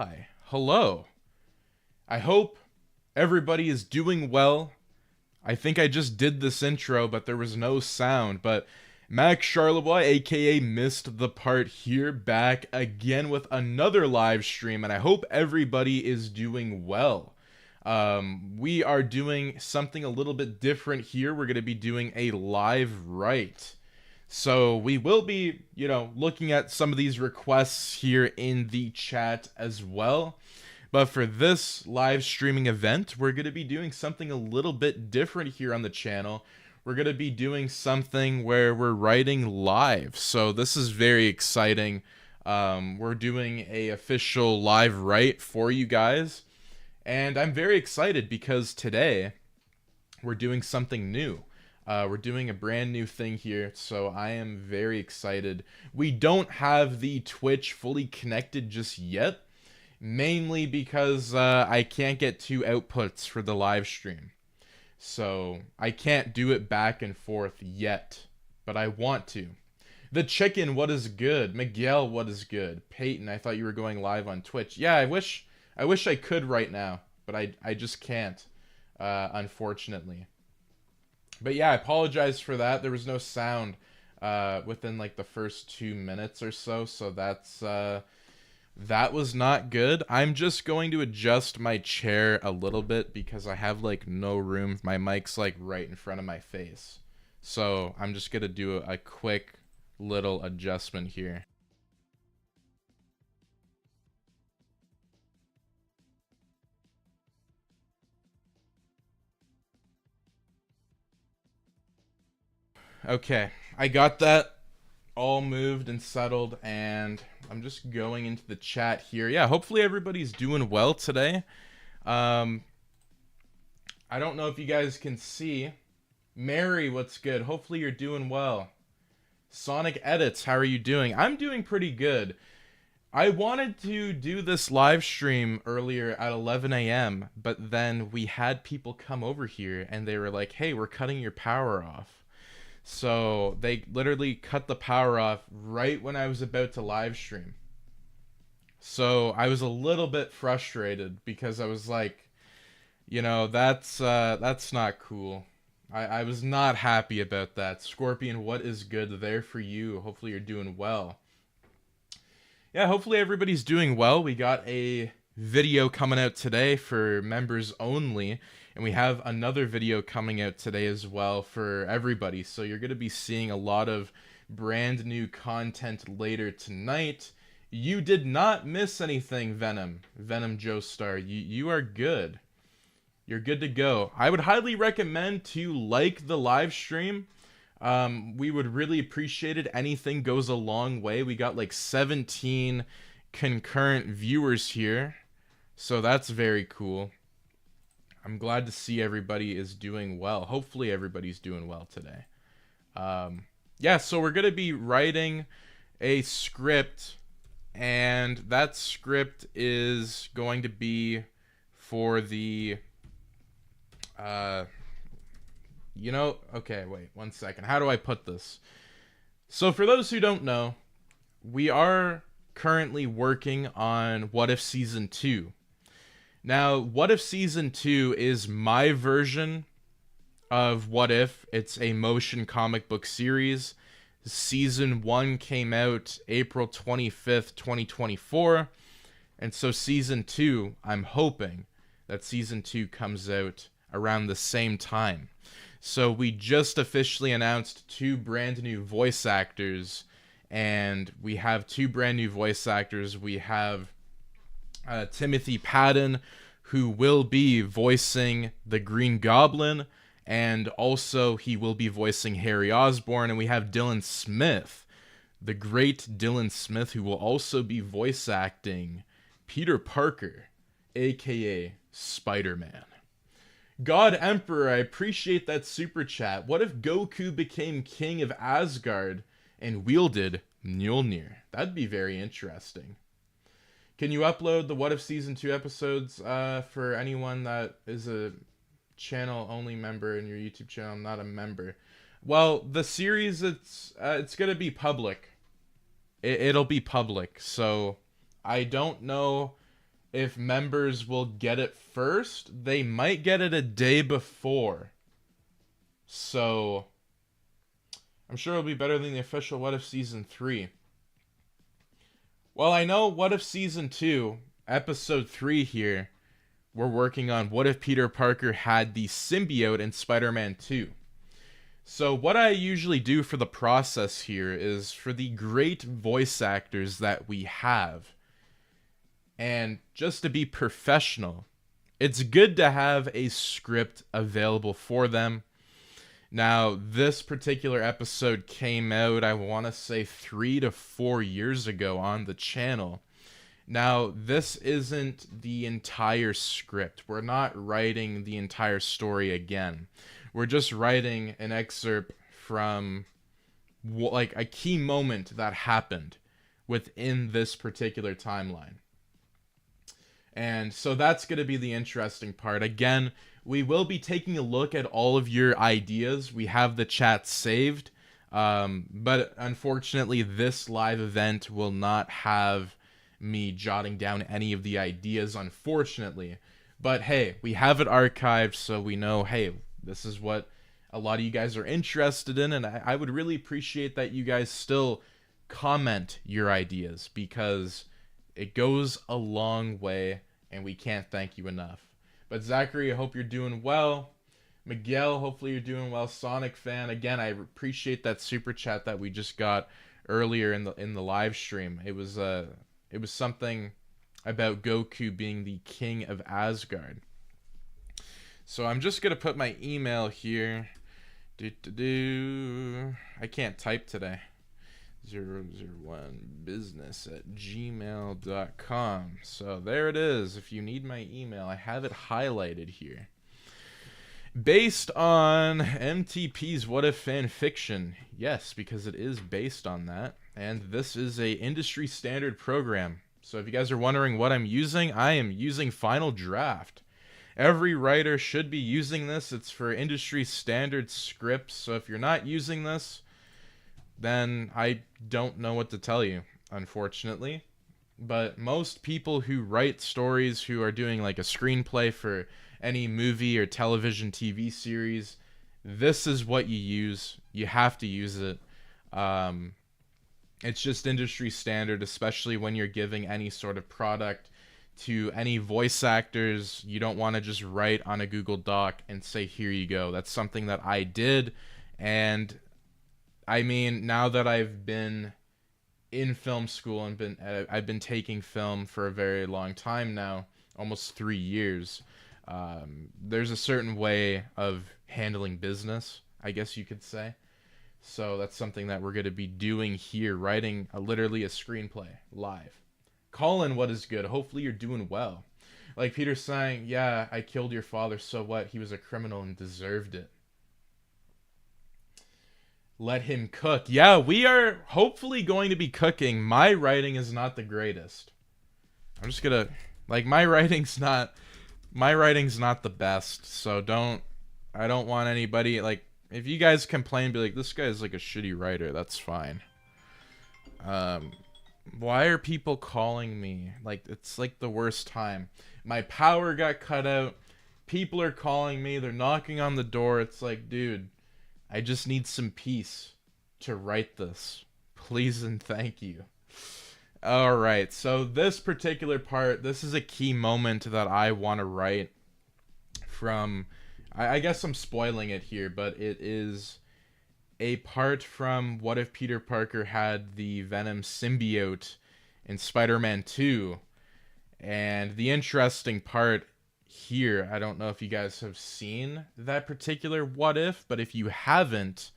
Hi. Hello. I hope everybody is doing well. I think I just did this intro, but there was no sound. But Max Charlevoix, aka Missedthepart, here back again with another live stream, and I hope everybody is doing well. We are doing something a little bit different here. We're going to be doing a live write. So we will be, looking at some of these requests here in the chat as well. But for this live streaming event, we're going to be doing something a little bit different here on the channel. We're going to be doing something where we're writing live. So this is very exciting. We're doing a official live write for you guys. And I'm very excited because today we're doing something new. We're doing a brand new thing here, so I am very excited. We don't have the Twitch fully connected just yet, mainly because I can't get two outputs for the live stream. So I can't do it back and forth yet, but I want to. The Chicken, what is good? Miguel, what is good? Peyton, I thought you were going live on Twitch. Yeah, I wish I could right now, but I just can't, unfortunately. But yeah, I apologize for that. There was no sound within like the first 2 minutes or so, so that was not good. I'm just going to adjust my chair a little bit because I have like no room. My mic's like right in front of my face. So I'm just going to do a quick little adjustment here. Okay, I got that all moved and settled, and I'm just going into the chat here. Yeah, hopefully everybody's doing well today. I don't know if you guys can see. Mary, what's good? Hopefully you're doing well. Sonic Edits, how are you doing? I'm doing pretty good. I wanted to do this live stream earlier at 11 a.m., but then we had people come over here, and they were like, hey, we're cutting your power off. So they literally cut the power off right when I was about to live stream. So I was a little bit frustrated because I was like, that's not cool. I was not happy about that. Scorpion, what is good there for you? Hopefully you're doing well. Yeah, hopefully everybody's doing well. We got a video coming out today for members only. And we have another video coming out today as well for everybody. So you're going to be seeing a lot of brand new content later tonight. You did not miss anything, Venom Joestar. You are good. You're good to go. I would highly recommend to like the live stream. We would really appreciate it. Anything goes a long way. We got like 17 concurrent viewers here. So that's very cool. I'm glad to see everybody is doing well. Hopefully everybody's doing well today. Yeah, so we're going to be writing a script, and that script is going to be for the, okay, wait, 1 second. How do I put this? So for those who don't know, we are currently working on What If Season 2. Now, What If Season 2 is my version of What If. It's a motion comic book series. Season 1 came out April 25th, 2024. And so Season 2, I'm hoping that Season 2 comes out around the same time. So we just officially announced 2 brand new voice actors. And we have 2 brand new voice actors. We have Timothy Patton, who will be voicing the Green Goblin, and also he will be voicing Harry Osborn. And we have Dylan Smith, the great Dylan Smith, who will also be voice acting Peter Parker, aka Spider-Man. God Emperor, I appreciate that super chat. What if Goku became king of Asgard and wielded Mjolnir? That'd be very interesting. Can you upload the What If Season 2 episodes for anyone that is a channel-only member in your YouTube channel, not a member? Well, the series, it's going to be public. It'll be public, so I don't know if members will get it first, they might get it a day before. So I'm sure it'll be better than the official What If Season 3. Well, I know What If Season 2, Episode 3 here, we're working on What If Peter Parker had the symbiote in Spider-Man 2. So what I usually do for the process here is for the great voice actors that we have, and just to be professional, it's good to have a script available for them. Now, this particular episode came out, I want to say 3 to 4 years ago on the channel. Now, this isn't the entire script. We're not writing the entire story again. We're just writing an excerpt from like a key moment that happened within this particular timeline. And so that's going to be the interesting part. Again, we will be taking a look at all of your ideas. We have the chat saved. But unfortunately, this live event will not have me jotting down any of the ideas, unfortunately. But hey, we have it archived, so we know, hey, this is what a lot of you guys are interested in, and I would really appreciate that you guys still comment your ideas, because it goes a long way, and we can't thank you enough. But Zachary, I hope you're doing well. Miguel, hopefully you're doing well. Sonic fan, again, I appreciate that super chat that we just got earlier in the live stream. It was something about Goku being the king of Asgard. So I'm just gonna put my email here. I can't type today. 001business@gmail.com. So there it is. If you need my email, I have it highlighted here. Based on MTP's What If fan fiction. Yes, because it is based on that. And this is a industry standard program. So if you guys are wondering what I'm using, I am using Final Draft. Every writer should be using this. It's for industry standard scripts. So if you're not using this, then I don't know what to tell you, unfortunately. But most people who write stories, who are doing like a screenplay for any movie or television TV series, this is what you use. You have to use it. It's just industry standard, especially when you're giving any sort of product to any voice actors. You don't want to just write on a Google Doc and say, here you go. That's something that I did. And I mean, now that I've been in film school and I've been taking film for a very long time now, almost 3 years, there's a certain way of handling business, I guess you could say. So that's something that we're going to be doing here, writing literally a screenplay live. Colin, what is good? Hopefully you're doing well. Like Peter's saying, yeah, I killed your father, so what? He was a criminal and deserved it. Let him cook. Yeah, we are hopefully going to be cooking. My writing is not the greatest. I'm just gonna, like, my writing's not the best, so I don't want anybody, like, if you guys complain, be like, this guy's like a shitty writer, that's fine. Why are people calling me? Like, it's like the worst time. My power got cut out. People are calling me. They're knocking on the door. It's like, dude, I just need some peace to write this. Please and thank you. All right. So this particular part, this is a key moment that I want to write from. I guess I'm spoiling it here, but it is a part from What If Peter Parker had the Venom symbiote in Spider-Man 2. And the interesting part here, I don't know if you guys have seen that particular What If, but if you haven't,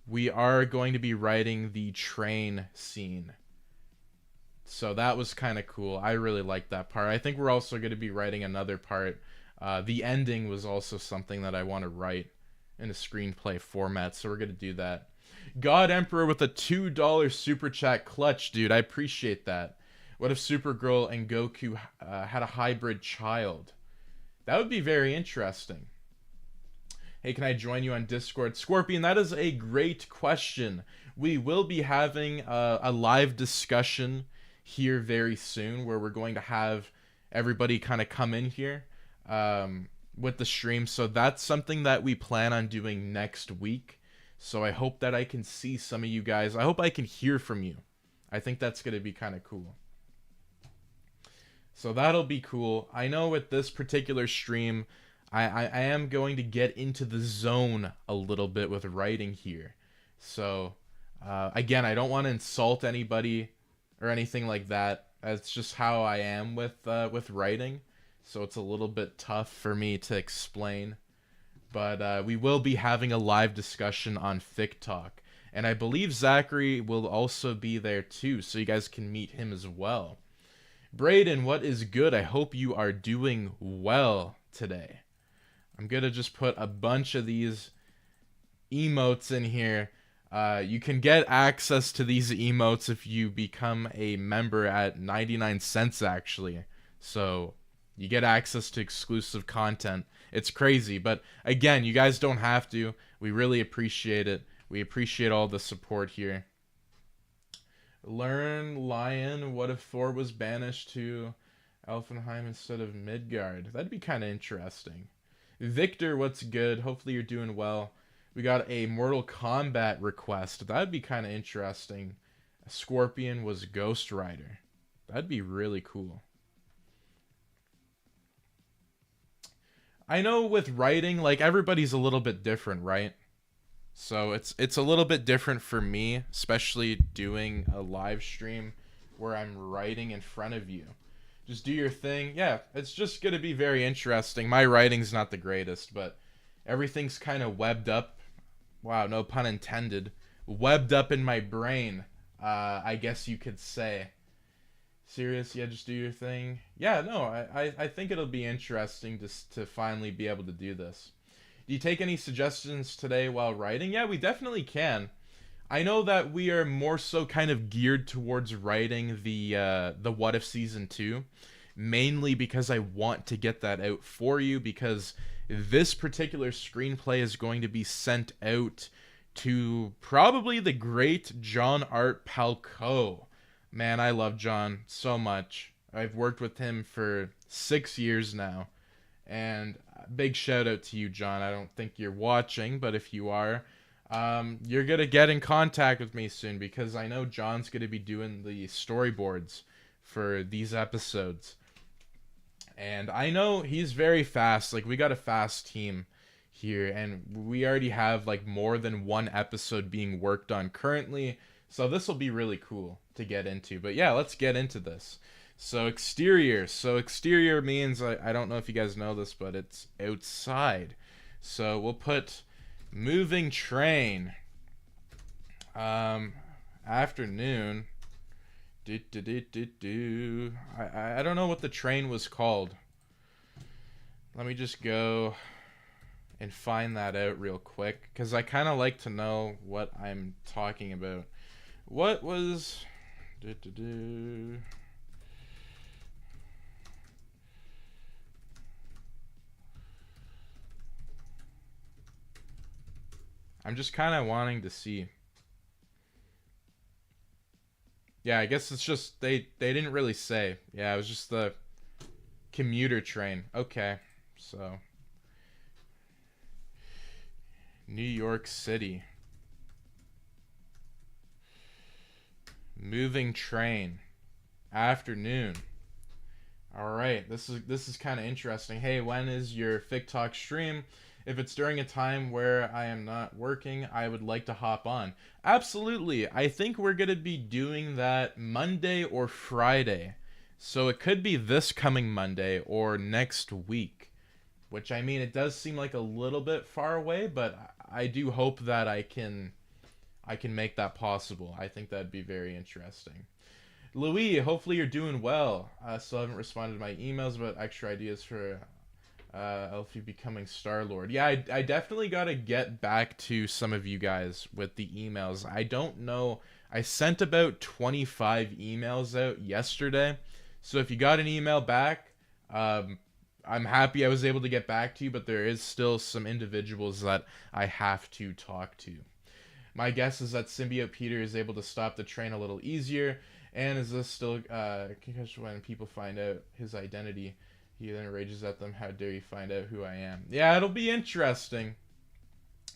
we are going to be writing the train scene. So that was kind of cool. I really liked that part. I think we're also going to be writing another part. The ending was also something that I want to write in a screenplay format, so we're going to do that. God Emperor with a $2 super chat clutch, dude. I appreciate that. What if Supergirl and Goku had a hybrid child? That would be very interesting. Hey, can I join you on Discord? Scorpion, that is a great question. We will be having a live discussion here very soon where we're going to have everybody kind of come in here with the stream. So that's something that we plan on doing next week. So I hope that I can see some of you guys. I hope I can hear from you. I think that's going to be kind of cool. So that'll be cool. I know with this particular stream, I am going to get into the zone a little bit with writing here. So, again, I don't want to insult anybody or anything like that. It's just how I am with writing. So it's a little bit tough for me to explain. But we will be having a live discussion on Fic Talk. And I believe Zachary will also be there too, so you guys can meet him as well. Brayden, what is good? I hope you are doing well today. I'm going to just put a bunch of these emotes in here. You can get access to these emotes if you become a member at 99 cents, actually. So you get access to exclusive content. It's crazy, but again, you guys don't have to. We really appreciate it. We appreciate all the support here. Learn Lion. What if Thor was banished to Elfenheim instead of Midgard? That'd be kind of interesting. Victor, what's good? Hopefully you're doing well. We got a Mortal Kombat request. That'd be kind of interesting. Scorpion was Ghost Rider. That'd be really cool. I know with writing, like, everybody's a little bit different, right? So it's a little bit different for me, especially doing a live stream where I'm writing in front of you. Just do your thing. Yeah, it's just going to be very interesting. My writing's not the greatest, but everything's kind of webbed up. Wow, no pun intended. Webbed up in my brain, I guess you could say. Serious? Yeah, just do your thing. Yeah, no, I think it'll be interesting just to finally be able to do this. Do you take any suggestions today while writing? Yeah, we definitely can. I know that we are more so kind of geared towards writing the What If Season 2, mainly because I want to get that out for you, because this particular screenplay is going to be sent out to probably the great John Art Palco. Man, I love John so much. I've worked with him for 6 years now. And big shout out to you, John. I don't think you're watching, but if you are, you're going to get in contact with me soon, because I know John's going to be doing the storyboards for these episodes. And I know he's very fast. Like, we got a fast team here, and we already have like more than one episode being worked on currently. So this will be really cool to get into. But yeah, let's get into this. So exterior. So exterior means, I don't know if you guys know this, but it's outside. So we'll put moving train. Afternoon. I don't know what the train was called. Let me just go and find that out real quick, because I kind of like to know what I'm talking about. What was... I'm just kind of wanting to see. Yeah, I guess it's just they didn't really say. Yeah, it was just the commuter train. Okay, so New York City. Moving train. Afternoon. All right, this is kind of interesting. Hey, when is your Fic Talk stream? If it's during a time where I am not working, I would like to hop on. Absolutely. I think we're going to be doing that Monday or Friday. So it could be this coming Monday or next week. Which, I mean, it does seem like a little bit far away, but I do hope that I can make that possible. I think that'd be very interesting. Louis, hopefully you're doing well. I still haven't responded to my emails about extra ideas for Elfie becoming Star-Lord. Yeah, I definitely got to get back to some of you guys with the emails. I don't know. I sent about 25 emails out yesterday. So if you got an email back, I'm happy I was able to get back to you, but there is still some individuals that I have to talk to. My guess is that Symbiote Peter is able to stop the train a little easier, And is this still concussion when people find out his identity? He then rages at them. How dare you find out who I am? Yeah, it'll be interesting.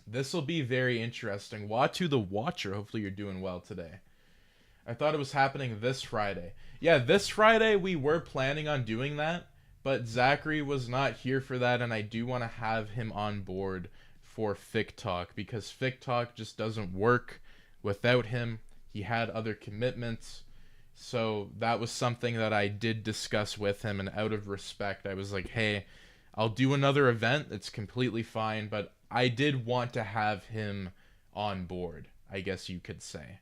This will be very interesting. Watu the Watcher. Hopefully you're doing well today. I thought it was happening this Friday. Yeah, this Friday we were planning on doing that, but Zachary was not here for that, and I do want to have him on board for Fic Talk, because Fic Talk just doesn't work without him. He had other commitments, so that was something that I did discuss with him, and out of respect, I was like, hey, I'll do another event. It's completely fine, but I did want to have him on board, I guess you could say.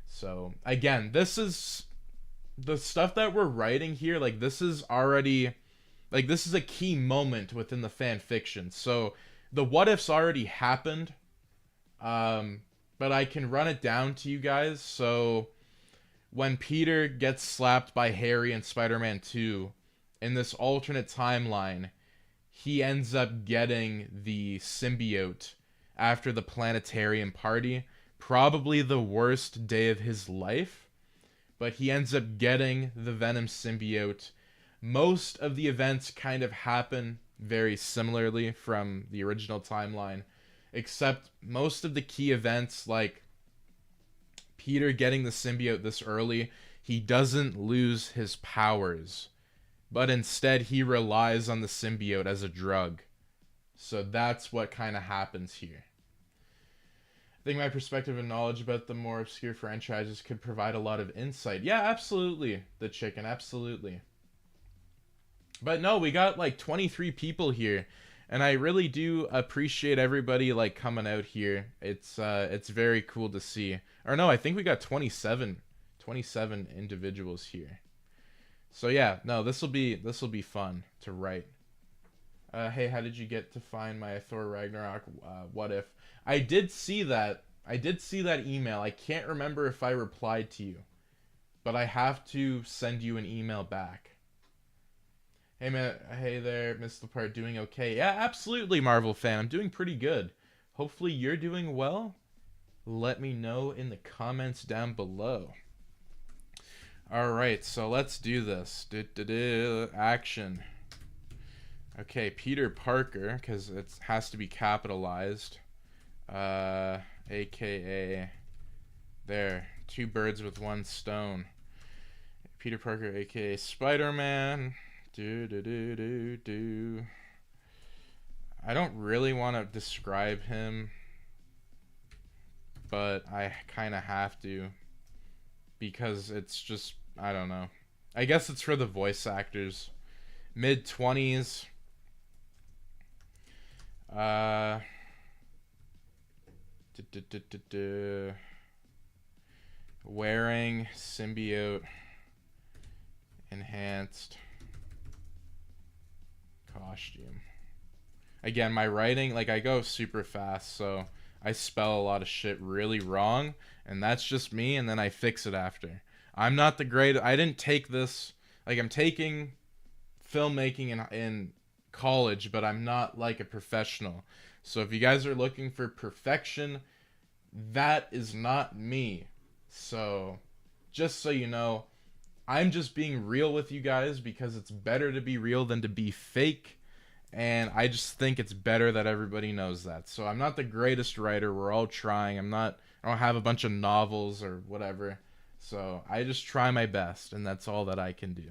So, again, this is the stuff that we're writing here. Like, this is already, like, this is a key moment within the fan fiction. So, the what ifs already happened, but I can run it down to you guys. So, when Peter gets slapped by Harry in Spider-Man 2, in this alternate timeline, he ends up getting the symbiote after the planetarium party. Probably the worst day of his life, but he ends up getting the Venom symbiote. Most of the events kind of happen very similarly from the original timeline, except most of the key events, like Peter getting the symbiote this early, he doesn't lose his powers, but instead he relies on the symbiote as a drug. So that's what kind of happens here. I think my perspective and knowledge about the more obscure franchises could provide a lot of insight. Yeah, absolutely, the chicken, absolutely. But no, we got like 23 people here, and I really do appreciate everybody like coming out here. It's very cool to see. Or no, I think we got 27 individuals here. So yeah, no, this will be fun to write. Hey, how did you get to find my Thor Ragnarok what if? I did see that email. I can't remember if I replied to you, but I have to send you an email back. Hey man, hey there, Missedthepart, doing okay? Yeah, absolutely, Marvel fan. I'm doing pretty good. Hopefully you're doing well. Let me know in the comments down below. All right, so let's do this. Action. Okay, Peter Parker, because it has to be capitalized. AKA, there, two birds with one stone. Peter Parker, AKA Spider-Man. I don't really want to describe him, but I kind of have to, because it's just, I don't know. I guess it's for the voice actors. Mid-20s. Wearing symbiote enhanced costume. Again, my writing, like, I go super fast, so I spell a lot of shit really wrong, and that's just me, and then I fix it after. I'm not the great, I didn't take this, like, I'm taking filmmaking in college, but I'm not like a professional. So if you guys are looking for perfection, that is not me. So just so you know, I'm just being real with you guys, because it's better to be real than to be fake, and I just think it's better that everybody knows that. So I'm not the greatest writer. We're all trying. I don't have a bunch of novels or whatever. So I just try my best, and that's all that I can do.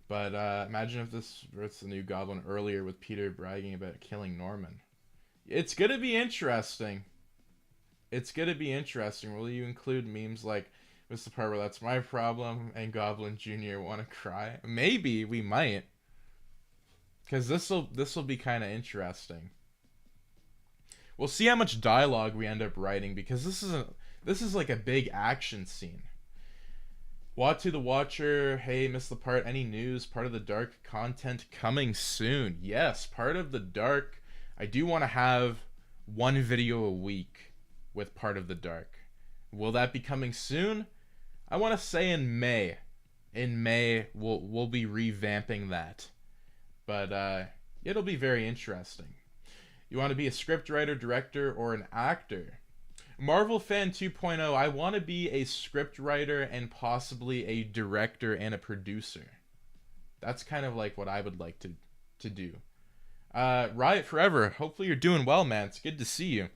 But imagine if this was the new Goblin earlier with Peter bragging about killing Norman. It's going to be interesting. It's going to be interesting. Will you include memes like Missedthepart where that's my problem and Goblin Jr. want to cry? Maybe we might. Because this'll be kind of interesting. We'll see how much dialogue we end up writing, because this is like a big action scene. Watu the Watcher, hey, Missedthepart, any news? Part of the Dark content coming soon. Yes, Part of the Dark. I do want to have one video a week with Part of the Dark. Will that be coming soon? I want to say in May. In May, we'll be revamping that. But it'll be very interesting. You want to be a scriptwriter, director, or an actor? Marvel Fan 2.0, I want to be a script writer and possibly a director and a producer. That's kind of like what I would like to do. Riot Forever, hopefully you're doing well, man. It's good to see you.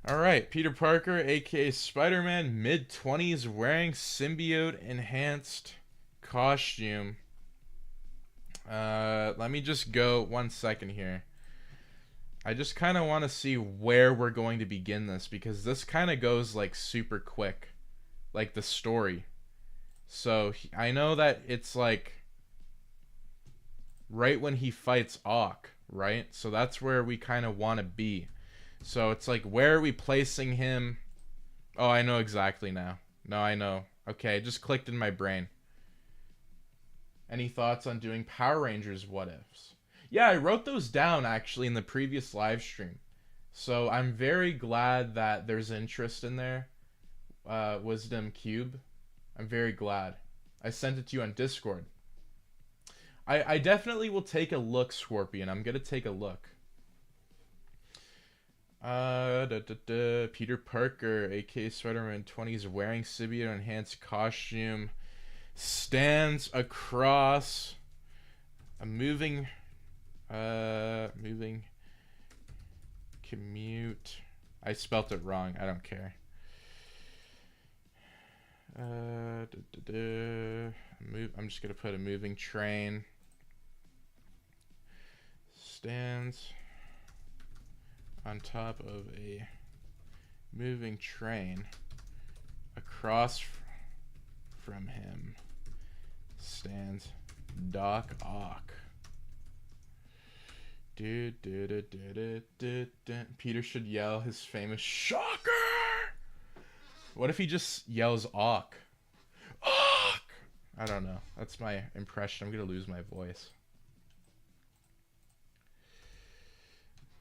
All right, Peter Parker, aka Spider-Man, mid-20s, wearing symbiote-enhanced costume. Let me just go 1 second here. I just kind of want to see where we're going to begin this, because this kind of goes like super quick, like the story. So I know that it's like right when he fights Ock, right? So that's where we kind of want to be. So it's like, where are we placing him? Oh, I know exactly now. No, I know. Okay, it just clicked in my brain. Any thoughts on doing Power Rangers what ifs? Yeah, I wrote those down actually in the previous live stream. So I'm very glad that there's interest in there. Wisdom Cube. I'm very glad. I sent it to you on Discord. I definitely will take a look, Scorpion. I'm gonna take a look. Peter Parker, aka Spider-Man 20s, wearing symbiote enhanced costume, stands across a moving commute. I spelt it wrong. I don't care. I'm just gonna put a moving train. Stands on top of a moving train. Across from him stands Doc Ock. Peter should yell his famous shocker. What if he just yells Ock? Ock! I don't know. That's my impression. I'm gonna lose my voice.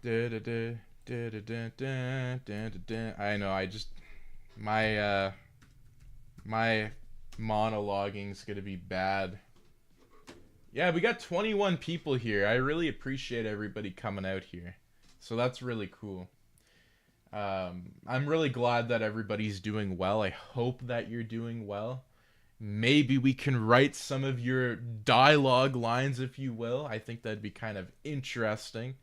I know. I just my monologuing's gonna be bad. Yeah, we got 21 people here. I really appreciate everybody coming out here. So that's really cool. I'm really glad that everybody's doing well. I hope that you're doing well. Maybe we can write some of your dialogue lines, if you will. I think that'd be kind of interesting.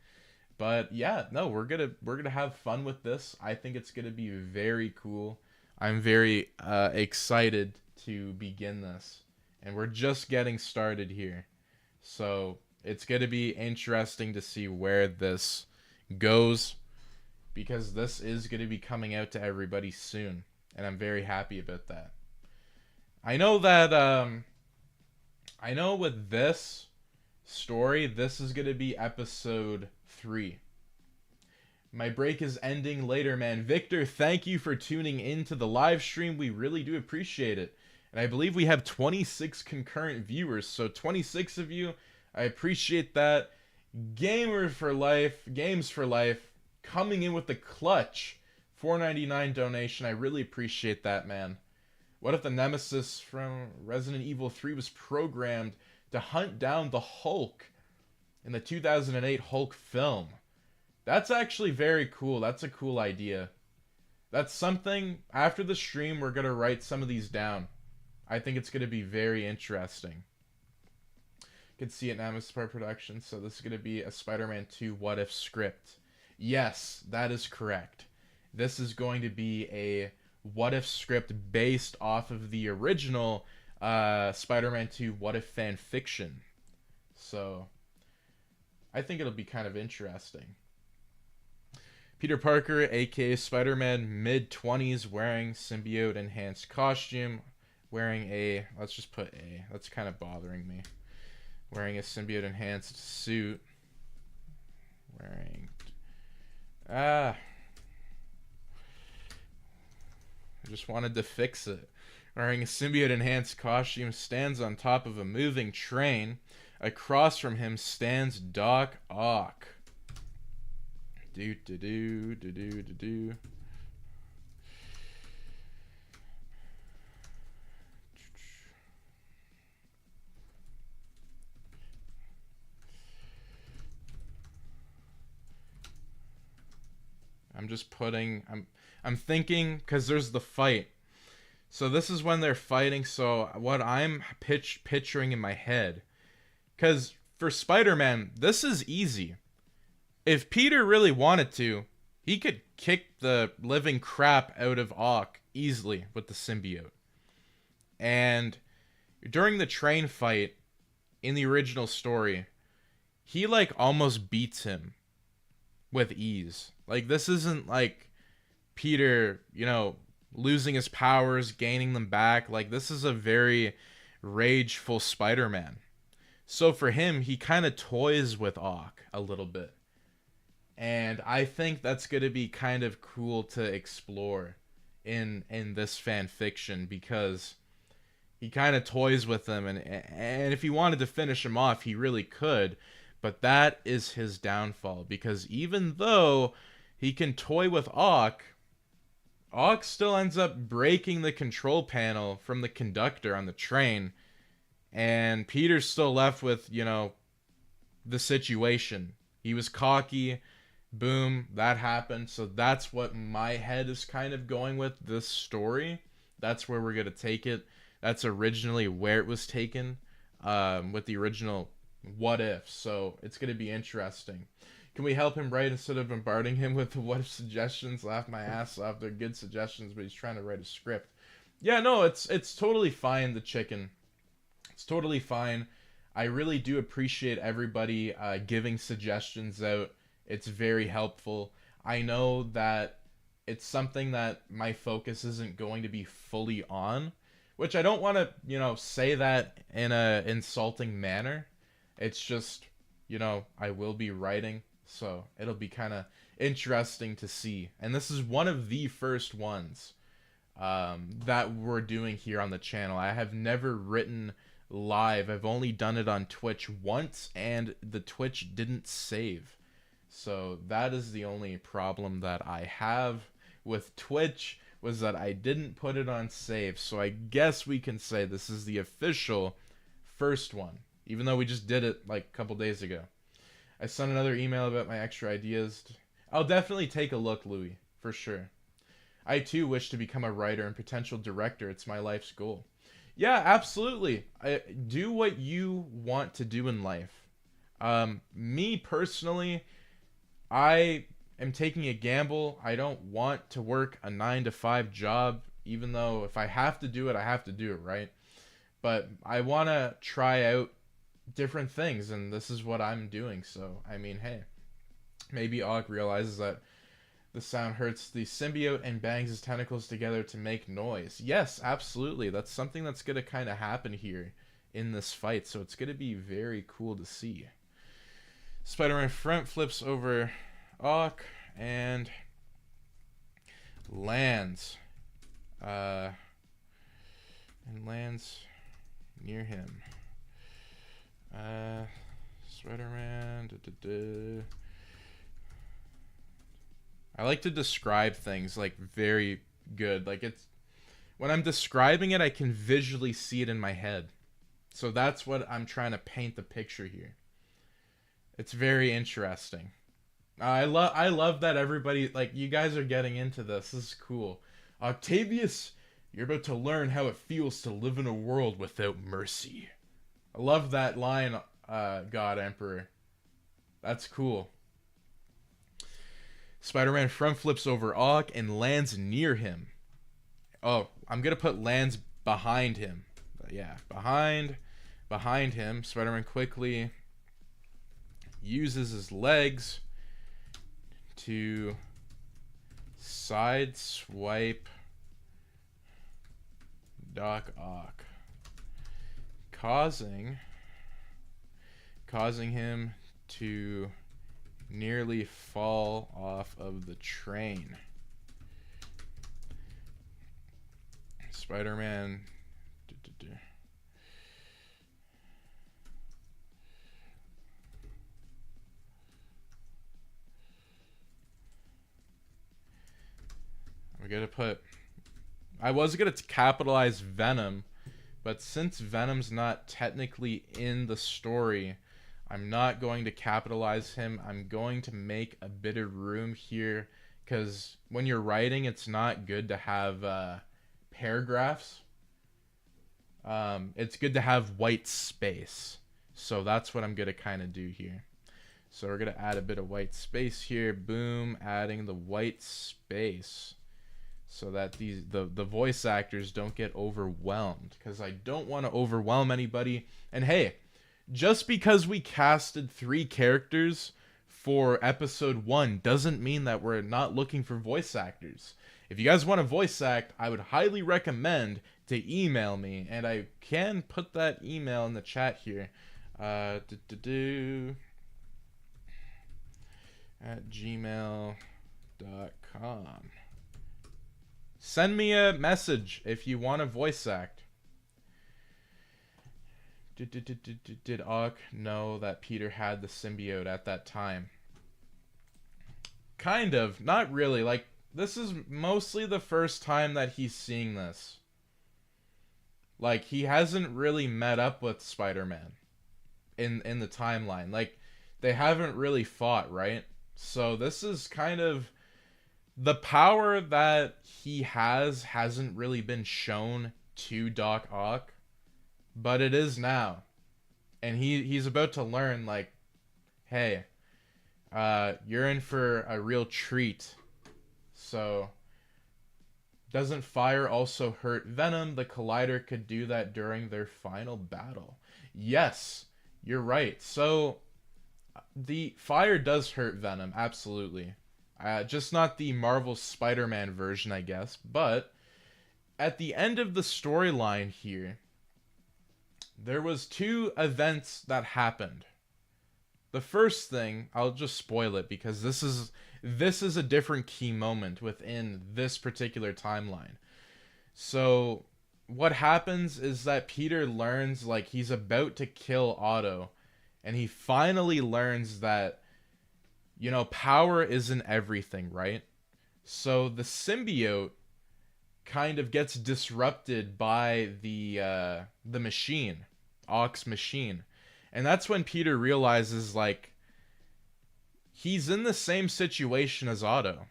But yeah, no, we're gonna have fun with this. I think it's gonna be very cool. I'm very excited to begin this, and we're just getting started here. So it's gonna be interesting to see where this goes, because this is gonna be coming out to everybody soon, and I'm very happy about that. I know that I know with this story, this is gonna be episode 3. My break is ending later, man. Victor, thank you for tuning into the live stream. We really do appreciate it. And I believe we have 26 concurrent viewers. So 26 of you, I appreciate that. Gamer for life, games for life, coming in with the clutch. $4.99 donation. I really appreciate that, man. What if the Nemesis from Resident Evil 3 was programmed to hunt down the Hulk in the 2008 Hulk film? That's actually very cool. That's a cool idea. That's something, after the stream, we're going to write some of these down. I think it's going to be very interesting. You can see it now, Missedthepart Productions. So this is going to be a Spider-Man 2 What If script. Yes, that is correct. This is going to be a What If script based off of the original Spider-Man 2 What If fan fiction. So I think it'll be kind of interesting. Peter Parker, aka Spider-Man, mid-20s, wearing symbiote enhanced costume, wearing a, let's just put a, that's kind of bothering me, wearing a symbiote enhanced suit, wearing, I just wanted to fix it. Wearing a symbiote enhanced costume, stands on top of a moving train. Across from him stands Doc Ock. Do. I'm just putting. I'm thinking because there's the fight. So this is when they're fighting. So what I'm picturing in my head, because for Spider-Man, this is easy. If Peter really wanted to, he could kick the living crap out of Ock easily with the symbiote. And during the train fight in the original story, he like almost beats him with ease. Like this isn't like Peter, losing his powers, gaining them back. Like this is a very rageful Spider-Man. So for him, he kind of toys with Ock a little bit. And I think that's going to be kind of cool to explore in this fan fiction, because he kind of toys with them, and if he wanted to finish him off, he really could. But that is his downfall, because even though he can toy with Ock still ends up breaking the control panel from the conductor on the train, and Peter's still left with, the situation. He was cocky. Boom, that happened. So that's what my head is kind of going with this story. That's where we're going to take it. That's originally where it was taken, with the original What If. So it's going to be interesting. Can we help him write instead of bombarding him with the what if suggestions? Laugh my ass off. They're good suggestions, but he's trying to write a script. Yeah, no, it's totally fine, the chicken. It's totally fine. I really do appreciate everybody giving suggestions out. It's very helpful. I know that it's something that my focus isn't going to be fully on, which I don't want to, say that in a insulting manner. It's just, I will be writing, so it'll be kind of interesting to see. And this is one of the first ones that we're doing here on the channel. I have never written live. I've only done it on Twitch once, and the Twitch didn't save. So that is the only problem that I have with Twitch, was that I didn't put it on save. So I guess we can say this is the official first one, even though we just did it like a couple days ago. I sent another email about my extra ideas. I'll definitely take a look, Louis, for sure. I too wish to become a writer and potential director. It's my life's goal. Yeah, absolutely. Do what you want to do in life. Me personally, I am taking a gamble. I don't want to work a 9-to-5 job, even though if I have to do it, I have to do it, right? But I want to try out different things, and this is what I'm doing. So, I mean, hey, maybe Ock realizes that the sound hurts the symbiote and bangs his tentacles together to make noise. Yes, absolutely. That's something that's going to kind of happen here in this fight, so it's going to be very cool to see. Spider-Man front flips over Ock and lands. Near him. Spider-Man. I like to describe things like very good. Like it's when I'm describing it, I can visually see it in my head. So that's what I'm trying to paint the picture here. It's very interesting. I love that everybody, like, you guys are getting into this. This is cool. Octavius, you're about to learn how it feels to live in a world without mercy. I love that line, God Emperor. That's cool. Spider-Man front flips over Ock and lands near him. Oh, I'm going to put lands behind him. Yeah, behind him. Spider-Man quickly uses his legs to side swipe Doc Ock, causing him to nearly fall off of the train. Spider-Man we're gonna put, I was gonna capitalize Venom, but since Venom's not technically in the story, I'm not going to capitalize him. I'm going to make a bit of room here, because when you're writing, it's not good to have paragraphs. It's good to have white space. So that's what I'm going to kind of do here. So we're going to add a bit of white space here. Boom, adding the white space so that the voice actors don't get overwhelmed, because I don't want to overwhelm anybody. And hey, just because we casted 3 characters for episode 1 doesn't mean that we're not looking for voice actors. If you guys want to voice act, I would highly recommend to email me, and I can put that email in the chat here. At gmail.com. Send me a message if you want to voice act. Did Ock know that Peter had the symbiote at that time? Kind of. Not really. Like, this is mostly the first time that he's seeing this. Like, he hasn't really met up with Spider-Man in the timeline. Like, they haven't really fought, right? So this is kind of... the power that he hasn't really been shown to Doc Ock, but it is now. And he's about to learn, like, hey, you're in for a real treat. So, doesn't fire also hurt Venom? The Collider could do that during their final battle. Yes, you're right. So, the fire does hurt Venom, absolutely. Just not the Marvel Spider-Man version, I guess. But at the end of the storyline here, there was 2 events that happened. The first thing, I'll just spoil it because this is a different key moment within this particular timeline. So what happens is that Peter learns, like, he's about to kill Otto, and he finally learns that, you know, power isn't everything, right? So the symbiote kind of gets disrupted by the machine, Ock's machine. And that's when Peter realizes, like, he's in the same situation as Otto.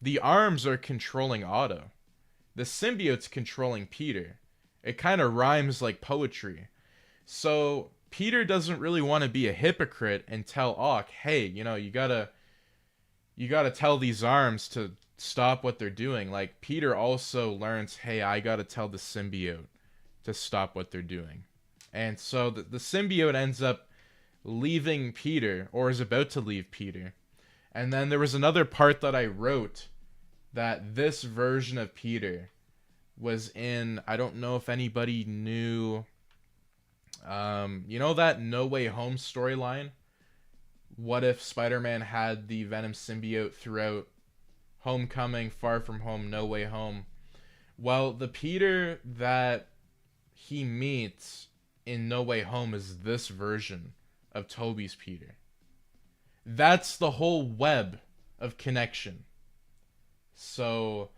The arms are controlling Otto. The symbiote's controlling Peter. It kind of rhymes like poetry. So Peter doesn't really want to be a hypocrite and tell Ock, hey, you know, you gotta tell these arms to stop what they're doing. Like, Peter also learns, hey, I gotta tell the symbiote to stop what they're doing. And so the symbiote ends up leaving Peter, or is about to leave Peter. And then there was another part that I wrote that this version of Peter was in, I don't know if anybody knew, you know that No Way Home storyline? What if Spider-Man had the Venom symbiote throughout Homecoming, Far From Home, No Way Home? Well, the Peter that he meets in No Way Home is this version of Tobey's Peter. That's the whole web of connection. So,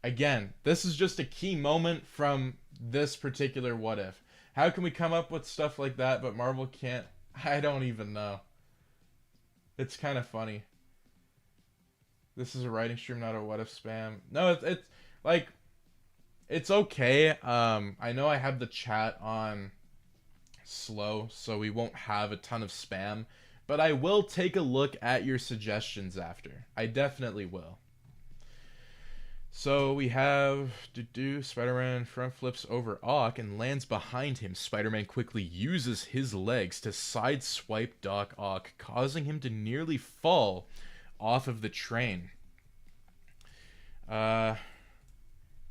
again, this is just a key moment from this particular What If. How can we come up with stuff like that, but Marvel can't? I don't even know. It's kind of funny. This is a writing stream, not a What If spam. No, it's like, it's okay. I know I have the chat on slow, so we won't have a ton of spam, but I will take a look at your suggestions after. I definitely will. So we have Spider-Man front flips over Ock and lands behind him. Spider-Man quickly uses his legs to sideswipe Doc Ock, causing him to nearly fall off of the train.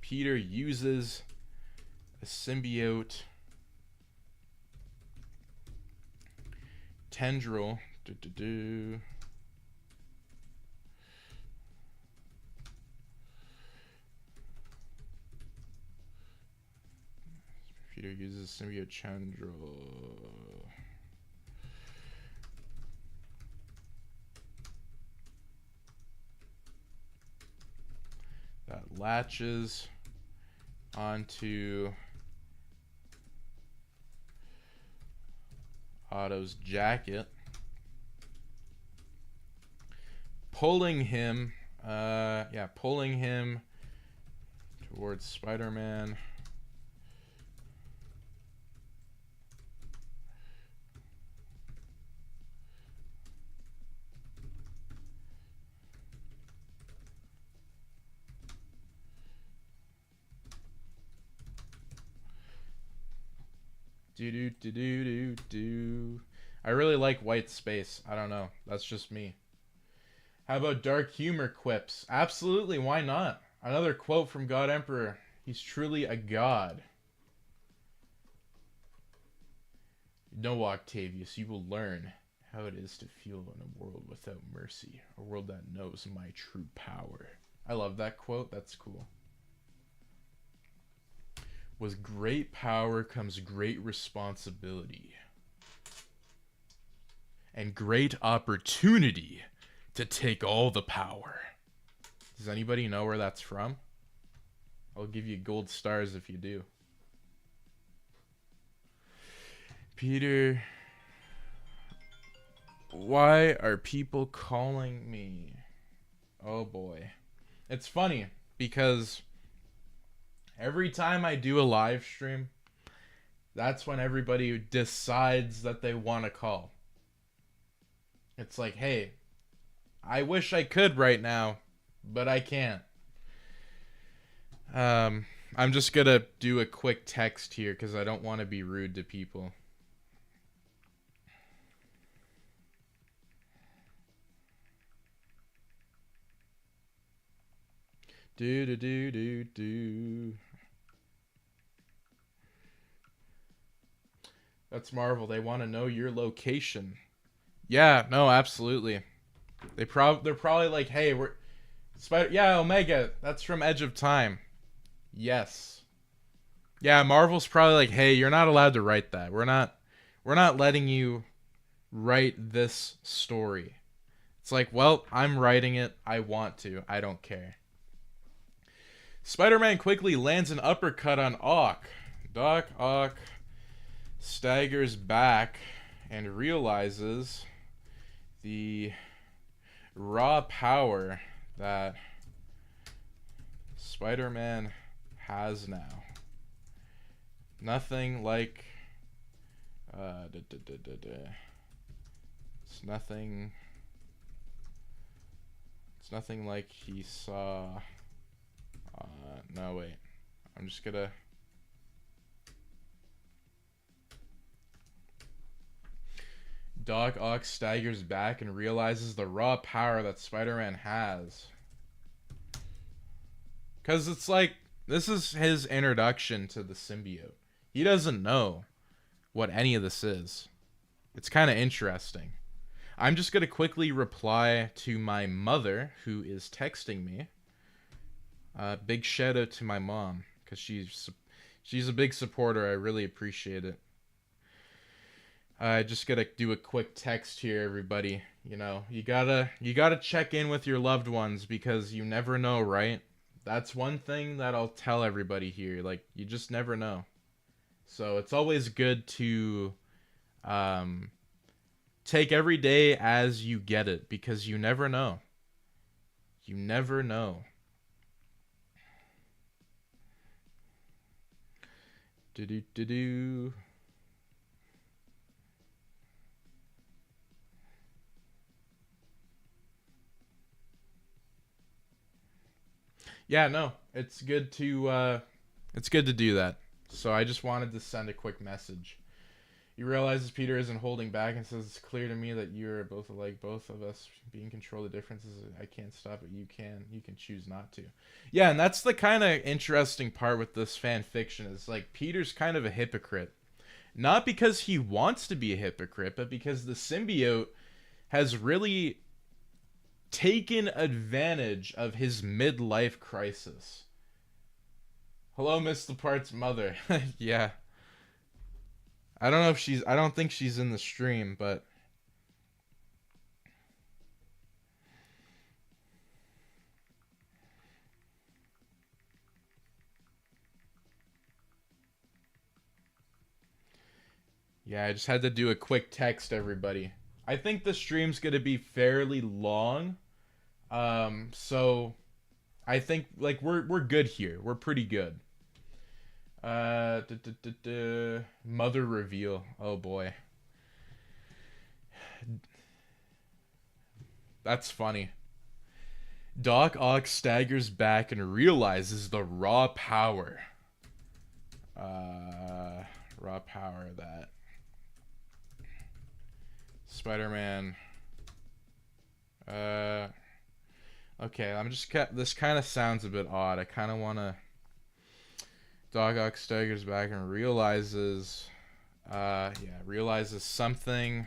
Peter uses a symbiote tendril Peter uses symbiote tendril. That latches onto Otto's jacket, pulling him Yeah, pulling him towards Spider-Man. Do. I really like white space. I don't know. That's just me. How about dark humor quips? Absolutely, why not? Another quote from God Emperor. He's truly a god. No, Octavius, you will learn how it is to feel in a world without mercy. A world that knows my true power. I love that quote. That's cool. With great power comes great responsibility. And great opportunity to take all the power. Does anybody know where that's from? I'll give you gold stars if you do. Peter, why are people calling me? Oh boy. It's funny because every time I do a live stream, that's when everybody decides that they want to call. It's like, hey, I wish I could right now, but I can't. I'm just gonna do a quick text here because I don't want to be rude to people. Do. That's Marvel. They want to know your location. Yeah, no, absolutely. They're probably like, hey, we're yeah, Omega. That's from Edge of Time. Yes. Yeah, Marvel's probably like, hey, you're not allowed to write that. We're not letting you write this story. It's like, well, I'm writing it. I want to. I don't care. Spider-Man quickly lands an uppercut on Ock. Doc Ock staggers back and realizes the raw power that Spider-Man has now. Nothing like it's nothing like he saw. No, wait. I'm just gonna. Doc Ock staggers back and realizes the raw power that Spider-Man has. Because it's like, this is his introduction to the symbiote. He doesn't know what any of this is. It's kind of interesting. I'm just going to quickly reply to my mother, who is texting me. Big shout out to my mom, because she's a big supporter. I really appreciate it. I just gotta do a quick text here, everybody. You know, you gotta check in with your loved ones because you never know, right? That's one thing that I'll tell everybody here. Like, you just never know. So it's always good to take every day as you get it because you never know. You never know. Do. Yeah, no, it's good to do that. So I just wanted to send a quick message. He realizes Peter isn't holding back and says, it's clear to me that you're both alike. Both of us being control the differences. I can't stop it. You can. You can choose not to. Yeah, and that's the kind of interesting part with this fan fiction is like Peter's kind of a hypocrite. Not because he wants to be a hypocrite, but because the symbiote has really taken advantage of his midlife crisis. Hello, Missedthepart's mother. Yeah. I don't know if I don't think she's in the stream, but yeah, I just had to do a quick text, everybody. I think the stream's going to be fairly long. So I think like we're good here. We're pretty good. Mother reveal. Oh boy. That's funny. Doc Ock staggers back and realizes the raw power. Raw power that Spider-Man. Okay, I'm just. This kind of sounds a bit odd. I kind of want to. Doc Ock staggers back and realizes. Realizes something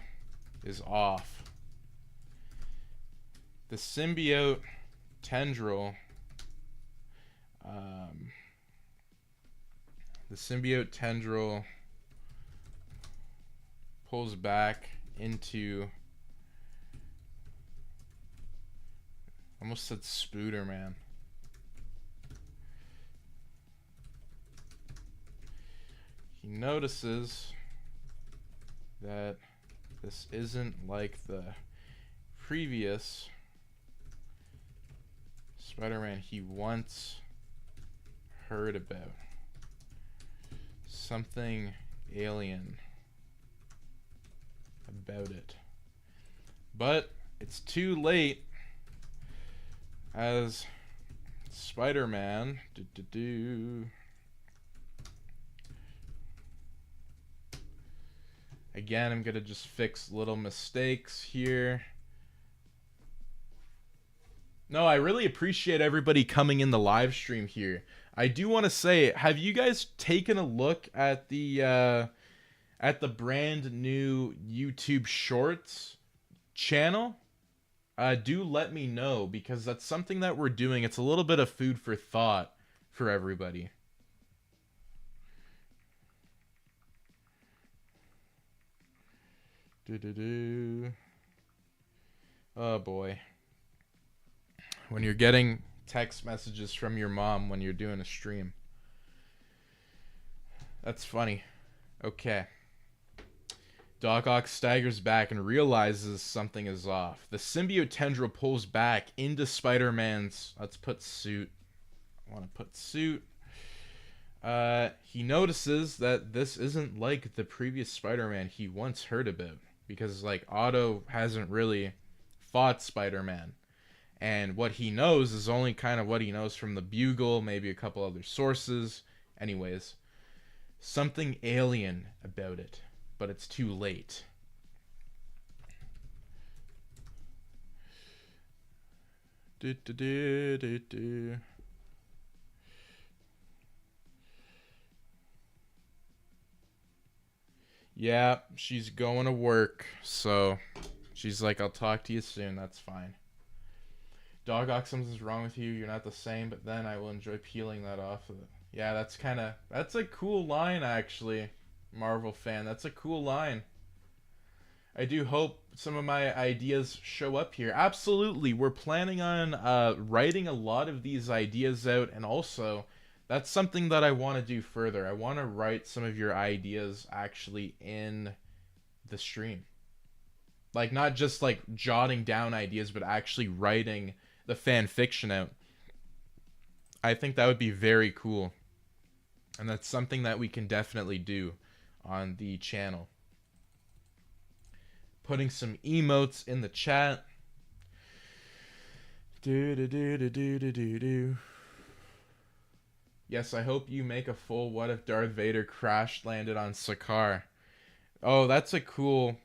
is off. The symbiote tendril. The symbiote tendril pulls back into. Almost said Spooderman. He notices that this isn't like the previous Spider-Man he once heard about. Something alien about it. But it's too late, as Spider-Man Again, I'm gonna just fix little mistakes here. No, I really appreciate everybody coming in the live stream here. I do want to say, have you guys taken a look at the brand new YouTube Shorts channel? Do let me know, because that's something that we're doing. It's a little bit of food for thought for everybody. Oh boy. When you're getting text messages from your mom when you're doing a stream. That's funny. Okay. Doc Ock staggers back and realizes something is off. The symbiote tendril pulls back into Spider-Man's... Let's put suit. I want to put suit. He notices that this isn't like the previous Spider-Man he once heard about. Because, like, Otto hasn't really fought Spider-Man. And what he knows is only kind of what he knows from the Bugle, maybe a couple other sources. Anyways, something alien about it. But it's too late. Yeah, she's going to work, so she's like, I'll talk to you soon. That's fine. Dog Ock, something's wrong with you. You're not the same, but then I will enjoy peeling that off of it. Yeah, that's a cool line, actually. Marvel fan, that's a cool line. I do hope some of my ideas show up here. Absolutely, we're planning on writing a lot of these ideas out, and also that's something that I want to do further. I want to write some of your ideas actually in the stream. Like, not just like jotting down ideas, but actually writing the fan fiction out. I think that would be very cool. And that's something that we can definitely do on the channel. Putting some emotes in the chat. Yes, I hope you make a full what if Darth Vader crash landed on Sakaar. Oh, that's a cool...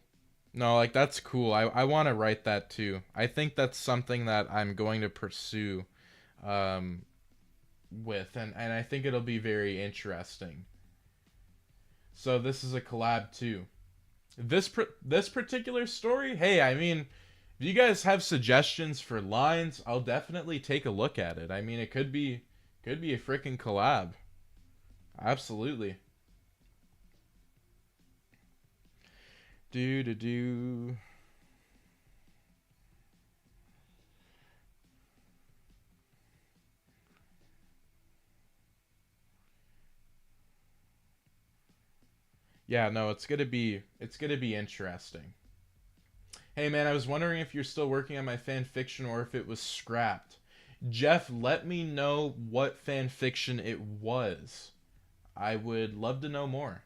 No, like, that's cool. I want to write that too. I think that's something that I'm going to pursue with, and I think it'll be very interesting. So this is a collab too. This particular story, hey, I mean, if you guys have suggestions for lines, I'll definitely take a look at it. I mean, it could be a freaking collab. Absolutely. Do. Yeah, no, it's gonna be interesting. Hey man, I was wondering if you're still working on my fan fiction or if it was scrapped. Jeff, let me know what fan fiction it was. I would love to know more.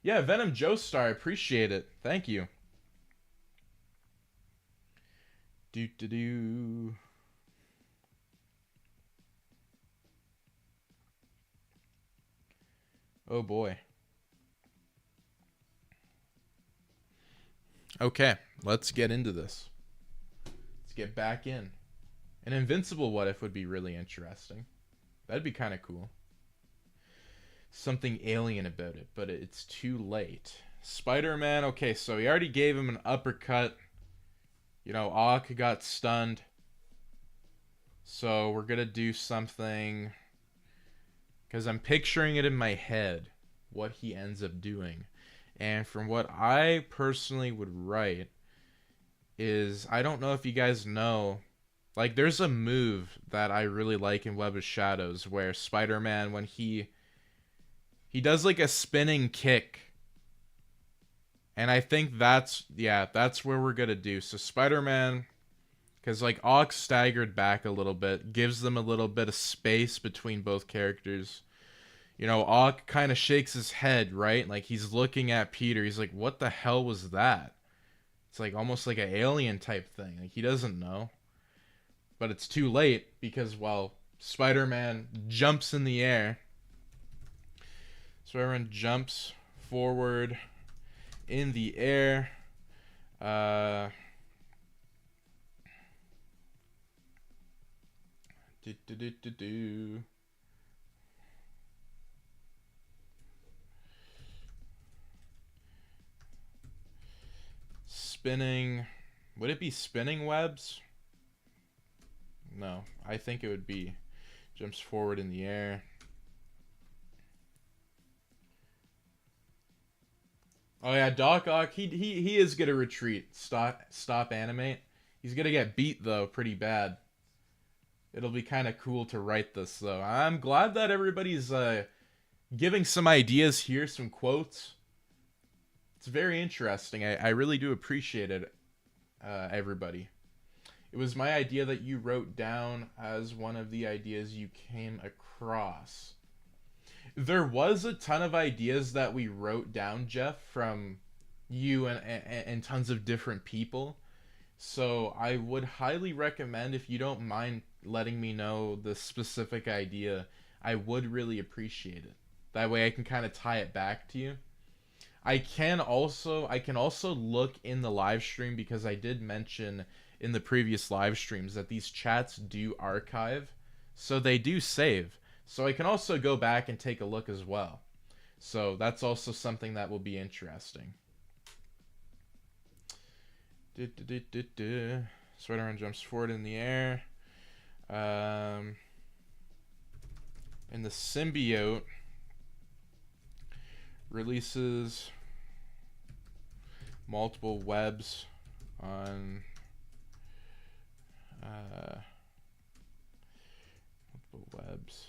Yeah, Venom Joestar, I appreciate it. Thank you. Do do do. Oh boy. Okay, let's get into this. Let's get back in. An Invincible What If would be really interesting. That'd be kind of cool. Something alien about it, but it's too late. Spider-Man, okay, so he already gave him an uppercut. You know, Ock got stunned. So we're gonna do something, because I'm picturing it in my head, what he ends up doing. And from what I personally would write is, I don't know if you guys know, like there's a move that I really like in Web of Shadows where Spider-Man, when he does like a spinning kick. And I think that's where we're going to do. So Spider-Man, because like Ock staggered back a little bit, gives them a little bit of space between both characters. You know, Ock kind of shakes his head, right? Like he's looking at Peter. He's like, what the hell was that? It's like almost like an alien type thing. Like he doesn't know. But it's too late because, well, Spider-Man jumps in the air. Spider-Man jumps forward in the air. Spinning. Would it be spinning webs? No, I think it would be jumps forward in the air. Oh yeah, Doc Ock, he is gonna retreat. Stop animate. He's gonna get beat though, pretty bad. It'll be kind of cool to write this though. I'm glad that everybody's giving some ideas here, some quotes. It's very interesting. I really do appreciate it, everybody. It was my idea that you wrote down as one of the ideas you came across. There was a ton of ideas that we wrote down, Jeff, from you and tons of different people. So I would highly recommend, if you don't mind letting me know the specific idea, I would really appreciate it. That way I can kind of tie it back to you. I can also look in the live stream, because I did mention in the previous live streams that these chats do archive, so they do save. So I can also go back and take a look as well. So that's also something that will be interesting. Spider-Man jumps forward in the air. And the symbiote releases multiple webs on multiple webs.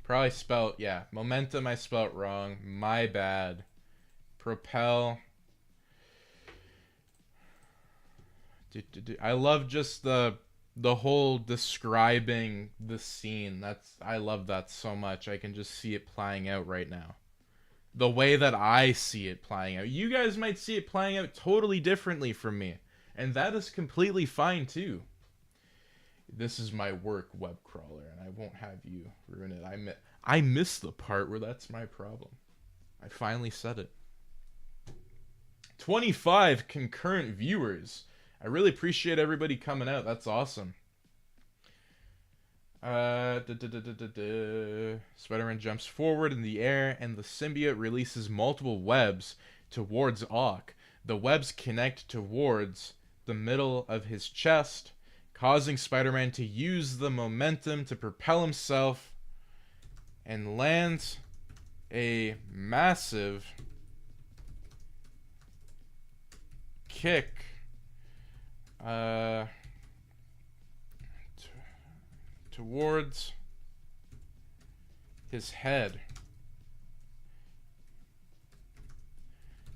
Probably spelled, yeah. Momentum I spelt wrong. My bad. Propel. I love just the whole describing the scene. I love that so much. I can just see it playing out right now. The way that I see it playing out. You guys might see it playing out totally differently from me. And that is completely fine too. This is my work, web crawler, and I won't have you ruin it. I missed the part where that's my problem. I finally said it. 25 concurrent viewers. I really appreciate everybody coming out. That's awesome. Spider-Man jumps forward in the air, and the symbiote releases multiple webs towards Ock. The webs connect towards the middle of his chest, causing Spider-Man to use the momentum to propel himself and lands a massive kick towards his head.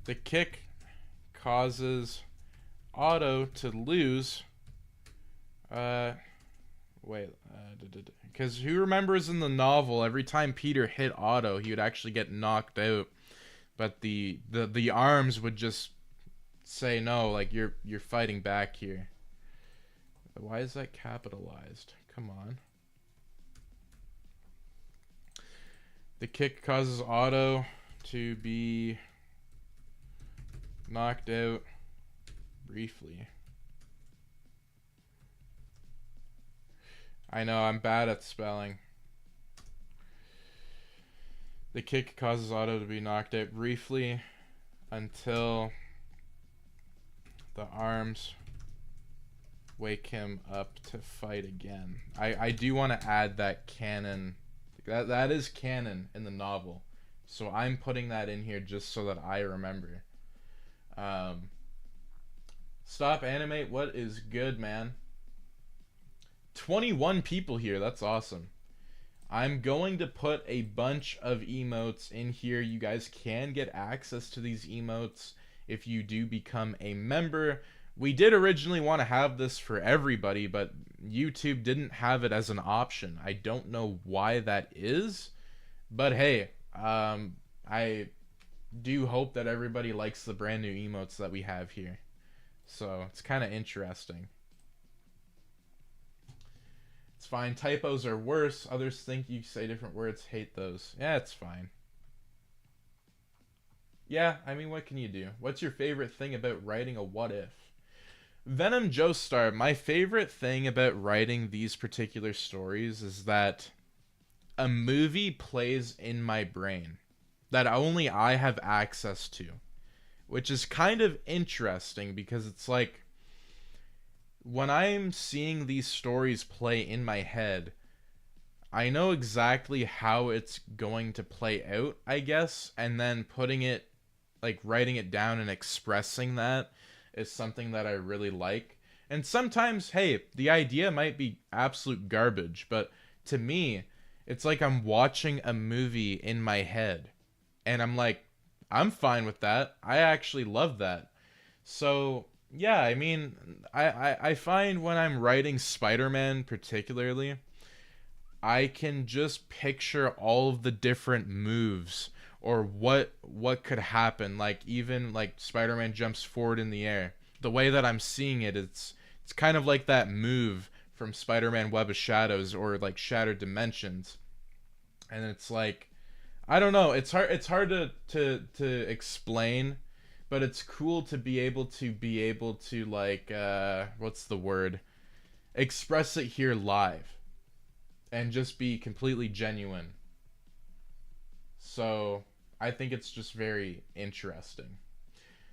The kick causes Otto to lose. Because who remembers in the novel, every time Peter hit Otto, he would actually get knocked out. But the arms would just say no, like you're fighting back here. Why is that capitalized? Come on. The kick causes Otto to be knocked out briefly. I know, I'm bad at spelling. The kick causes Otto to be knocked out briefly until the arms wake him up to fight again. I do want to add that canon. That is canon in the novel. So I'm putting that in here just so that I remember. Stop animate. What is good, man? 21 people here. That's awesome. I'm going to put a bunch of emotes in here. You guys can get access to these emotes if you do become a member. We did originally want to have this for everybody, but YouTube didn't have it as an option. I don't know why that is, but hey, I do hope that everybody likes the brand new emotes that we have here. So it's kind of interesting. It's fine. Typos are worse. Others think you say different words. Hate those. Yeah, it's fine. Yeah, I mean, what can you do? What's your favorite thing about writing a what if? Venom Joestar, my favorite thing about writing these particular stories is that a movie plays in my brain that only I have access to, which is kind of interesting because it's like when I'm seeing these stories play in my head, I know exactly how it's going to play out, I guess, and then putting it, like writing it down and expressing that is something that I really like. And sometimes, hey, the idea might be absolute garbage, but to me, it's like I'm watching a movie in my head. And I'm like, I'm fine with that. I actually love that. So, yeah, I mean, I find when I'm writing Spider-Man particularly, I can just picture all of the different moves or what could happen. Like even like Spider-Man jumps forward in the air. The way that I'm seeing it, it's kind of like that move from Spider-Man Web of Shadows or like Shattered Dimensions. And it's like, I don't know, it's hard to explain, but it's cool to be able to like what's the word? Express it here live and just be completely genuine. So I think it's just very interesting.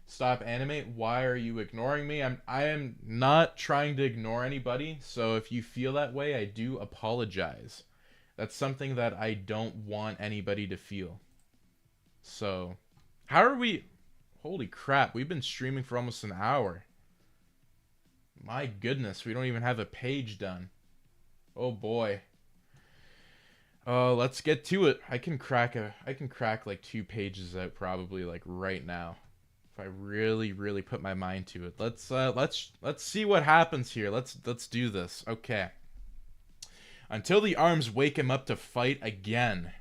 Stop animate. Why are you ignoring me? I am not trying to ignore anybody. So if you feel that way, I do apologize. That's something that I don't want anybody to feel. So, how are we? Holy crap, we've been streaming for almost an hour. My goodness, we don't even have a page done. Oh boy. Oh, let's get to it. I can crack like 2 pages out probably like right now. If I really put my mind to it. Let's see what happens here. Let's do this. Okay. Until the arms wake him up to fight again.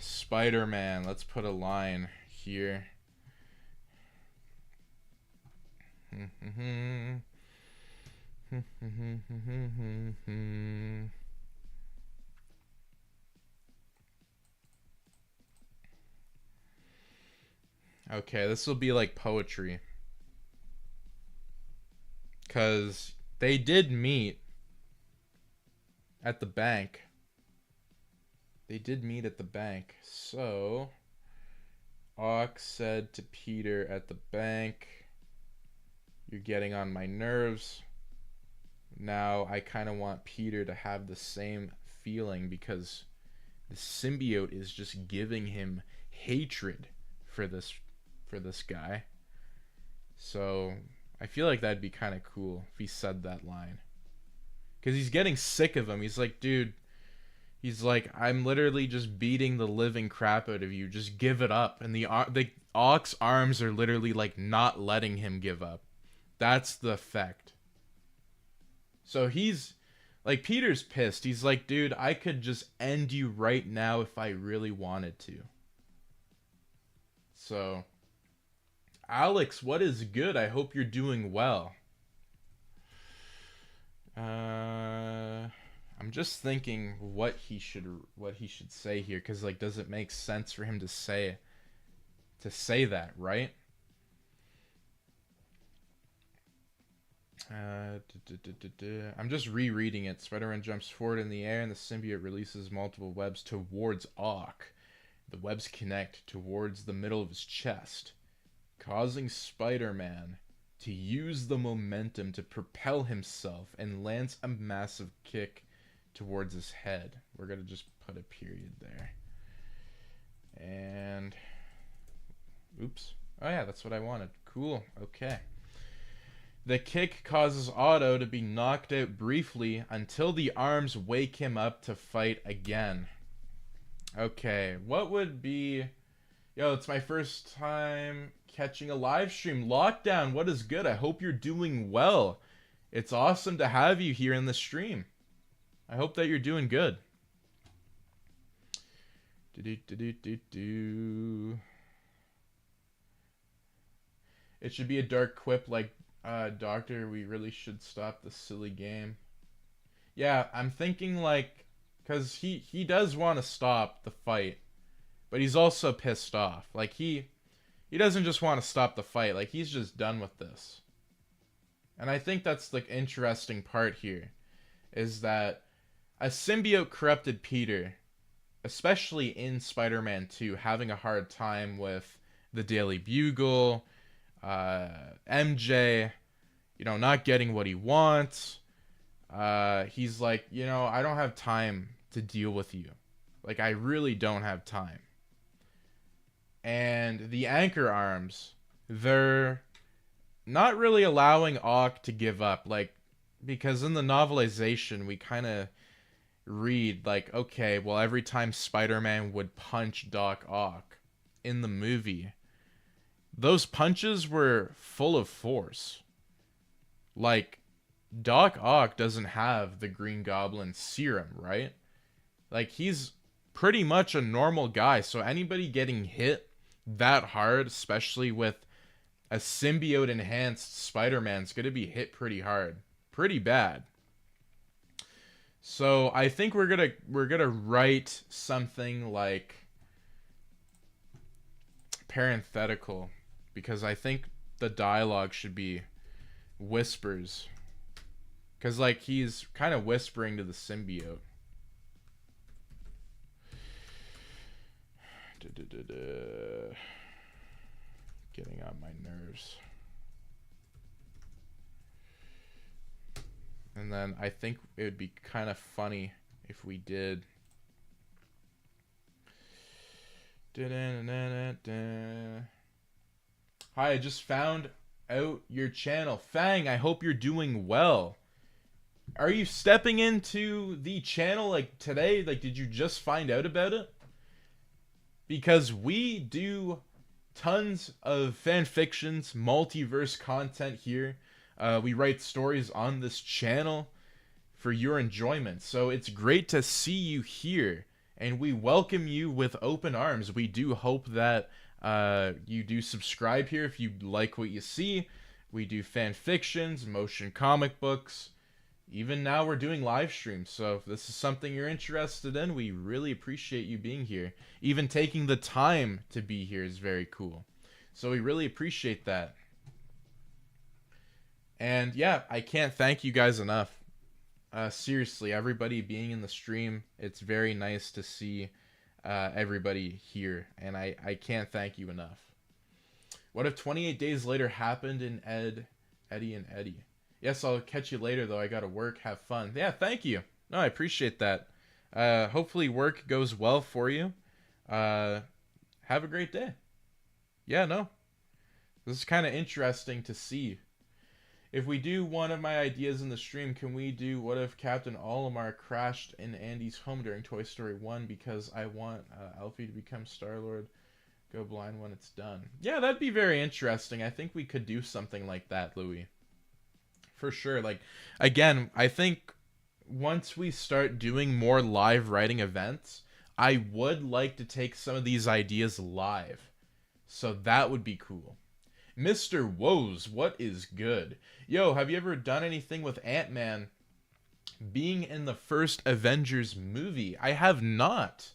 Spider-Man. Let's put a line here. Okay, this will be like poetry. 'Cause they did meet at the bank. They did meet at the bank. So Ox said to Peter at the bank, "You're getting on my nerves." Now I kind of want Peter to have the same feeling because the symbiote is just giving him hatred for this guy. So I feel like that'd be kind of cool if he said that line. Because he's getting sick of him. He's like, dude, he's like, I'm literally just beating the living crap out of you. Just give it up. And the Ox arms are literally like not letting him give up. That's the effect. So he's like, Peter's pissed. He's like, dude, I could just end you right now if I really wanted to. So, Alex, what is good? I hope you're doing well. I'm just thinking what he should say here, because like, does it make sense for him to say that, right? I'm just rereading it. Spider-Man jumps forward in the air, and the symbiote releases multiple webs towards Ock. The webs connect towards the middle of his chest, causing Spider-Man to use the momentum to propel himself and lands a massive kick towards his head. We're going to just put a period there. And oops. Oh yeah, that's what I wanted. Cool. Okay. The kick causes Otto to be knocked out briefly until the arms wake him up to fight again. Okay, what would be... Yo, it's my first time catching a live stream. Lockdown, what is good? I hope you're doing well. It's awesome to have you here in the stream. I hope that you're doing good. It should be a dark quip like, Doctor, we really should stop this silly game. Yeah, I'm thinking like, because he does want to stop the fight, but he's also pissed off. Like, he doesn't just want to stop the fight. Like, he's just done with this. And I think that's the interesting part here, is that a symbiote corrupted Peter, especially in Spider-Man 2, having a hard time with the Daily Bugle, MJ, not getting what he wants. He's like, I don't have time to deal with you. Like, I really don't have time. And the anchor arms, they're not really allowing Ock to give up. Like, because in the novelization, we kind of read, like, okay, well, every time Spider-Man would punch Doc Ock in the movie, those punches were full of force. Like, Doc Ock doesn't have the Green Goblin serum, right? Like, he's pretty much a normal guy, so anybody getting hit that hard, especially with a symbiote-enhanced Spider-Man's gonna be hit pretty hard. Pretty bad. So, I think we're gonna write something like parenthetical, because I think the dialogue should be whispers, because like he's kind of whispering to the symbiote. Getting on my nerves. And then I think it would be kind of funny if we did. Hi, I just found out your channel. Fang, I hope you're doing well. Are you stepping into the channel like today? Like, did you just find out about it? Because we do tons of fan fictions, multiverse content here. We write stories on this channel for your enjoyment. So it's great to see you here, and we welcome you with open arms. We do hope that you do subscribe here if you like what you see. We do fan fictions, motion comic books. Even now we're doing live streams. So if this is something you're interested in, we really appreciate you being here. Even taking the time to be here is very cool. So we really appreciate that. And yeah, I can't thank you guys enough. Seriously, everybody being in the stream, it's very nice to see everybody here, and I can't thank you enough. What if 28 days later happened in Eddie and Eddie? Yes, I'll catch you later though. I gotta work. Have fun. Yeah, thank you. No, I appreciate that. Hopefully work goes well for you. Have a great day. Yeah, no. This is kind of interesting to see. If we do one of my ideas in the stream, can we do what if Captain Olimar crashed in Andy's home during Toy Story 1 because I want Alfie to become Star-Lord, go blind when it's done. Yeah, that'd be very interesting. I think we could do something like that, Louis. For sure. Like, again, I think once we start doing more live writing events, I would like to take some of these ideas live. So that would be cool. Mr. Woes, what is good? Yo, have you ever done anything with Ant-Man being in the first Avengers movie? I have not.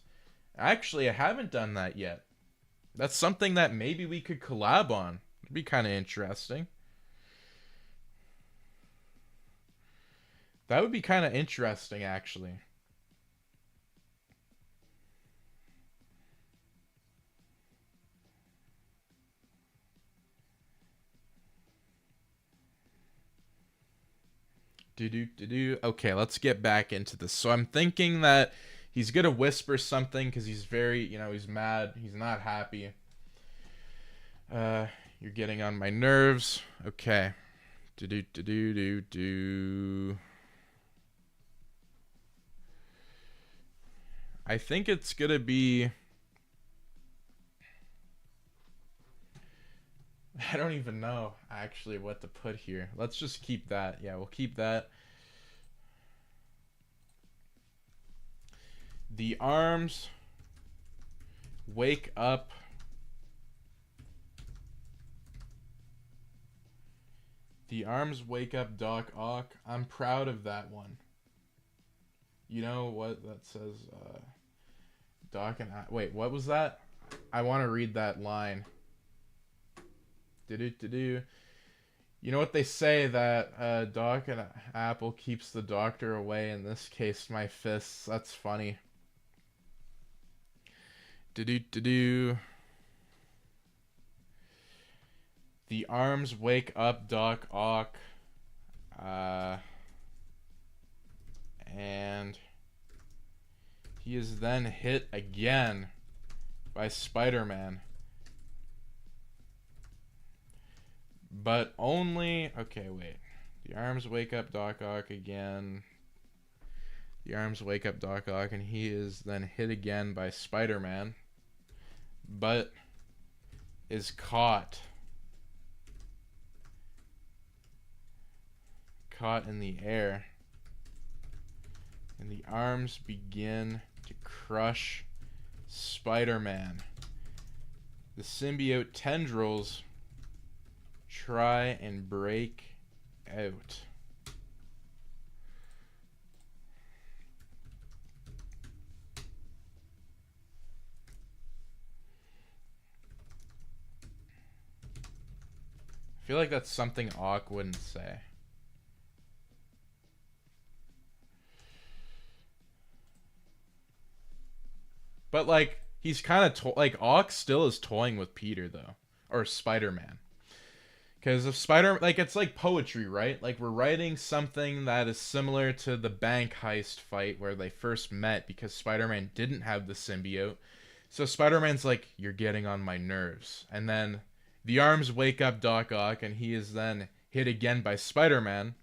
Actually, I haven't done that yet. That's something that maybe we could collab on. It'd be kind of interesting. That would be kind of interesting, actually. Okay, let's get back into this. So I'm thinking that he's gonna whisper something because he's very, he's mad. He's not happy. You're getting on my nerves. Okay. I think it's gonna be. I don't even know actually what to put here. Let's just keep that. Yeah, we'll keep that. The arms wake up. The arms wake up Doc Ock. I'm proud of that one. You know what that says? Doc and I. Wait, what was that? I want to read that line. You know what they say that Doc and Apple keeps the doctor away. In this case, my fists. That's funny. The arms wake up Doc Ock. And he is then hit again by Spider-Man. But only... Okay, wait. The arms wake up Doc Ock again. The arms wake up Doc Ock, and he is then hit again by Spider-Man. But is caught. Caught in the air. And the arms begin to crush Spider-Man. The symbiote tendrils try and break out. I feel like that's something Ock wouldn't say. But like he's kind of like Ock still is toying with Peter though, or Spider-Man. Because if like it's like poetry, right? Like we're writing something that is similar to the bank heist fight where they first met because Spider-Man didn't have the symbiote. So Spider-Man's like, you're getting on my nerves. And then the arms wake up Doc Ock and he is then hit again by Spider-Man,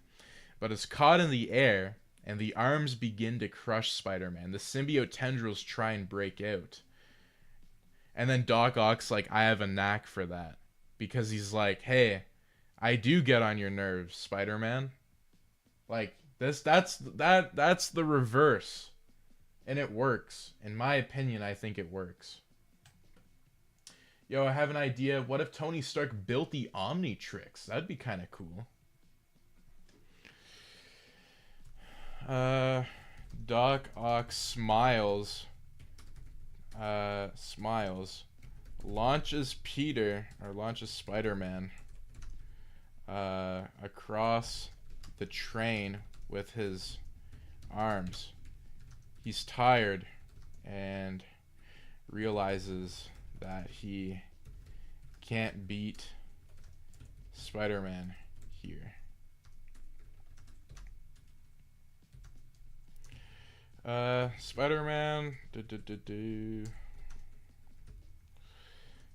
but is caught in the air and the arms begin to crush Spider-Man. The symbiote tendrils try and break out. And then Doc Ock's like, I have a knack for that. Because he's like, hey, I do get on your nerves, Spider-Man. Like that's the reverse. And it works. In my opinion, I think it works. Yo, I have an idea. What if Tony Stark built the Omnitrix? That'd be kind of cool. Doc Ock smiles. Launches Spider-Man across the train with his arms. He's tired and realizes that he can't beat Spider-Man here. Spider-Man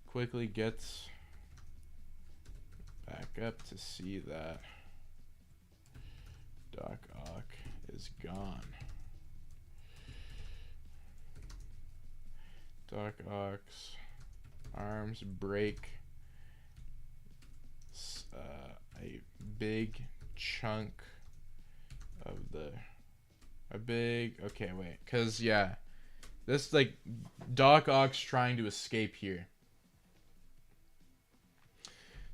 quickly gets back up to see that Doc Ock is gone. Doc Ock's arms break a big chunk of okay, wait, because yeah, this, like, Doc Ock's trying to escape here.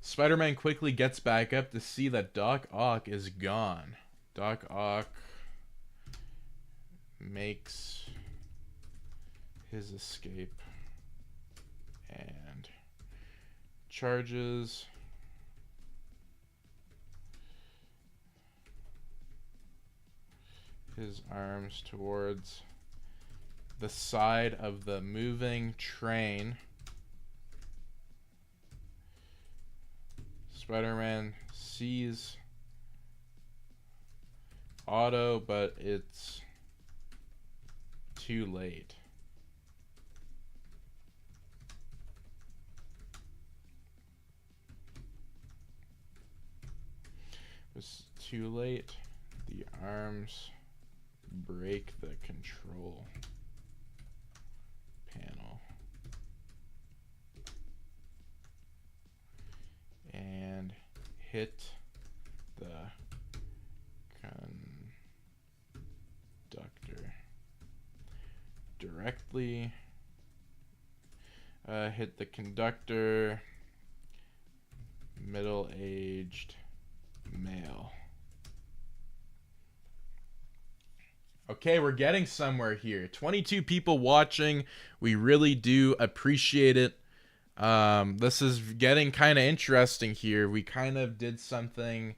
Spider-Man quickly gets back up to see that Doc Ock is gone. Doc Ock makes his escape and charges his arms towards the side of the moving train. Spider-Man sees Otto, but it's too late. It's too late. The arms break the control panel and hit the conductor directly. Hit the conductor, middle-aged male. Okay, we're getting somewhere here. 22 people watching. We really do appreciate it. This is getting kind of interesting here. We kind of did something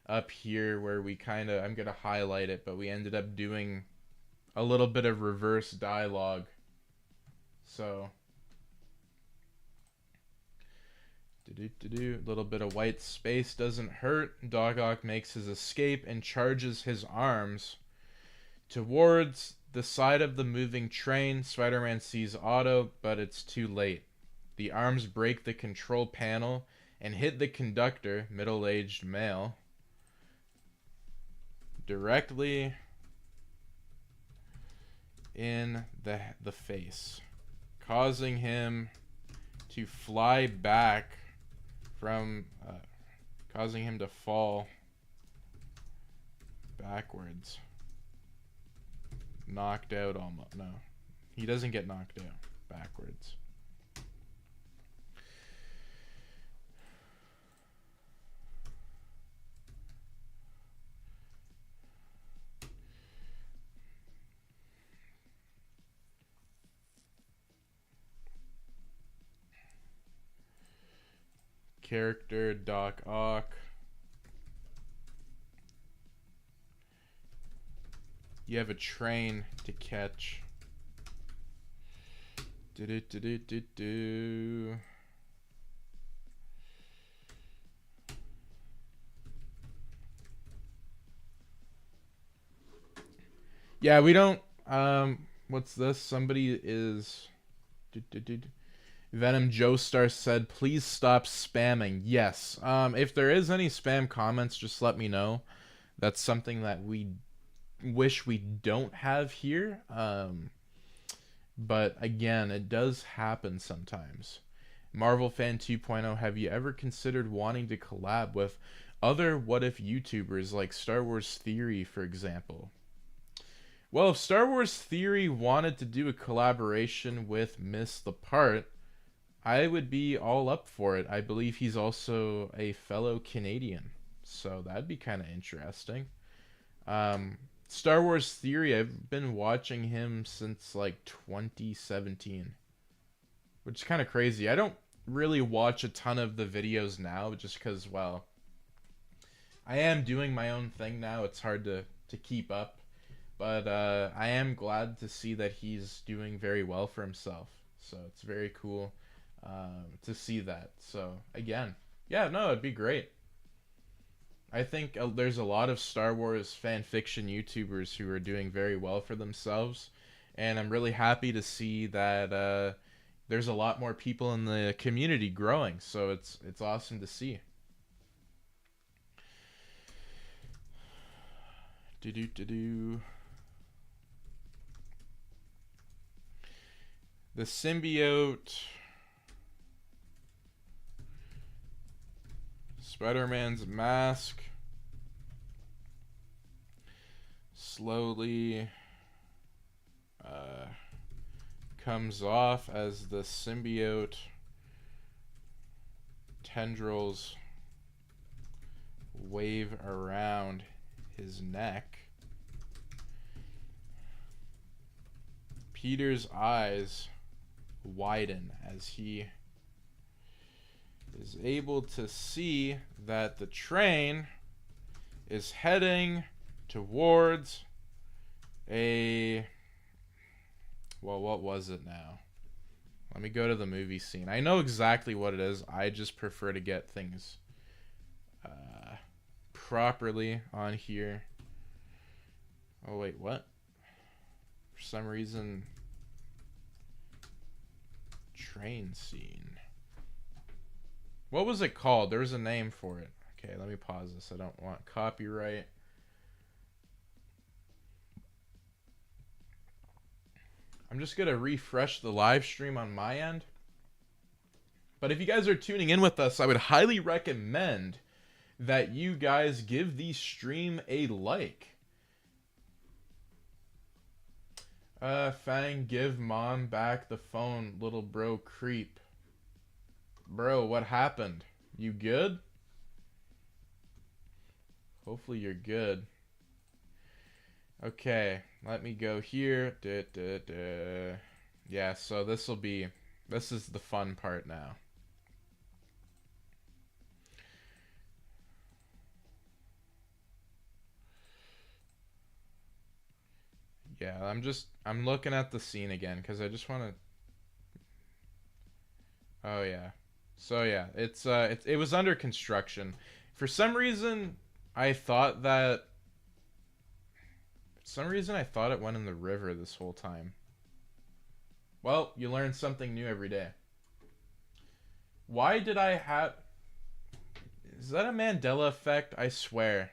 up here where we kind of, I'm going to highlight it, but we ended up doing a little bit of reverse dialogue. So, a little bit of white space doesn't hurt. Doc Ock makes his escape and charges his arms towards the side of the moving train. Spider-Man sees Otto, but it's too late. The arms break the control panel and hit the conductor, middle-aged male, directly in the face, causing him to fly back from, causing him to fall backwards. Knocked out almost. No, he doesn't get knocked out. Backwards. Character Doc Ock. You have a train to catch. Yeah, we don't. What's this? Somebody is. Venom Joestar said, "Please stop spamming." Yes. If there is any spam comments, just let me know. That's something that we wish we don't have here. But again, it does happen sometimes. Marvel Fan 2.0, have you ever considered wanting to collab with other what if YouTubers like Star Wars Theory, for example? Well, if Star Wars Theory wanted to do a collaboration with Missedthepart, I would be all up for it. I believe he's also a fellow Canadian, so that'd be kind of interesting. Star Wars Theory, I've been watching him since like 2017, which is kind of crazy. I don't really watch a ton of the videos now just because, well, I am doing my own thing now. It's hard to keep up, but I am glad to see that he's doing very well for himself. So it's very cool to see that. So again, yeah, no, it'd be great. I think there's a lot of Star Wars fan fiction YouTubers who are doing very well for themselves, and I'm really happy to see that there's a lot more people in the community growing. So it's awesome to see. Do. The symbiote, Spider-Man's mask slowly comes off as the symbiote tendrils wave around his neck. Peter's eyes widen as he is able to see that the train is heading towards a... Well, what was it now? Let me go to the movie scene. I know exactly what it is. I just prefer to get things properly on here. Oh, wait, what? For some reason... Train scene. What was it called? There was a name for it. Okay, let me pause this. I don't want copyright. I'm just going to refresh the live stream on my end. But if you guys are tuning in with us, I would highly recommend that you guys give the stream a like. Fang, give mom back the phone, little bro creep. Bro, what happened? You good? Hopefully you're good. Okay, let me go here. Yeah, so this is the fun part now. Yeah, I'm looking at the scene again because I just want to. Oh yeah, so yeah, it was under construction. For some reason, I thought that. For some reason, I thought it went in the river this whole time. Well, you learn something new every day. Why did I have? Is that a Mandela effect? I swear.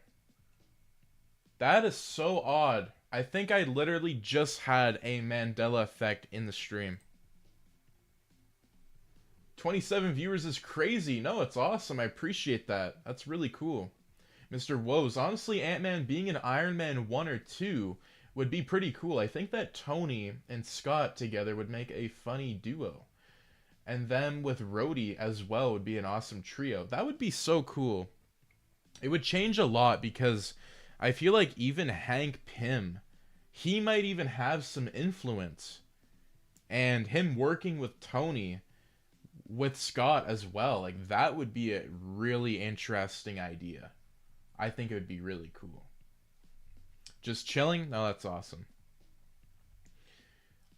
That is so odd. I think I literally just had a Mandela effect in the stream. 27 viewers is crazy. No, it's awesome. I appreciate that. That's really cool. Mr. Woes, honestly, Ant-Man being an Iron Man 1 or 2 would be pretty cool. I think that Tony and Scott together would make a funny duo. And them with Rhodey as well would be an awesome trio. That would be so cool. It would change a lot because I feel like even Hank Pym, he might even have some influence. And him working with Tony, with Scott as well, like that would be a really interesting idea. I think it would be really cool. Just chilling? No, that's awesome.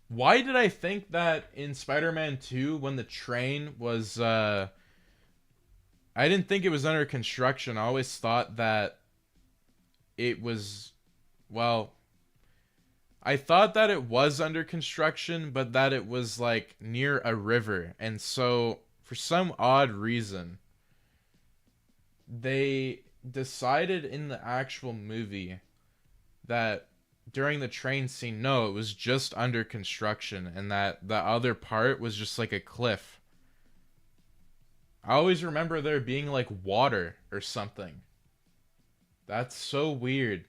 Why did I think that in Spider-Man 2 when the train was I didn't think it was under construction. I always thought that it was, well, I thought that it was under construction, but that it was like near a river. And so for some odd reason, they decided in the actual movie that during the train scene, no, it was just under construction, and that the other part was just like a cliff. I always remember there being like water or something. That's so weird.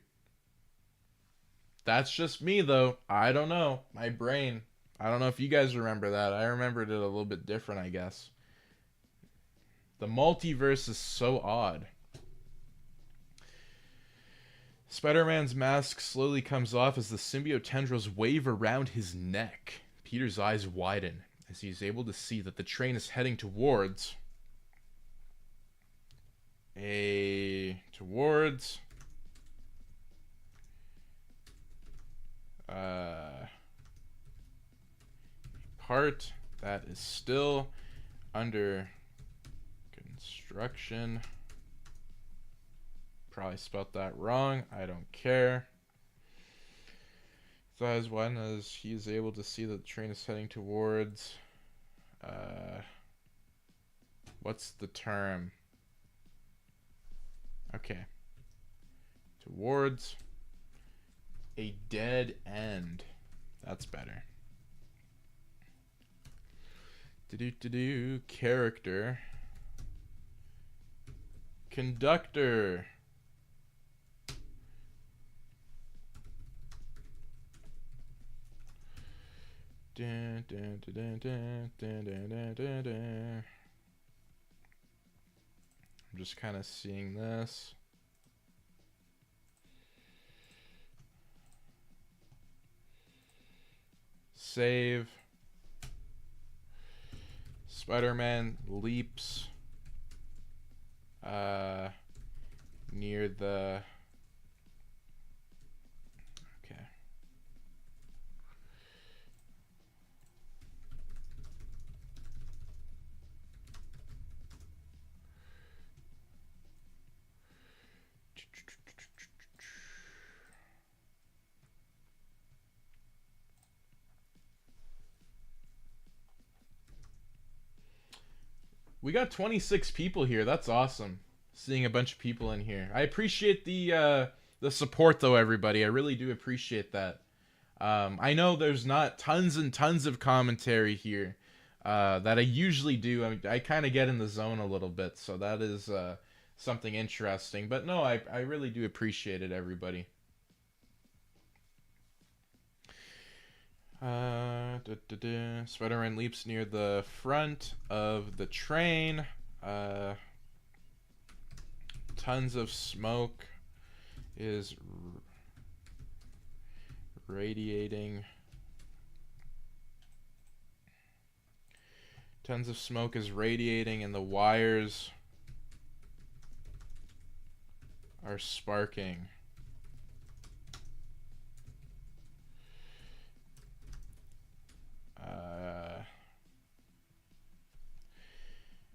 That's just me though. I don't know. My brain. I don't know if you guys remember that. I remembered it a little bit different, I guess. The multiverse is so odd. Spider-Man's mask slowly comes off as the symbiote tendrils wave around his neck. Peter's eyes widen as he is able to see that the train is heading towards a part That is still under construction. Probably spelt that wrong. I don't care. So as one as he is able to see that the train is heading towards what's the term? Okay. Towards a dead end. That's better. Character. Conductor. I'm just kind of seeing this. Save. Spider-Man leaps near the... Okay. We got 26 people here. That's awesome. Seeing a bunch of people in here. I appreciate the support, though, everybody. I really do appreciate that. I know there's not tons and tons of commentary here that I usually do. I kind of get in the zone a little bit, so that is something interesting. But no, I really do appreciate it, everybody. Spider-Man leaps near the front of the train. Tons of smoke is radiating. Tons of smoke is radiating, and the wires are sparking.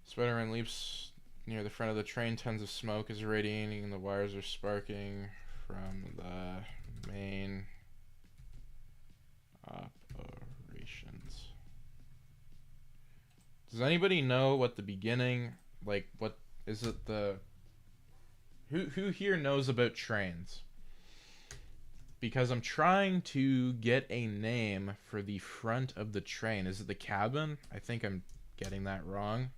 Spider-Man leaps near the front of the train. Tons of smoke is radiating and the wires are sparking from the main operations. Does anybody know what the beginning, like, what is it, the... Who here knows about trains? Because I'm trying to get a name for the front of the train. Is it the cabin? I think I'm getting that wrong.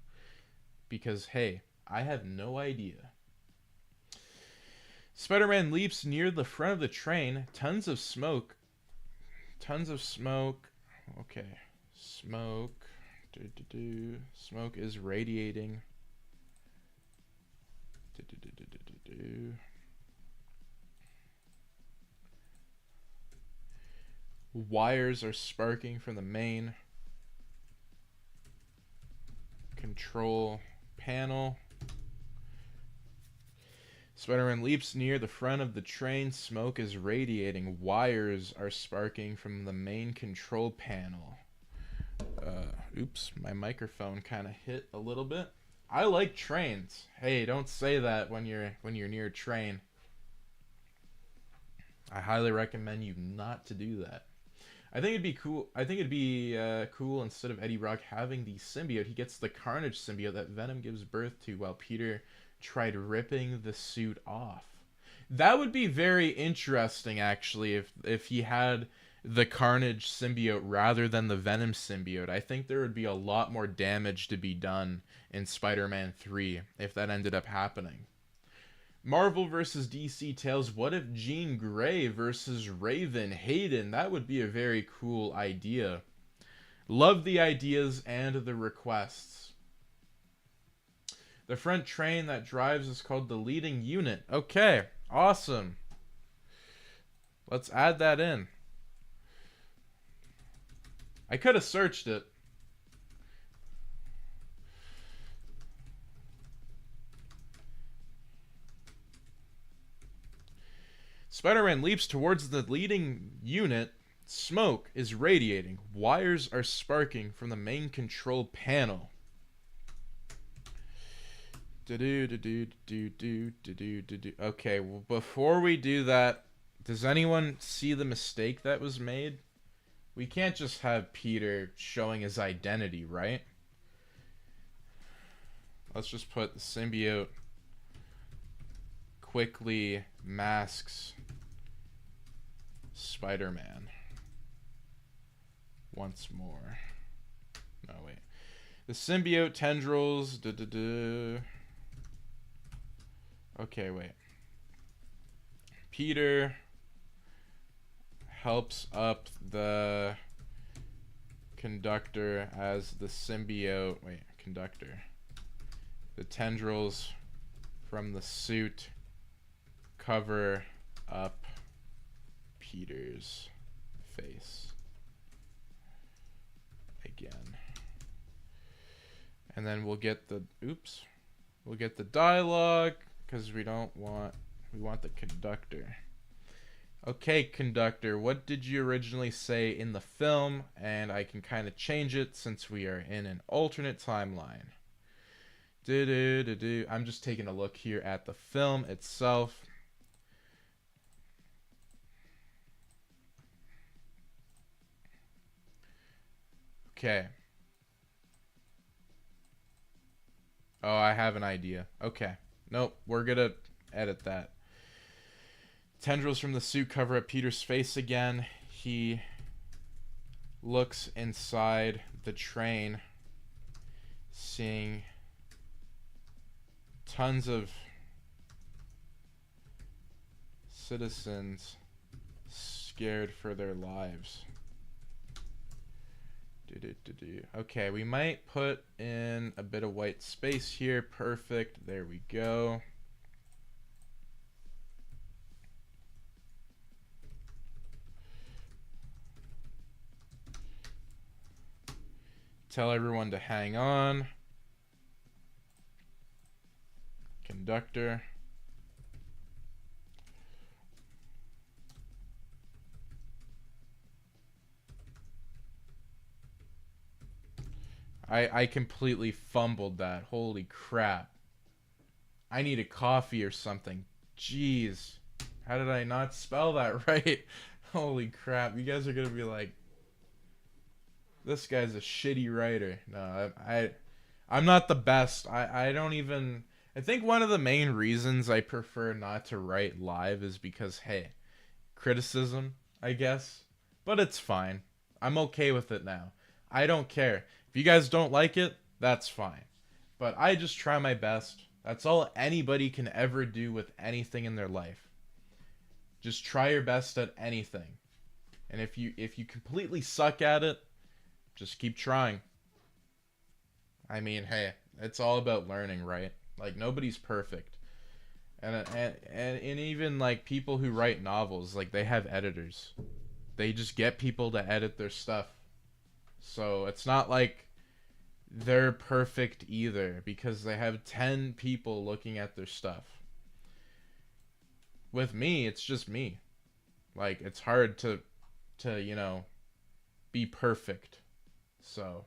Because, hey, I have no idea. Spider-Man leaps near the front of the train. Tons of smoke. Tons of smoke. Okay. Smoke. Smoke is radiating. Wires are sparking from the main control panel. Spider-Man leaps near the front of the train. Smoke is radiating. Wires are sparking from the main control panel. Oops, my microphone kind of hit a little bit. I like trains. Hey, don't say that when you're near a train. I highly recommend you not to do that. I think it'd be cool. I think it'd be cool instead of Eddie Brock having the symbiote, he gets the Carnage symbiote that Venom gives birth to, while Peter tried ripping the suit off. That would be very interesting, actually, if he had the Carnage symbiote rather than the Venom symbiote. I think there would be a lot more damage to be done in Spider-Man 3 if that ended up happening. Marvel versus DC Tales. What if Jean Grey versus Raven Hayden? That would be a very cool idea. Love the ideas and the requests. The front train that drives is called the leading unit. Okay, awesome. Let's add that in. I could have searched it. Spider-Man leaps towards the leading unit. Smoke is radiating. Wires are sparking from the main control panel. Okay, well, before we do that, does anyone see the mistake that was made? We can't just have Peter showing his identity, right? Let's just put the symbiote quickly masks Spider-Man once more. No, wait. The symbiote tendrils. Okay, wait. Peter helps up the conductor as the symbiote. Wait, conductor. The tendrils from the suit cover up Peter's face again. And then we'll get the we'll get the dialogue because we want the conductor. Okay, conductor, what did you originally say in the film? And I can kind of change it since we are in an alternate timeline. I'm just taking a look here at the film itself. Okay. Oh, I have an idea. Okay. Nope, we're gonna edit that. Tendrils from the suit cover up Peter's face again. He looks inside the train, seeing tons of citizens scared for their lives. Okay, we might put in a bit of white space here. Perfect. There we go. Tell everyone to hang on. Conductor. I completely fumbled that. Holy crap. I need a coffee or something. Jeez. How did I not spell that right? Holy crap. You guys are going to be like, this guy's a shitty writer. No, I'm not the best. I don't even... I think one of the main reasons I prefer not to write live is because, hey, criticism, I guess. But it's fine. I'm okay with it now. I don't care. If you guys don't like it, that's fine. But I just try my best. That's all anybody can ever do with anything in their life. Just try your best at anything. And if you completely suck at it, just keep trying. I mean, hey, it's all about learning, right? Like, nobody's perfect. And even like people who write novels, like, they have editors. They just get people to edit their stuff. So it's not like they're perfect either, because they have 10 people looking at their stuff. With me, it's just me. Like, it's hard to you know, be perfect. So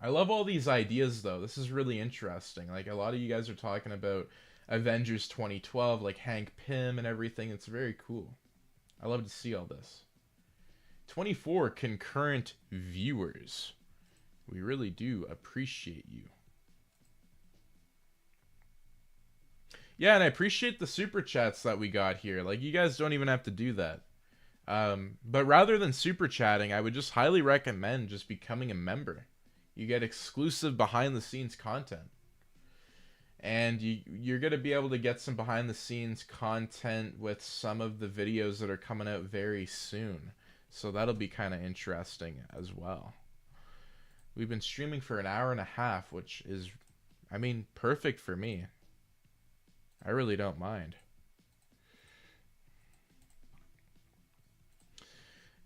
I love all these ideas though. This is really interesting. Like, a lot of you guys are talking about Avengers 2012, like Hank Pym and everything. It's very cool. I love to see all this. 24 concurrent viewers. We really do appreciate you. Yeah, and I appreciate the super chats that we got here. Like, you guys don't even have to do that. But rather than super chatting, I would just highly recommend just becoming a member. You get exclusive behind the scenes content. And you're going to be able to get some behind the scenes content with some of the videos that are coming out very soon. So that'll be kind of interesting as well. We've been streaming for an hour and a half, which is, I mean, perfect for me. I really don't mind.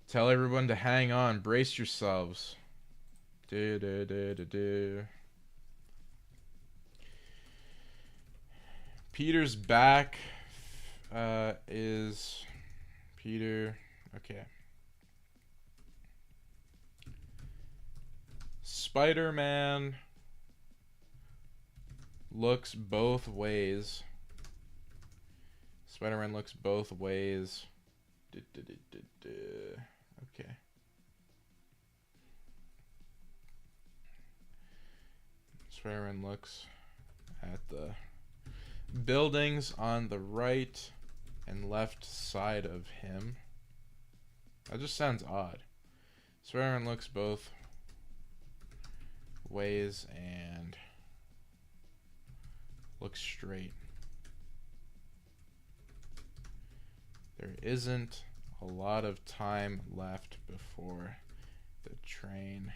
Tell everyone to hang on. Brace yourselves. Peter's back is Peter. Okay. Spider-Man looks both ways. Spider-Man looks both ways. Okay. Spider-Man looks at the buildings on the right and left side of him. That just sounds odd. Spider-Man looks both ways and looks straight. There isn't a lot of time left before the train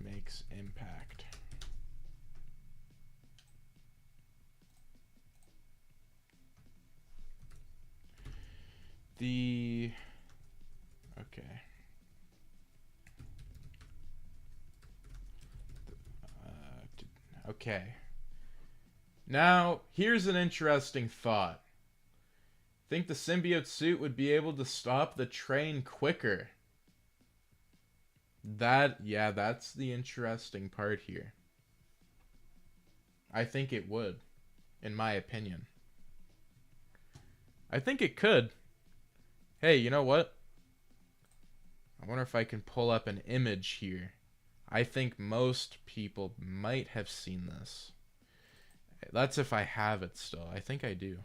makes impact. Okay. Okay. Now, here's an interesting thought. Think the symbiote suit would be able to stop the train quicker? That's the interesting part here. I think it would, in my opinion. I think it could. Hey, you know what? I wonder if I can pull up an image here. I think most people might have seen this. That's if I have it still. I think I do.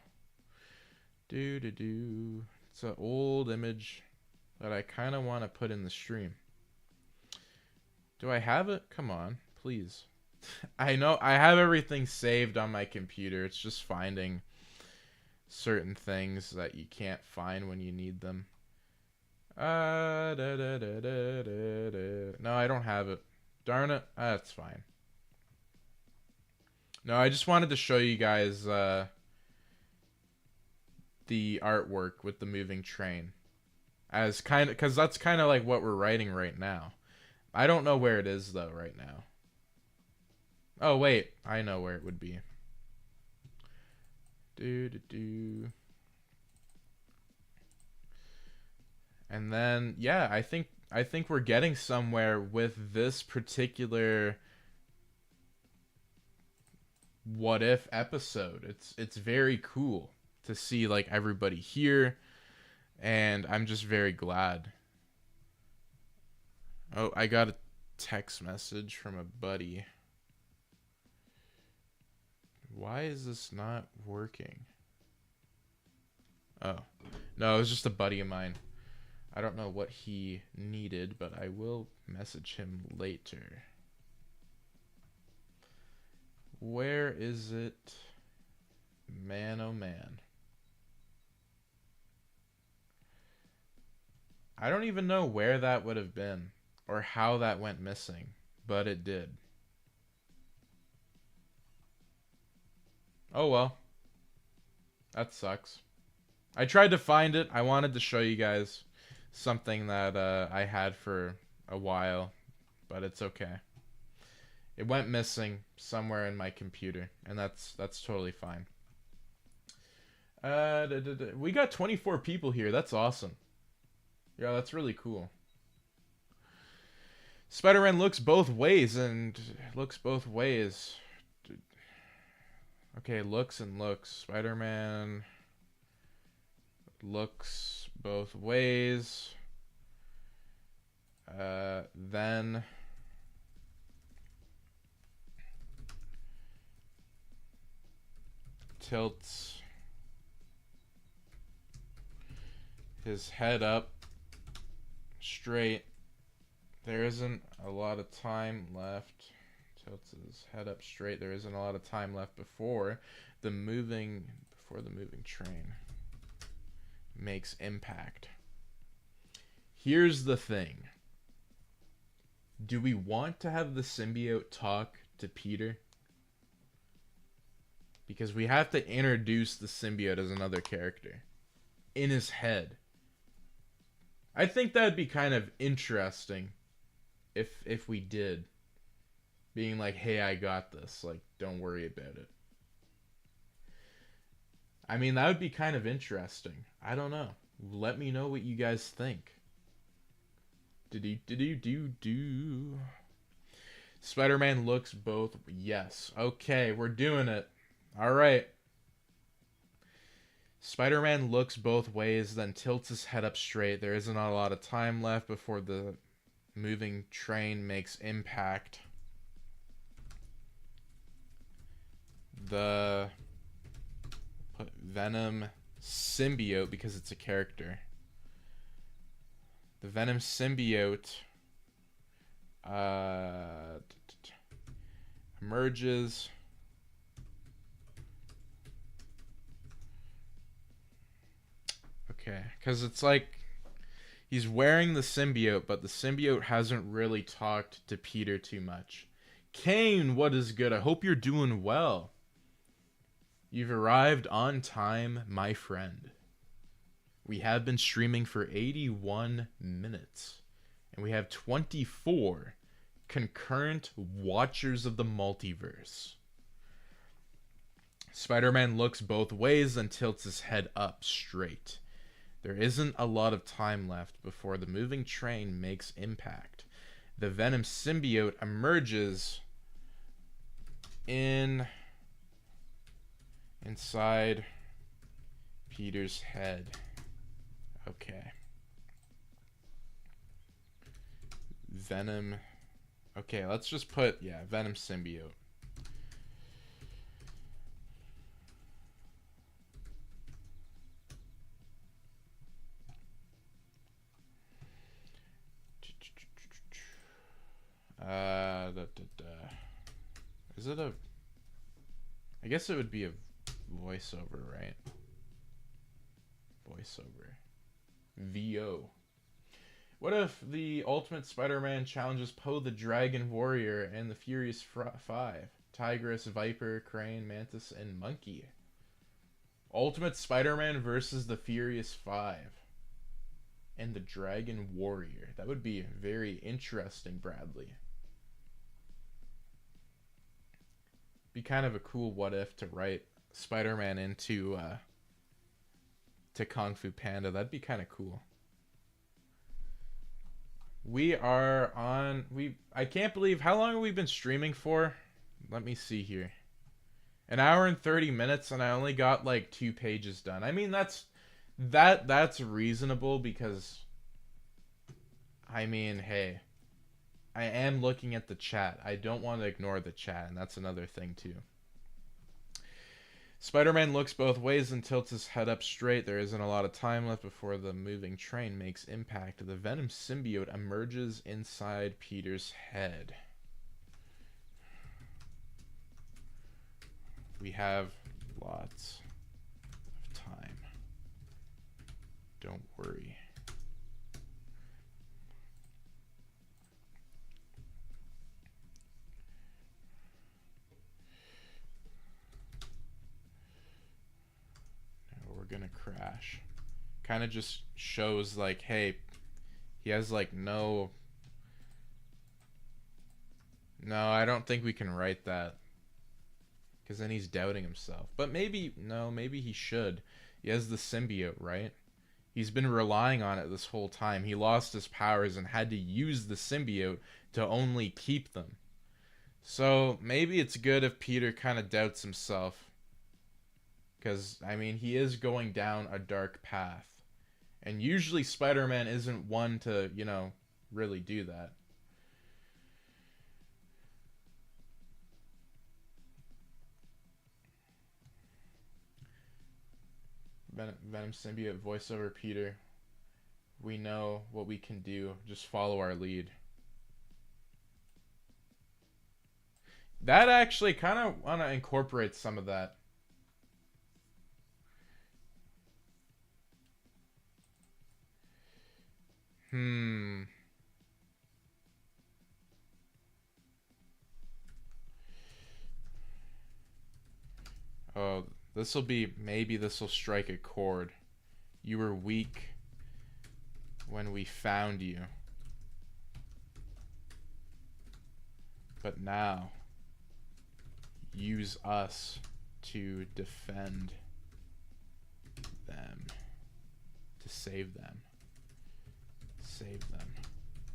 It's an old image that I kind of want to put in the stream. Do I have it? Come on, please. I know I have everything saved on my computer. It's just finding certain things that you can't find when you need them. No, I don't have it. Darn it. That's fine. No, I just wanted to show you guys the artwork with the moving train, as kind of, because that's kind of like what we're writing right now. I don't know where it is though right now. Oh wait, I know where it would be. And then yeah, I think we're getting somewhere with this particular what if episode. It's very cool to see like everybody here, and I'm just very glad. Oh, I got a text message from a buddy. Why is this not working? Oh, no, it was just a buddy of mine. I don't know what he needed, but I will message him later. Where is it? Man, oh man. I don't even know where that would have been or how that went missing, but it did. Oh well. That sucks. I tried to find it. I wanted to show you guys something that I had for a while, but it's okay. It went missing somewhere in my computer, and that's totally fine. We got 24 people here. That's awesome. Yeah, that's really cool. Spider-Man looks both ways and looks both ways. Okay, looks and looks. Spider-Man looks both ways. Then tilts his head up straight. There isn't a lot of time left. Tilts his head up straight. There isn't a lot of time left before the moving train makes impact. Here's the thing. Do we want to have the symbiote talk to Peter? Because we have to introduce the symbiote as another character in his head. I think that would be kind of interesting if we did. Being like, hey, I got this. Like, don't worry about it. I mean, that would be kind of interesting. I don't know. Let me know what you guys think. Spider-Man looks both. Yes. Okay, we're doing it. All right. Spider-Man looks both ways, then tilts his head up straight. There isn't a lot of time left before the moving train makes impact. The Venom symbiote, because it's a character. The Venom symbiote emerges. Okay, because it's like he's wearing the symbiote, but the symbiote hasn't really talked to Peter too much. Kane, what is good? I hope you're doing well. You've arrived on time, my friend. We have been streaming for 81 minutes, and we have 24 concurrent watchers of the multiverse. Spider-Man looks both ways and tilts his head up straight. There isn't a lot of time left before the moving train makes impact. The Venom symbiote emerges inside Peter's head. Okay. Venom. Okay, let's just put, Venom symbiote. Is it a... I guess it would be a voiceover, right? Voiceover. VO. What if the Ultimate Spider-Man challenges Poe the Dragon Warrior and the Furious Five? Tigress, Viper, Crane, Mantis, and Monkey. Ultimate Spider-Man versus the Furious Five. And the Dragon Warrior. That would be very interesting, Bradley. Be kind of a cool what if to write Spider-Man into to Kung Fu Panda. That'd be kind of cool. We are on... I can't believe... How long have we been streaming for? Let me see here. An hour and 30 minutes, and I only got like 2 pages done. I mean, that's reasonable because... I mean, hey... I am looking at the chat. I don't want to ignore the chat, and that's another thing too. Spider-Man looks both ways and tilts his head up straight. There isn't a lot of time left before the moving train makes impact. The Venom symbiote emerges inside Peter's head. We have lots of time. Don't worry. Gonna crash. Kind of just shows like, hey, he has like no, I don't think we can write that, because then he's doubting himself. But maybe he should. He has the symbiote, right? He's been relying on it this whole time. He lost his powers and had to use the symbiote to only keep them. So maybe it's good if Peter kind of doubts himself. Because, I mean, he is going down a dark path. And usually Spider-Man isn't one to, really do that. Venom symbiote voiceover Peter. We know what we can do. Just follow our lead. That actually kind of want to incorporate some of that. Oh, maybe this will strike a chord. You were weak when we found you. But now, use us to defend them. To save them. Save them.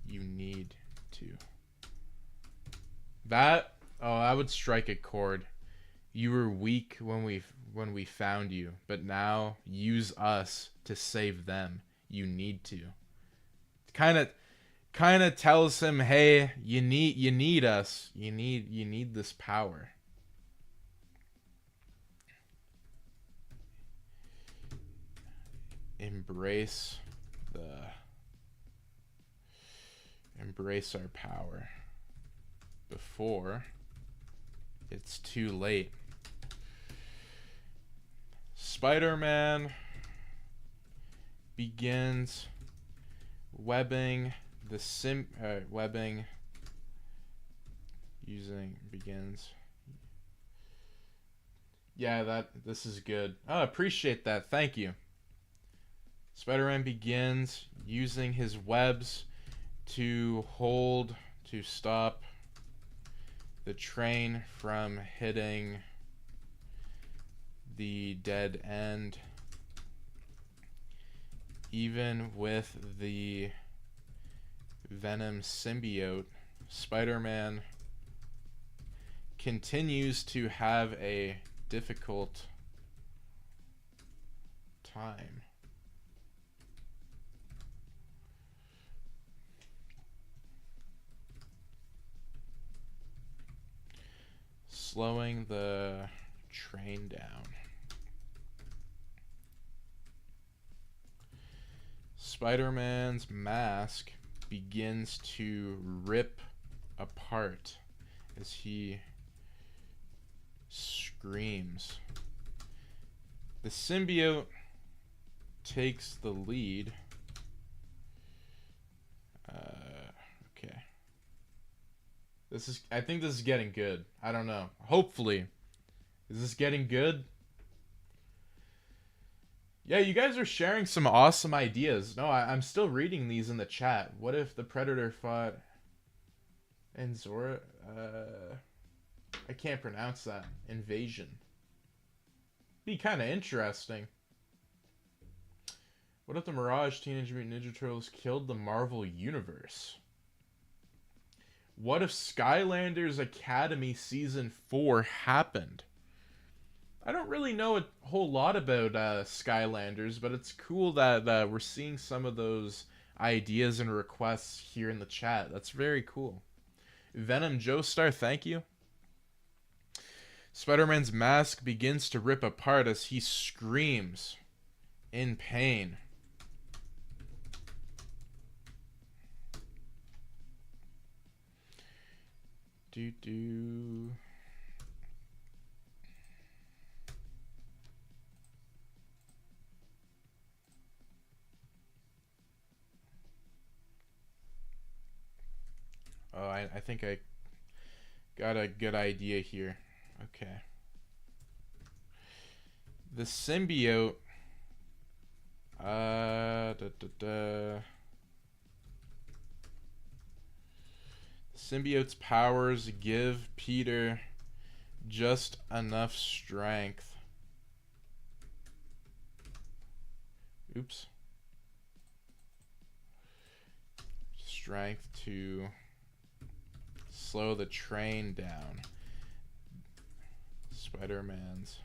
You need to. That that would strike a chord. You were weak when we found you, but now use us to save them. You need to. Kind of tells him, "Hey, you need us. You need this power." Embrace our power before it's too late. Spider-Man begins webbing webbing using begins. Yeah, this is good. Oh, appreciate that. Thank you. Spider-Man begins using his webs to stop the train from hitting the dead end. Even with the Venom symbiote, Spider-Man continues to have a difficult time. Slowing the train down. Spider-Man's mask begins to rip apart as he screams. The symbiote takes the lead. Okay. I think this is getting good. I don't know. Hopefully. Is this getting good? Yeah, you guys are sharing some awesome ideas. No, I'm still reading these in the chat. What if the Predator fought and Zora? I can't pronounce that. Invasion. Be kind of interesting. What if the Mirage Teenage Mutant Ninja Turtles killed the Marvel Universe? What if Skylanders Academy Season 4 happened? I don't really know a whole lot about Skylanders, but it's cool that we're seeing some of those ideas and requests here in the chat. That's very cool. Venom Joestar, thank you. Spider-Man's mask begins to rip apart as he screams in pain. Do. Oh, I think I got a good idea here. Okay. The symbiote. The symbiote's powers give Peter just enough strength. Oops. Strength to slow the train down. Spider-Man's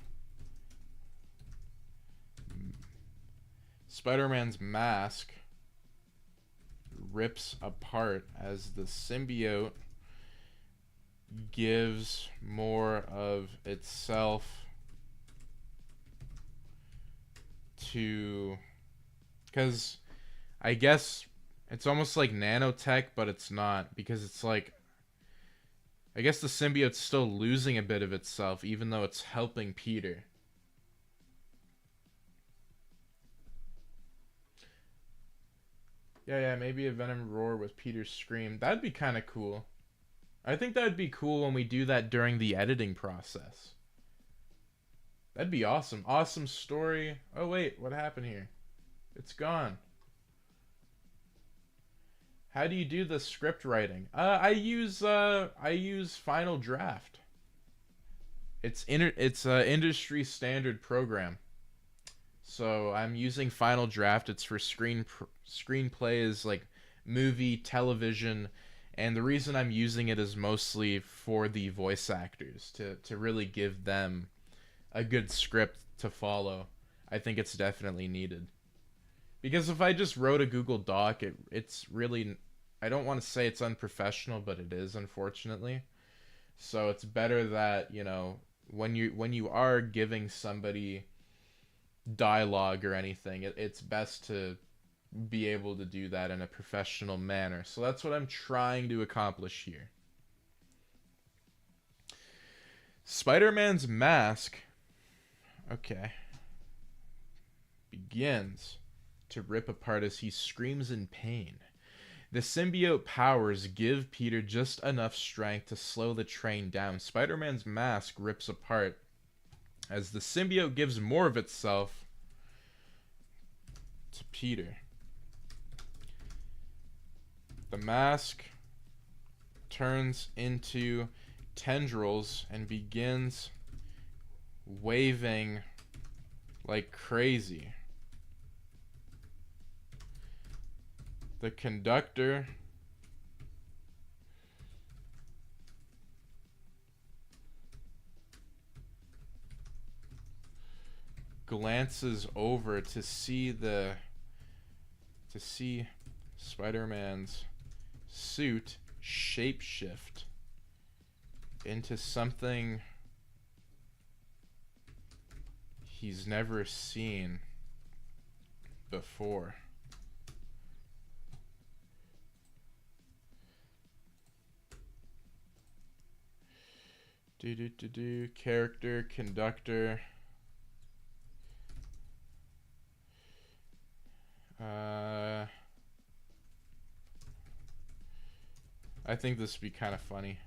mask rips apart as the symbiote gives more of itself to, because I guess it's almost like nanotech, but it's not, because it's like, I guess the symbiote's still losing a bit of itself, even though it's helping Peter. Yeah, maybe a Venom roar with Peter's scream. That'd be kind of cool. I think that'd be cool when we do that during the editing process. That'd be awesome. Awesome story. Oh wait, what happened here? It's gone. How do you do the script writing? I use Final Draft. It's a industry standard program. So I'm using Final Draft. It's for screenplays like movie, television, And the reason I'm using it is mostly for the voice actors to really give them a good script to follow. I think it's definitely needed. Because if I just wrote a Google Doc, it's really, I don't want to say it's unprofessional, but it is, unfortunately. So it's better that, when you are giving somebody dialogue or anything, it's best to be able to do that in a professional manner. So that's what I'm trying to accomplish here. Spider-Man's mask, okay, begins to rip apart as he screams in pain. The symbiote powers give Peter just enough strength to slow the train down. Spider-Man's mask rips apart as the symbiote gives more of itself to Peter. The mask turns into tendrils and begins waving like crazy. The conductor glances over to see Spider-Man's suit shapeshift into something he's never seen before. Character, conductor. I think this would be kind of funny.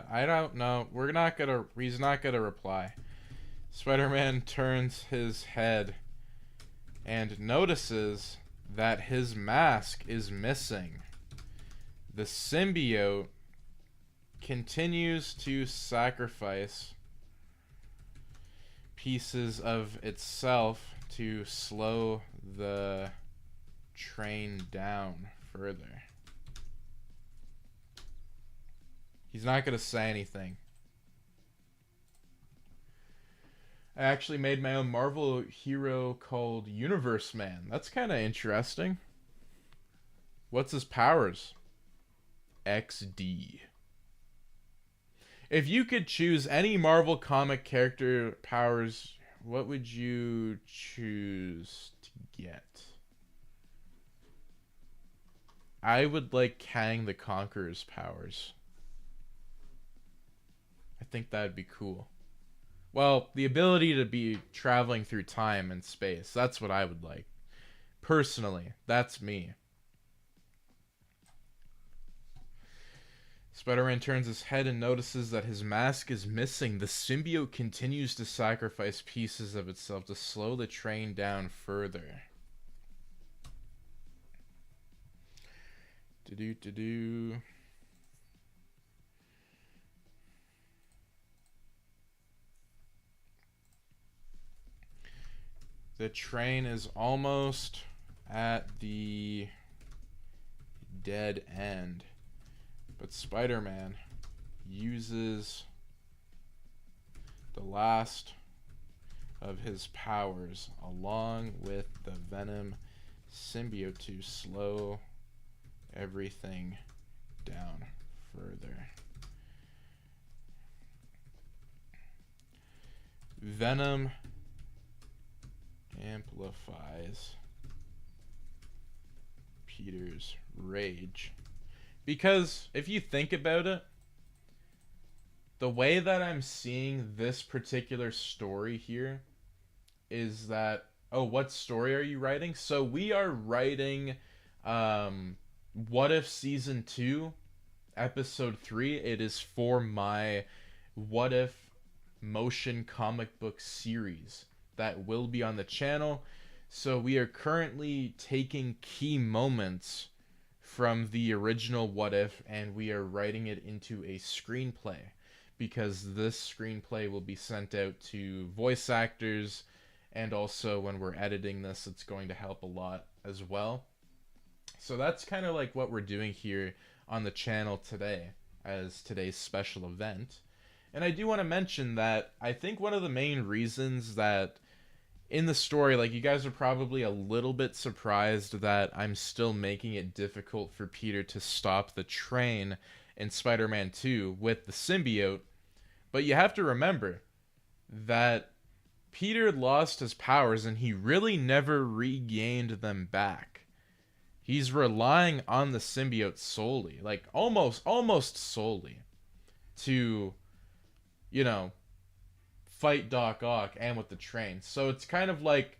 I don't know. He's not gonna reply. Spider-Man turns his head and notices that his mask is missing. The symbiote continues to sacrifice pieces of itself to slow the train down further. He's not going to say anything. I actually made my own Marvel hero called Universe Man. That's kind of interesting. What's his powers? XD. If you could choose any Marvel comic character powers, what would you choose to get? I would like Kang the Conqueror's powers. I think that'd be cool. Well, the ability to be traveling through time and space. That's what I would like. Personally, that's me. Spider-Man turns his head and notices that his mask is missing. The symbiote continues to sacrifice pieces of itself to slow the train down further. The train is almost at the dead end, but Spider-Man uses the last of his powers along with the Venom symbiote to slow everything down further. Venom amplifies Peter's rage. Because if you think about it, the way that I'm seeing this particular story here is that, oh, what story are you writing? So we are writing What If Season 2, Episode 3. It is for my What If motion comic book series that will be on the channel. So we are currently taking key moments from the original What If and we are writing it into a screenplay, because this screenplay will be sent out to voice actors, and also when we're editing this, it's going to help a lot as well. So that's kind of like what we're doing here on the channel today as today's special event. And I do want to mention that I think one of the main reasons that in the story, like, you guys are probably a little bit surprised that I'm still making it difficult for Peter to stop the train in Spider-Man 2 with the symbiote. But you have to remember that Peter lost his powers and he really never regained them back. He's relying on the symbiote solely, like almost solely, to, you know, fight Doc Ock and with the train. So it's kind of like,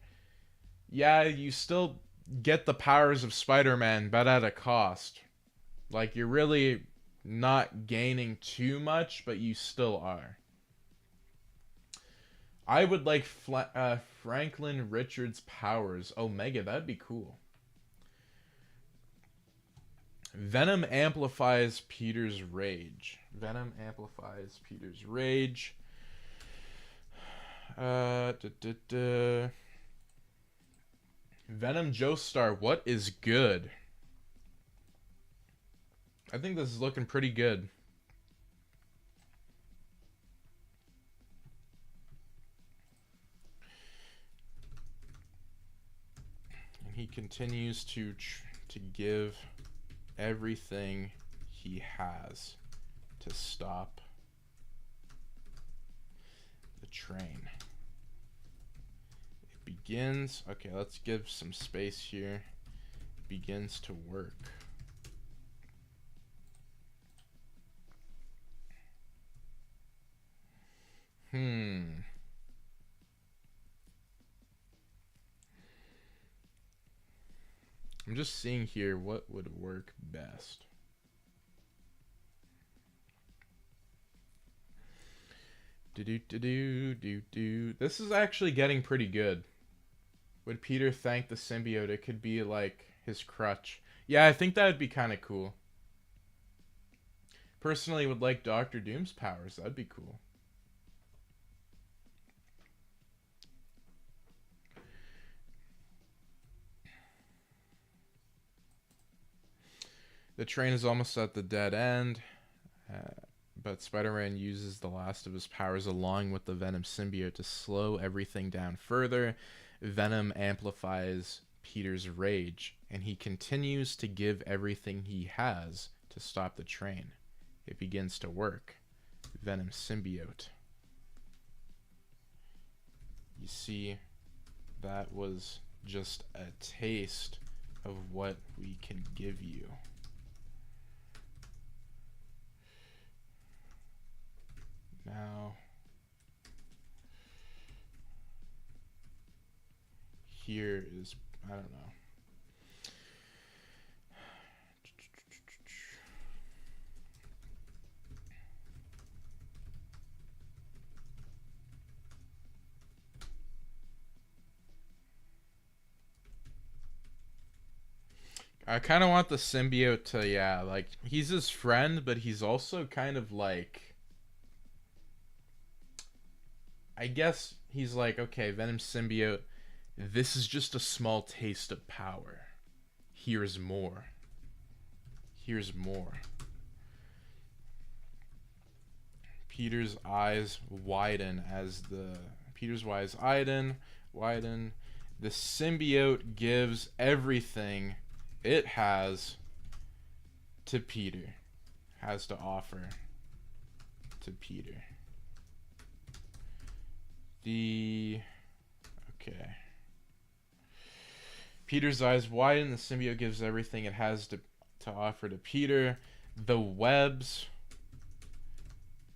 yeah, you still get the powers of Spider-Man, but at a cost. Like, you're really not gaining too much, but you still are. I would like Franklin Richards' powers. Omega, that'd be cool. Venom amplifies Peter's rage. Venom amplifies Peter's rage. Venom Joestar, what is good? I think this is looking pretty good. And he continues to give everything he has to stop the train. It begins. Okay, let's give some space here. It begins to work. I'm just seeing here what would work best. This is actually getting pretty good. Would Peter thank the symbiote? It could be like his crutch. Yeah, I think that would be kind of cool. Personally, would like Doctor Doom's powers. That'd be cool. The train is almost at the dead end, but Spider-Man uses the last of his powers along with the Venom symbiote to slow everything down further. Venom amplifies Peter's rage, and he continues to give everything he has to stop the train. It begins to work. Venom symbiote. You see, that was just a taste of what we can give you. Now, here is, I don't know. I kind of want the symbiote to, yeah, like, he's his friend, but he's also kind of like, I guess he's like, okay, Venom symbiote, this is just a small taste of power. Here's more. Here's more. Peter's eyes widen as the widen. The symbiote gives everything it has to Peter. Has to offer to Peter. Okay. Peter's eyes widen. The symbiote gives everything it has to offer to Peter. The webs.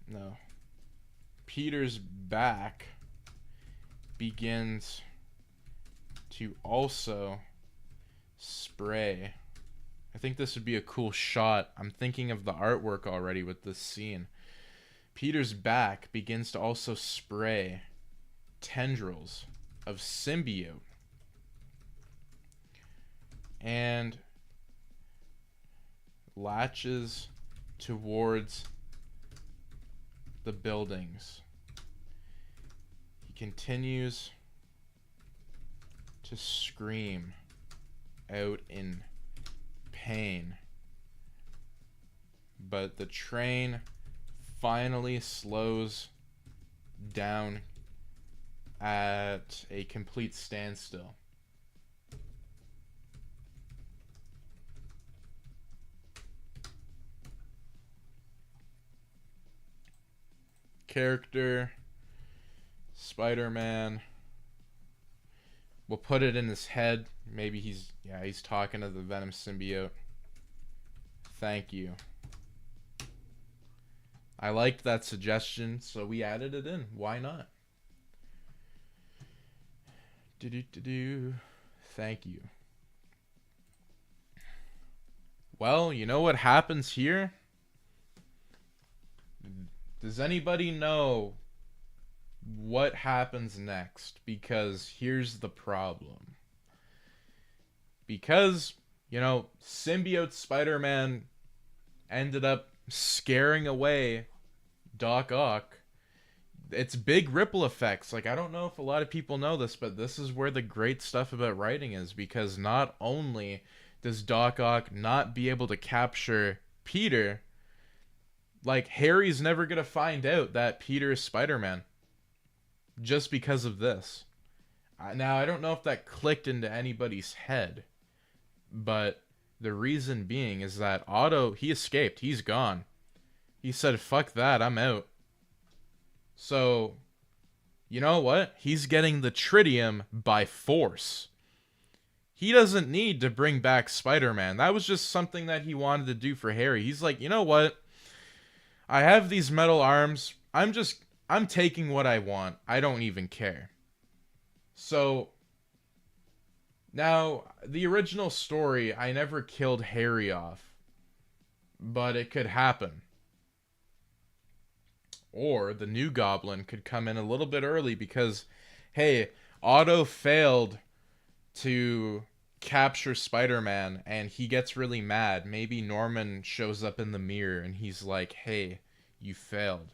No. Peter's back begins to also spray. I think this would be a cool shot. I'm thinking of the artwork already with this scene. Peter's back begins to also spray tendrils of symbiote and latches towards the buildings. He continues to scream out in pain, but the train finally slows down at a complete standstill. Character, Spider-Man. We'll put it in his head. Maybe he's talking to the Venom symbiote. Thank you. I liked that suggestion, so we added it in. Why not? Thank you. Well, you know what happens here? Does anybody know what happens next? Because here's the problem. Because, symbiote Spider-Man ended up scaring away Doc Ock. It's big ripple effects. Like, I don't know if a lot of people know this, but this is where the great stuff about writing is, because not only does Doc Ock not be able to capture Peter, like, Harry's never gonna find out that Peter is Spider-Man just because of this. Now, I don't know if that clicked into anybody's head, but the reason being is that Otto, he escaped. He's gone. He said, fuck that, I'm out. So, you know what? He's getting the tritium by force. He doesn't need to bring back Spider-Man. That was just something that he wanted to do for Harry. He's like, you know what? I have these metal arms. I'm taking what I want. I don't even care. So, now, the original story, I never killed Harry off. But it could happen. Or the new Goblin could come in a little bit early because, hey, Otto failed to capture Spider-Man and he gets really mad. Maybe Norman shows up in the mirror and he's like, hey, you failed.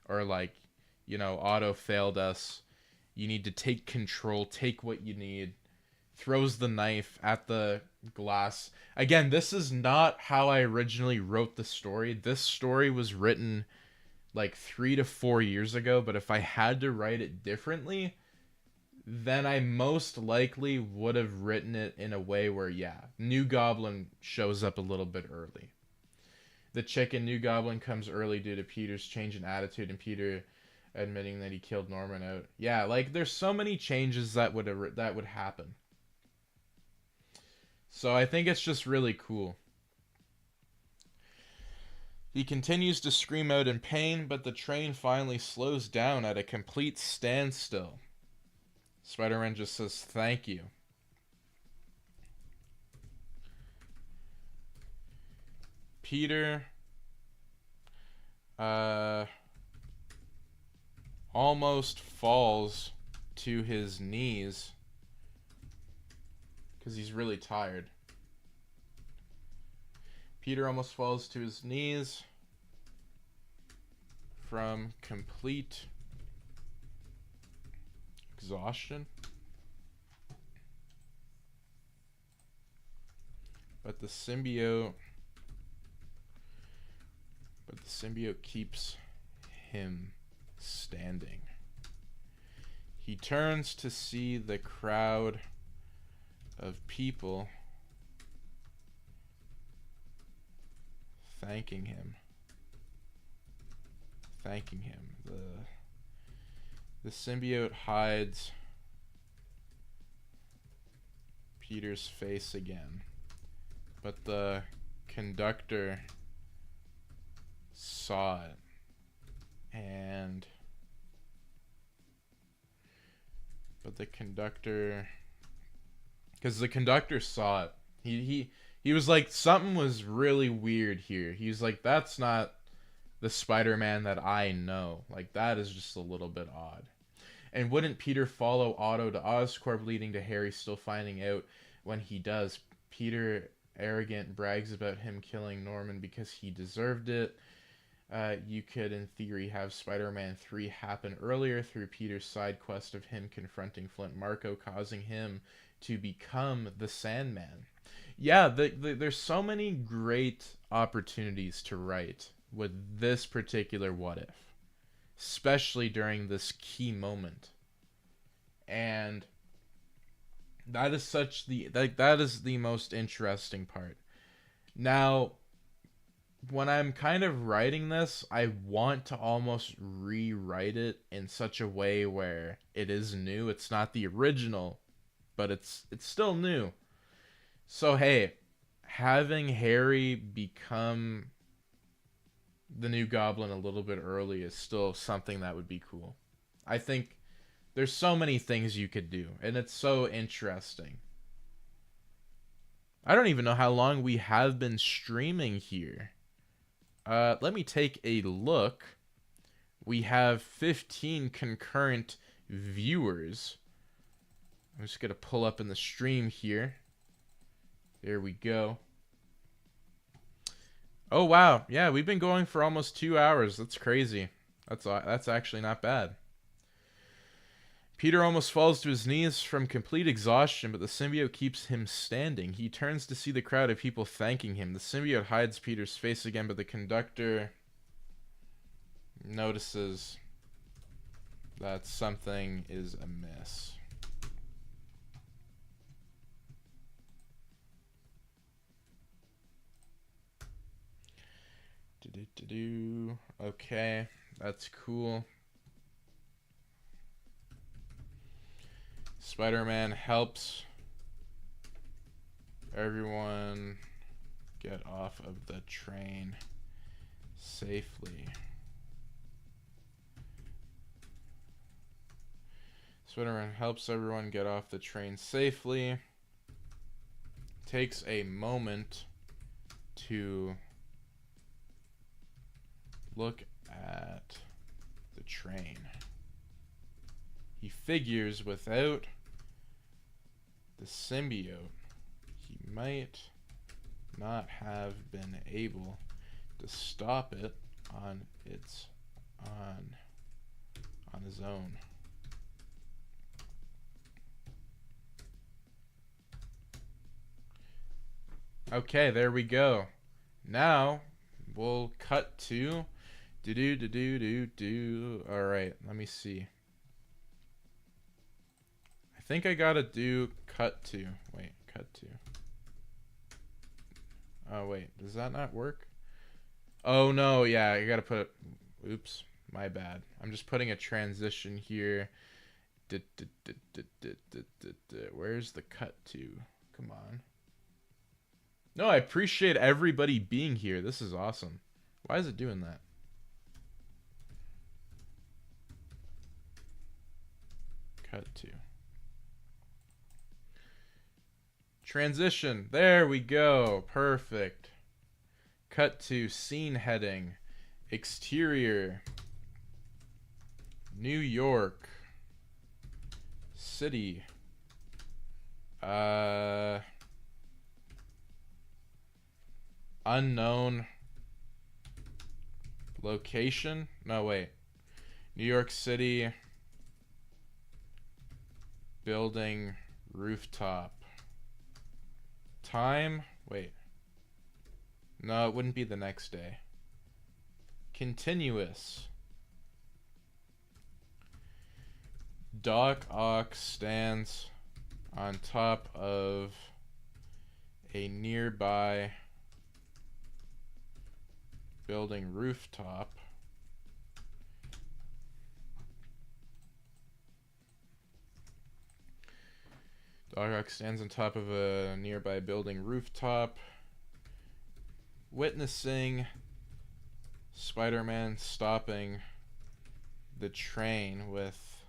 Or like, Otto failed us. You need to take control, take what you need. Throws the knife at the glass. Again, this is not how I originally wrote the story. This story was written like 3 to 4 years ago, but if I had to write it differently, then I most likely would have written it in a way where, New Goblin shows up a little bit early. The chicken New Goblin comes early due to Peter's change in attitude and Peter admitting that he killed Norman out. Yeah, like there's so many changes that would happen. So I think it's just really cool. He continues to scream out in pain, but the train finally slows down at a complete standstill. Spider-Man just says, thank you. Peter almost falls to his knees because he's really tired. Peter almost falls to his knees from complete exhaustion. But the symbiote keeps him standing. He turns to see the crowd of people thanking him. The symbiote hides Peter's face again, but the conductor saw it, because the conductor saw it, he was like, something was really weird here. He's like, that's not the Spider-Man that I know. Like, that is just a little bit odd. And wouldn't Peter follow Otto to Oscorp, leading to Harry still finding out when he does? Peter, arrogant, brags about him killing Norman because he deserved it. You could, in theory, have Spider-Man 3 happen earlier through Peter's side quest of him confronting Flint Marko, causing him to become the Sandman. Yeah, there's so many great opportunities to write with this particular what if, especially during this key moment. And that is that is the most interesting part. Now, when I'm kind of writing this, I want to almost rewrite it in such a way where it is new. It's not the original, but it's still new. So hey, having Harry become the new Goblin a little bit early is still something that would be cool. I think there's so many things you could do, and it's so interesting. I don't even know how long we have been streaming here. Let me take a look. We have 15 concurrent viewers. I'm just going to pull up in the stream here. There we go. Oh, wow. Yeah, we've been going for almost 2 hours. That's crazy. That's actually not bad. Peter almost falls to his knees from complete exhaustion, but the symbiote keeps him standing. He turns to see the crowd of people thanking him. The symbiote hides Peter's face again, but the conductor notices that something is amiss. Okay, that's cool. Spider-Man helps everyone get off of the train safely. Spider-Man helps everyone get off the train safely. Takes a moment to look at the train. He figures without the symbiote, he might not have been able to stop it on his own. Okay, there we go. Now we'll cut to All right, let me see. I think I gotta do cut to. Wait, cut to. Oh wait, does that not work? Oh no, yeah, I gotta put. Oops, my bad. I'm just putting a transition here. Where's the cut to? Come on. No, I appreciate everybody being here. This is awesome. Why is it doing that? Cut to. Transition. There we go. Perfect. Cut to scene heading. Exterior. New York City. Unknown location. No, wait. New York City. Building rooftop. Time? Wait. No, it wouldn't be the next day. Continuous. Doc Ock stands on top of a nearby building rooftop. Doc Ock stands on top of a nearby building rooftop, witnessing Spider-Man stopping the train with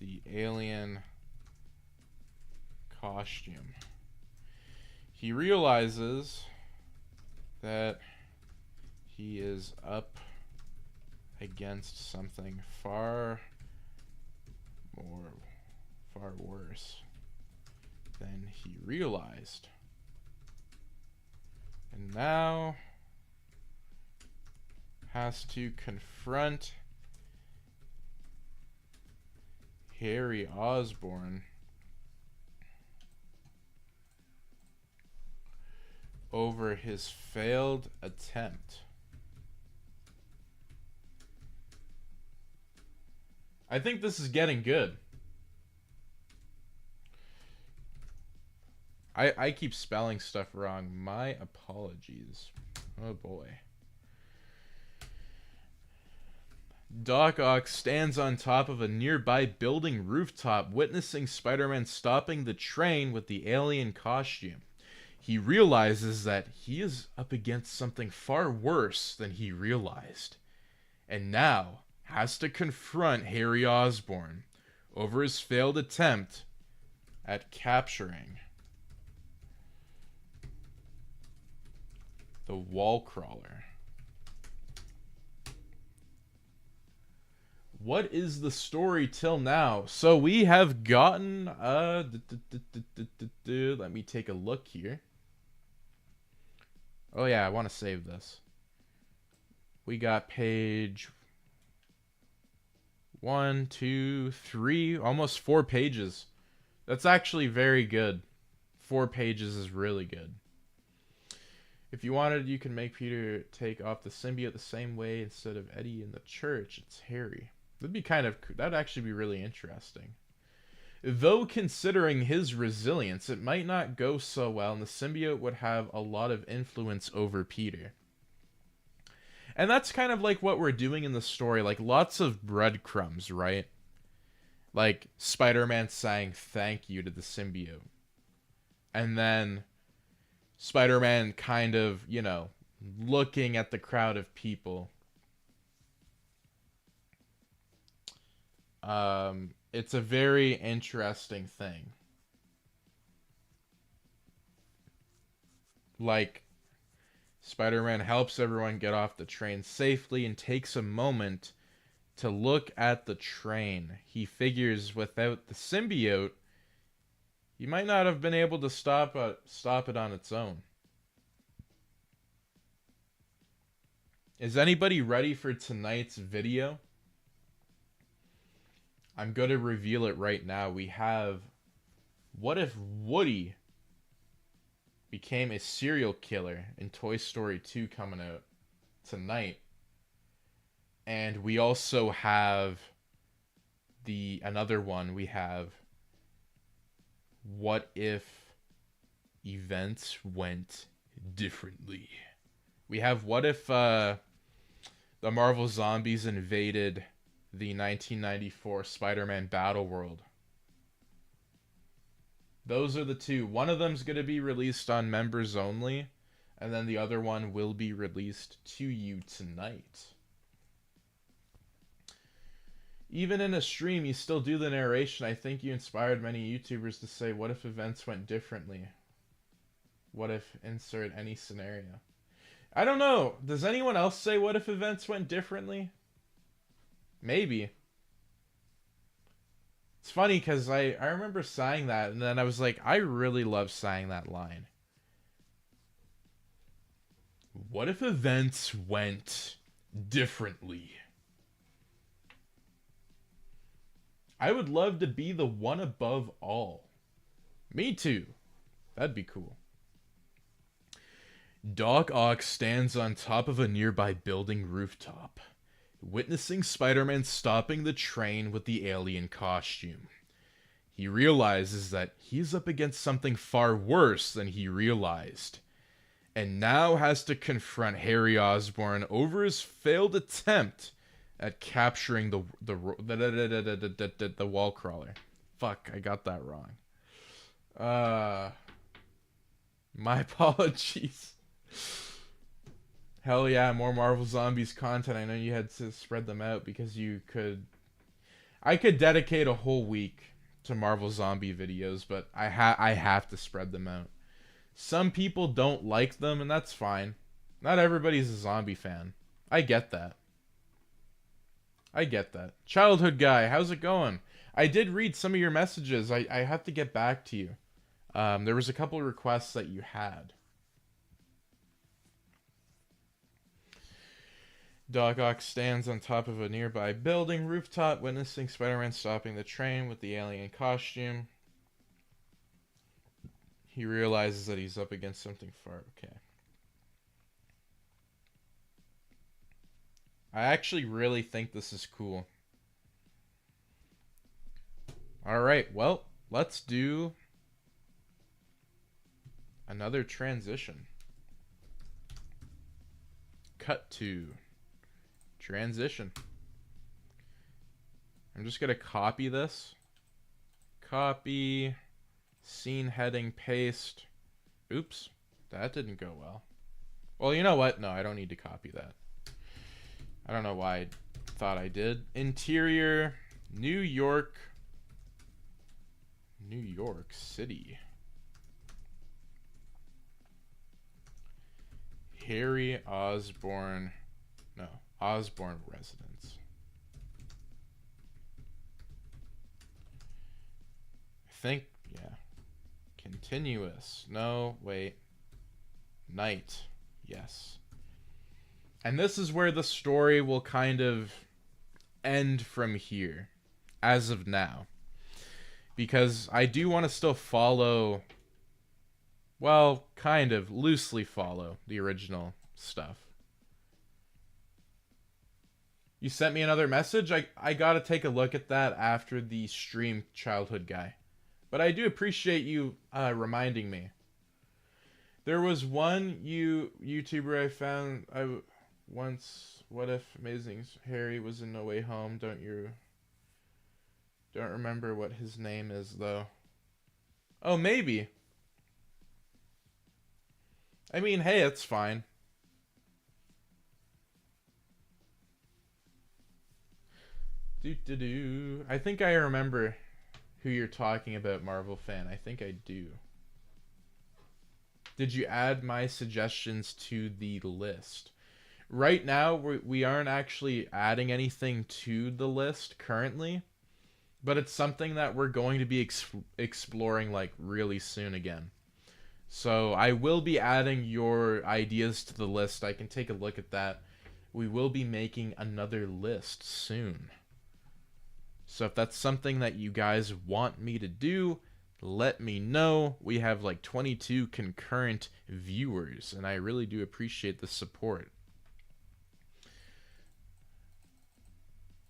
the alien costume. He realizes that he is up against something far worse. than he realized. And now has to confront Harry Osborn over his failed attempt. I think this is getting good. I keep spelling stuff wrong. My apologies. Oh boy. Doc Ock stands on top of a nearby building rooftop, witnessing Spider-Man stopping the train with the alien costume. He realizes that he is up against something far worse than he realized, and now has to confront Harry Osborn over his failed attempt at capturing the wall crawler. What is the story till now? So we have gotten let me take a look here. Oh yeah, I want to save this. We got page 1, 2, 3, almost 4 pages. That's actually very good. 4 pages is really good. If you wanted, you can make Peter take off the symbiote the same way. Instead of Eddie in the church, it's Harry. That'd actually be really interesting. Though considering his resilience, it might not go so well, and the symbiote would have a lot of influence over Peter. And that's kind of like what we're doing in the story, like lots of breadcrumbs, right? Like Spider-Man saying thank you to the symbiote. And then Spider-Man kind of, you know, looking at the crowd of people. It's a very interesting thing. Like, Spider-Man helps everyone get off the train safely and takes a moment to look at the train. He figures without the symbiote, he might not have been able to stop it on its own. Is anybody ready for tonight's video? I'm going to reveal it right now. We have, what if Woody became a serial killer in Toy Story 2 coming out tonight? And we also have another one. We have, what if events went differently? We have, what if the Marvel Zombies invaded the 1994 Spider-Man Battle World? Those are the two. One of them's going to be released on members only, and then the other one will be released to you tonight. Even in a stream, you still do the narration. I think you inspired many YouTubers to say, what if events went differently? What if insert any scenario? I don't know. Does anyone else say what if events went differently? Maybe. It's funny because I remember saying that, and then I was like, I really love saying that line. What if events went differently? I would love to be the one above all. Me too. That'd be cool. Doc Ock stands on top of a nearby building rooftop, witnessing Spider-Man stopping the train with the alien costume. He realizes that he's up against something far worse than he realized, and now has to confront Harry Osborn over his failed attempt at capturing the wall crawler. Fuck, I got that wrong. My apologies. Hell yeah, more Marvel Zombies content. I know you had to spread them out because I could dedicate a whole week to Marvel Zombie videos, but I have to spread them out. Some people don't like them, and that's fine. Not everybody's a zombie fan. I get that. Childhood guy, how's it going? I did read some of your messages. I have to get back to you. There was a couple of requests that you had. Doc Ock stands on top of a nearby building rooftop, witnessing Spider-Man stopping the train with the alien costume. He realizes that he's up against something far. Okay. I actually really think this is cool. Alright, well, let's do another transition. Cut to transition. I'm just going to copy this. Copy, scene heading, paste. Oops, that didn't go well. Well, you know what? No, I don't need to copy that. I don't know why I thought I did. Interior, New York City. Harry Osborn. No, Osborn residence. I think, yeah. Continuous. No, wait. Night. Yes. And this is where the story will kind of end from here, as of now. Because I do want to still follow, well, kind of loosely follow the original stuff. You sent me another message? I gotta take a look at that after the stream, childhood guy. But I do appreciate you reminding me. There was one YouTuber I found once. What if Amazing Harry was in No Way Home? Don't remember what his name is though. Oh, maybe. I mean, hey, it's fine. I think I remember who you're talking about, Marvel fan. I think I do. Did you add my suggestions to the list? Right now, we aren't actually adding anything to the list currently. But it's something that we're going to be exploring like really soon again. So I will be adding your ideas to the list. I can take a look at that. We will be making another list soon. So if that's something that you guys want me to do, let me know. We have like 22 concurrent viewers, and I really do appreciate the support.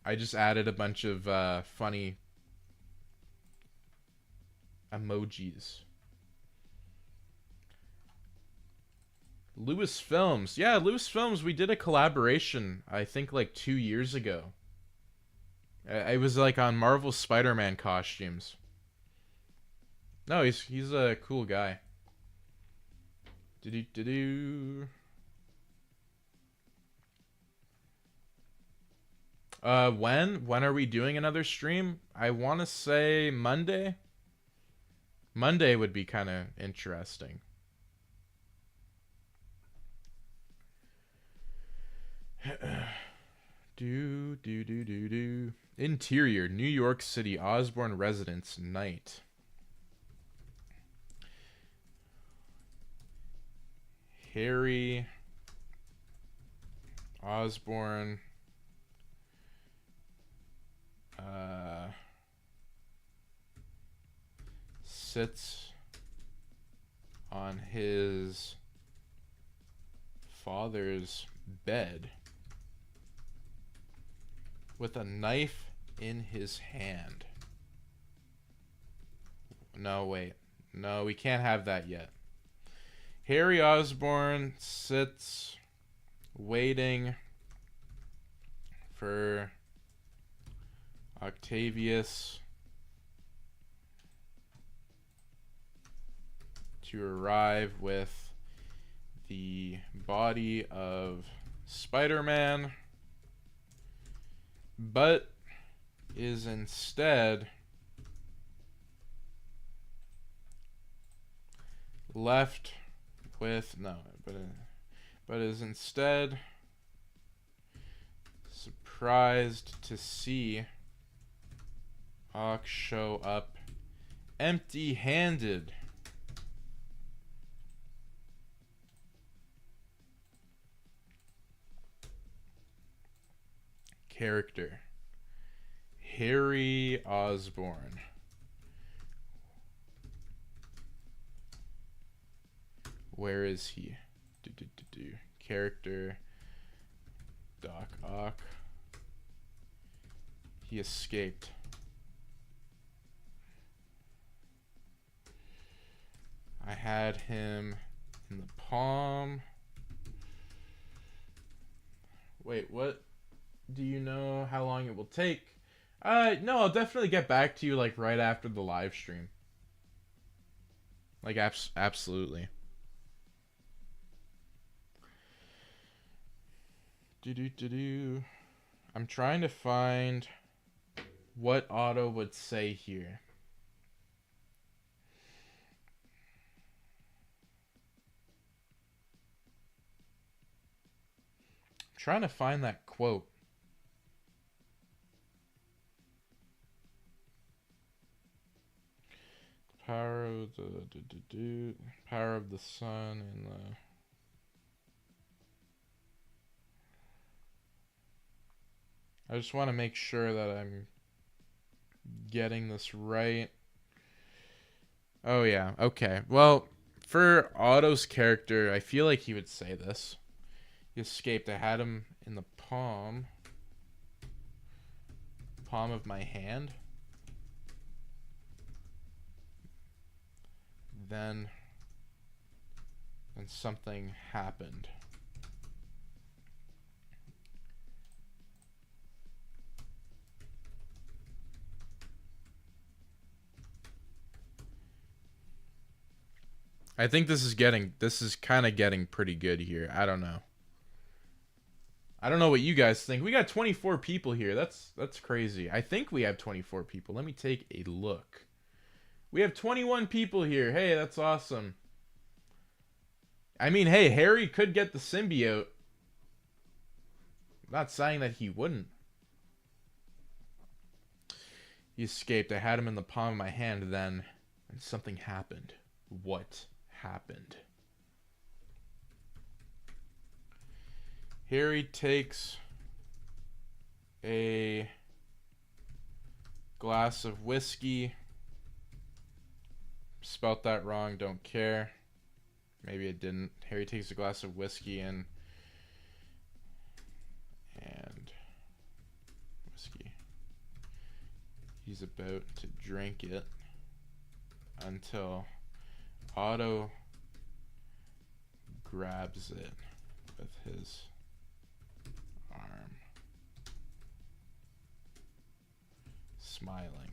I just added a bunch of funny emojis. Lewis Films. Yeah, Lewis Films, we did a collaboration, I think like 2 years ago. It was like on Marvel Spider-Man costumes. No, he's a cool guy. When are we doing another stream? I want to say Monday. Monday would be kind of interesting. Interior, New York City, Osborn residence, night. Harry Osborn sits on his father's bed with a knife in his hand. No, wait. No, we can't have that yet. Harry Osborn sits waiting for Octavius to arrive with the body of Spider-Man, but is instead left with but is instead surprised to see Ock show up empty-handed Character. Harry Osborn. Where is he? Character. Doc Ock. He escaped. I had him in the palm. Wait, what? Do you know how long it will take? No, I'll definitely get back to you like right after the live stream. Like absolutely. I'm trying to find what Otto would say here. I'm trying to find that quote. Power of the power of the sun and the I just want to make sure that I'm getting this right. Oh yeah, okay. Well, for Otto's character, I feel like he would say this. He escaped. I had him in the palm of my hand. Then something happened. I think this is kind of getting pretty good here. I don't know. I don't know what you guys think. We got 24 people here. That's crazy. I think we have 24 people. Let me take a look. We have 21 people here. Hey, that's awesome. I mean, hey, Harry could get the symbiote. I'm not saying that he wouldn't. He escaped. I had him in the palm of my hand then, and something happened. What happened? Harry takes a glass of whiskey. Spelt that wrong, don't care. Maybe it didn't. Harry takes a glass of whiskey and whiskey. He's about to drink it until Otto grabs it with his arm, smiling.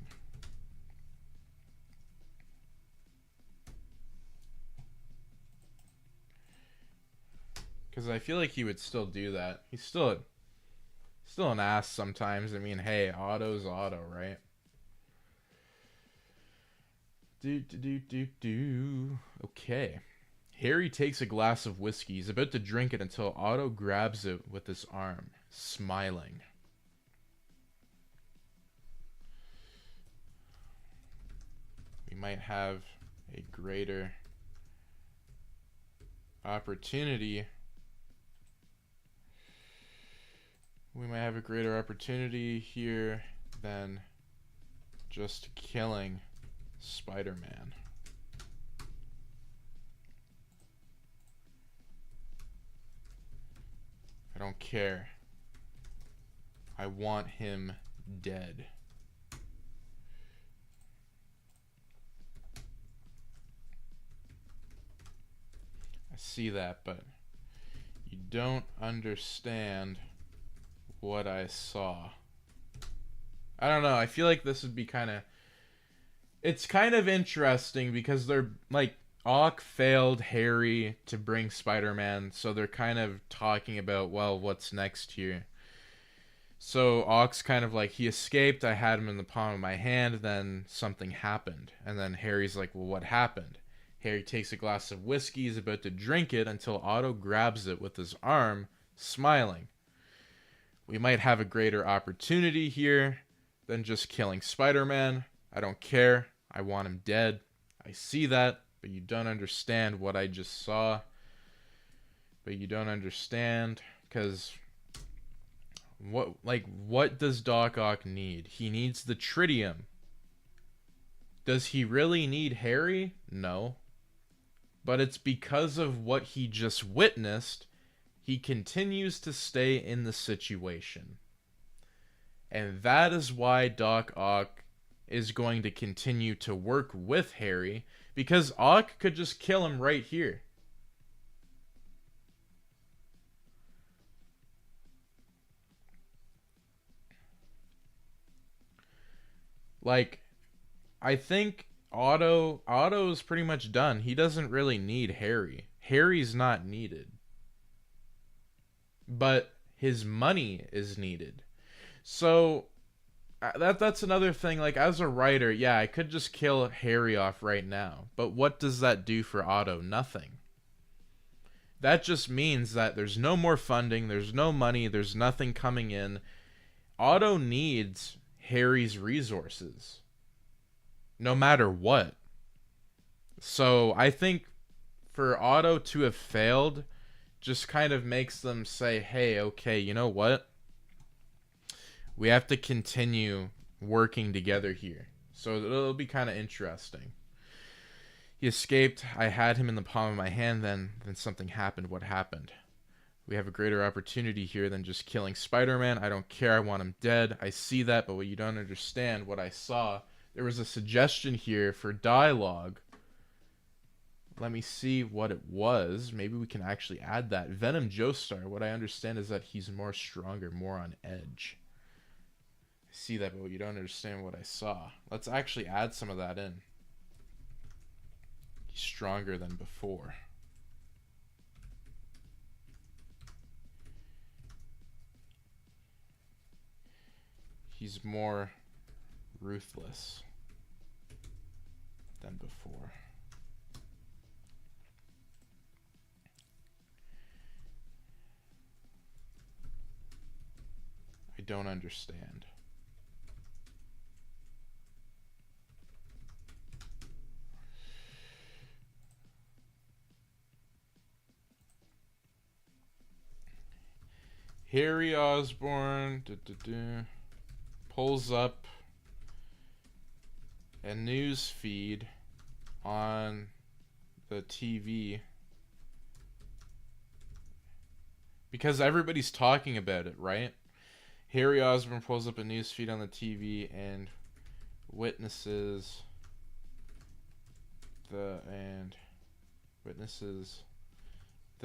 Because I feel like he would still do that. He's still an ass sometimes. I mean, hey, Otto's Otto, right? Okay. Harry takes a glass of whiskey. He's about to drink it until Otto grabs it with his arm, smiling. We might have a greater opportunity. We might have a greater opportunity here than just killing Spider-Man. I don't care. I want him dead. I see that, but you don't understand what I saw. I don't know. I feel like this would be it's kind of interesting because they're like Ock failed Harry to bring Spider-Man, so they're kind of talking about, well, what's next here. So Ock's kind of like, he escaped, I had him in the palm of my hand, then something happened. And then Harry's like, well, what happened? Harry takes a glass of whiskey, he's about to drink it until Otto grabs it with his arm, smiling. We might have a greater opportunity here than just killing Spider-Man. I don't care. I want him dead. I see that, but you don't understand what I just saw. But you don't understand because What does Doc Ock need? He needs the tritium. Does he really need Harry? No. But it's because of what he just witnessed, he continues to stay in the situation. And that is why Doc Ock is going to continue to work with Harry, because Ock could just kill him right here. Like, I think Otto's pretty much done. He doesn't really need Harry. Harry's not needed. But his money is needed. So that's another thing. Like, as a writer, yeah, I could just kill Harry off right now. But what does that do for Otto? Nothing. That just means that there's no more funding, there's no money, there's nothing coming in. Otto needs Harry's resources, no matter what. So I think for Otto to have failed just kind of makes them say, hey, okay, you know what? We have to continue working together here. So it'll be kind of interesting. He escaped. I had him in the palm of my hand. Then something happened. What happened? We have a greater opportunity here than just killing Spider-Man. I don't care. I want him dead. I see that, but what you don't understand, what I saw, there was a suggestion here for dialogue. Let me see what it was. Maybe we can actually add that. Venom Joestar, what I understand is that he's more stronger, more on edge. I see that, but you don't understand what I saw. Let's actually add some of that in. He's stronger than before. He's more ruthless than before. I don't understand. Harry Osborn pulls up a news feed on the TV because everybody's talking about it, right? Harry Osborn pulls up a news feed on the TV and witnesses the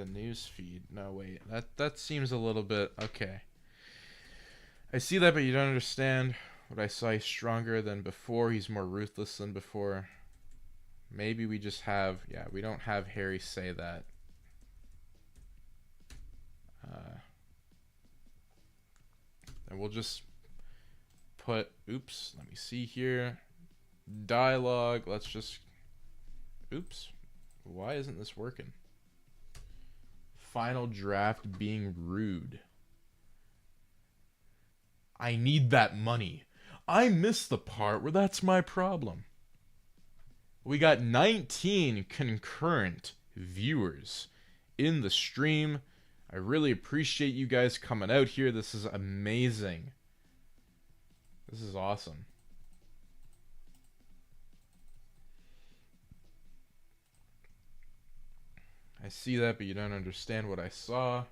news feed. No, wait. That seems a little bit okay. I see that, but you don't understand what I saw. He's stronger than before. He's more ruthless than before. Maybe we just have, we don't have Harry say that. And we'll just put, oops, let me see here. Dialogue, let's just, oops, why isn't this working? Final draft being rude. I need that money. I missed the part where that's my problem. We got 19 concurrent viewers in the stream. I really appreciate you guys coming out here. This is amazing. This is awesome. I see that, but you don't understand what I saw.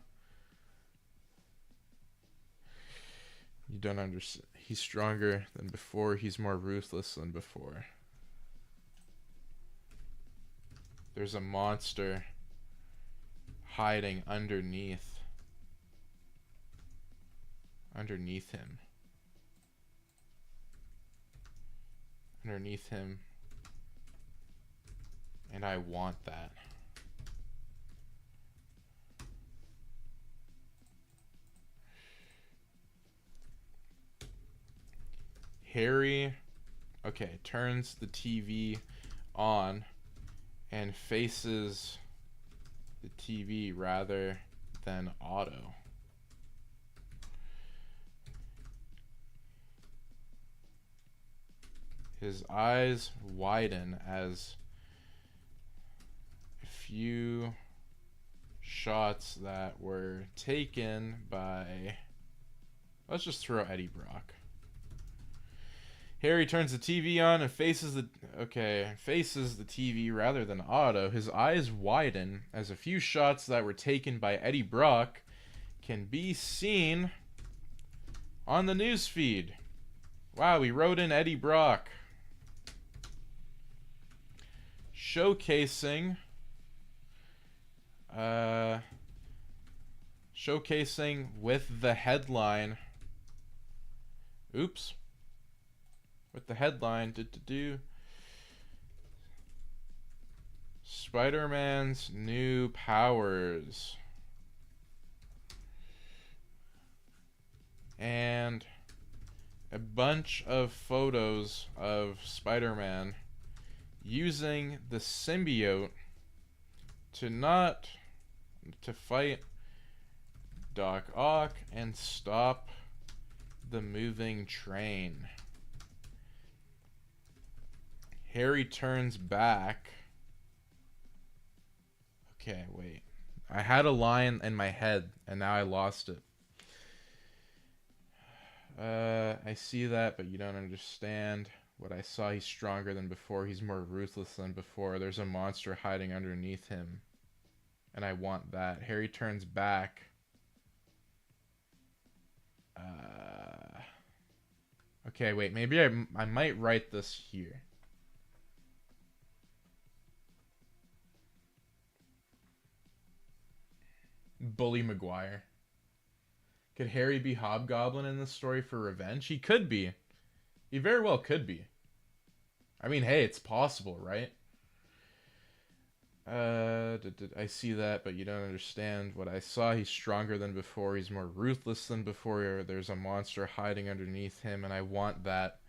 You don't understand. He's stronger than before. He's more ruthless than before. There's a monster hiding underneath him. Underneath him. And I want that. Harry, okay, turns the TV on and faces the TV rather than Otto. His eyes widen as a few shots that were taken by Let's just throw Eddie Brock. Harry turns the TV on and faces the TV rather than Otto. His eyes widen as a few shots that were taken by Eddie Brock can be seen on the news feed. Wow, we wrote in Eddie Brock. Showcasing with the headline. Oops. With the headline, Spider-Man's new powers. And a bunch of photos of Spider-Man using the symbiote to fight Doc Ock and stop the moving train. Harry turns back. Okay, wait. I had a line in my head, and now I lost it. I see that, but you don't understand. What I saw, he's stronger than before. He's more ruthless than before. There's a monster hiding underneath him. And I want that. Harry turns back. Okay, wait. Maybe I might write this here. Bully Maguire. Could Harry be Hobgoblin in this story for revenge? He could be. He very well could be. I mean, hey, it's possible, right? I see that, but you don't understand. What I saw, he's stronger than before. He's more ruthless than before. There's a monster hiding underneath him, and I want that.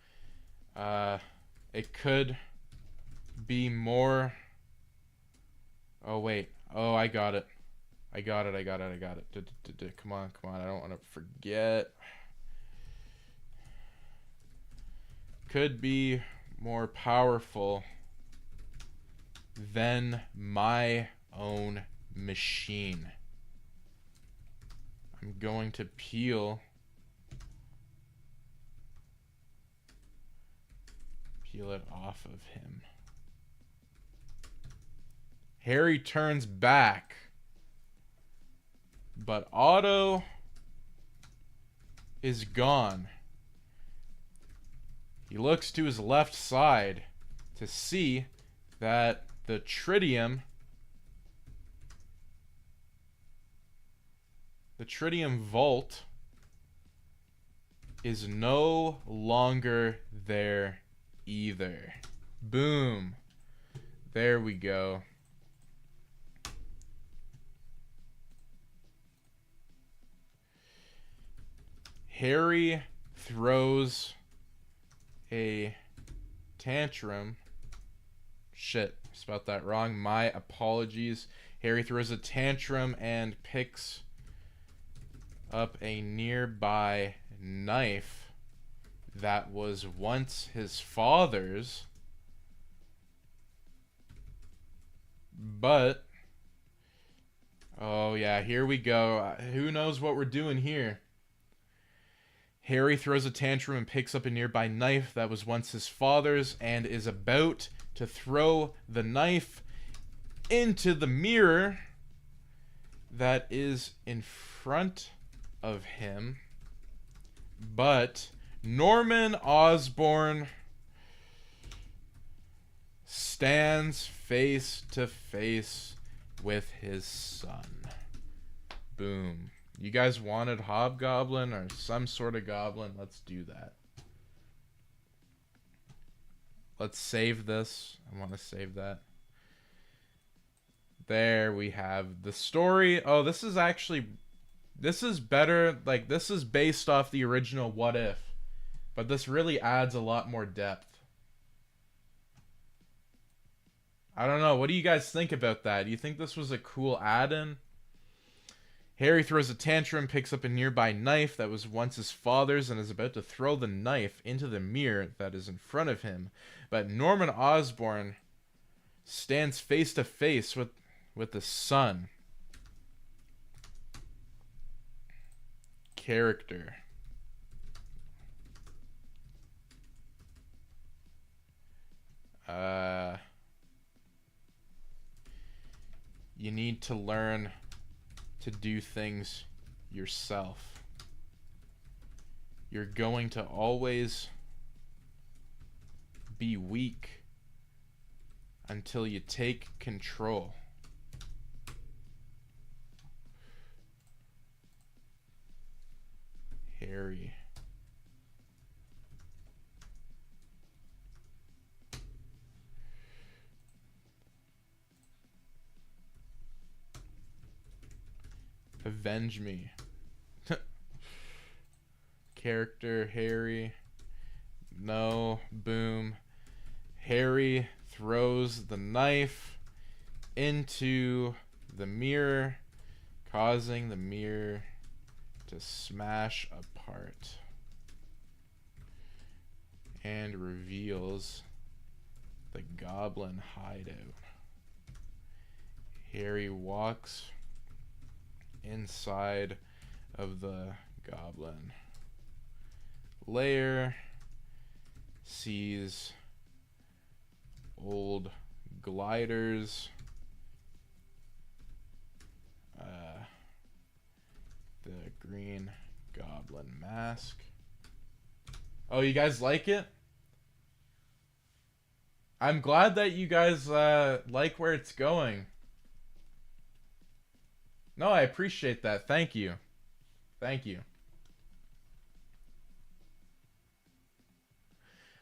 It could be more... Oh, wait. Oh, I got it. I got it. Come on. I don't want to forget. Could be more powerful than my own machine. I'm going to peel it off of him. Harry turns back, but Otto is gone. He looks to his left side to see that the tritium vault is no longer there either. Boom. There we go. Harry throws a tantrum. Shit, spelled that wrong. My apologies. Harry throws a tantrum and picks up a nearby knife that was once his father's. But, oh yeah, here we go. Who knows what we're doing here? Harry throws a tantrum and picks up a nearby knife that was once his father's and is about to throw the knife into the mirror that is in front of him. But Norman Osborn stands face to face with his son. Boom. You guys wanted Hobgoblin or some sort of goblin? Let's do that. Let's save this. I want to save that. There we have the story. Oh, this is better. Like, this is based off the original What If. But this really adds a lot more depth. I don't know. What do you guys think about that? Do you think this was a cool add-in? Harry throws a tantrum, picks up a nearby knife that was once his father's, and is about to throw the knife into the mirror that is in front of him. But Norman Osborn stands face to face with the son. Character. you need to learn to do things yourself. You're going to always be weak until you take control. Harry. Avenge me. Character, Harry. No. Boom. Harry throws the knife into the mirror, causing the mirror to smash apart. And reveals the goblin hideout. Harry walks inside of the goblin lair, sees old gliders, the green goblin mask. Oh, you guys like it? I'm glad that you guys like where it's going. No, I appreciate that. Thank you. Thank you.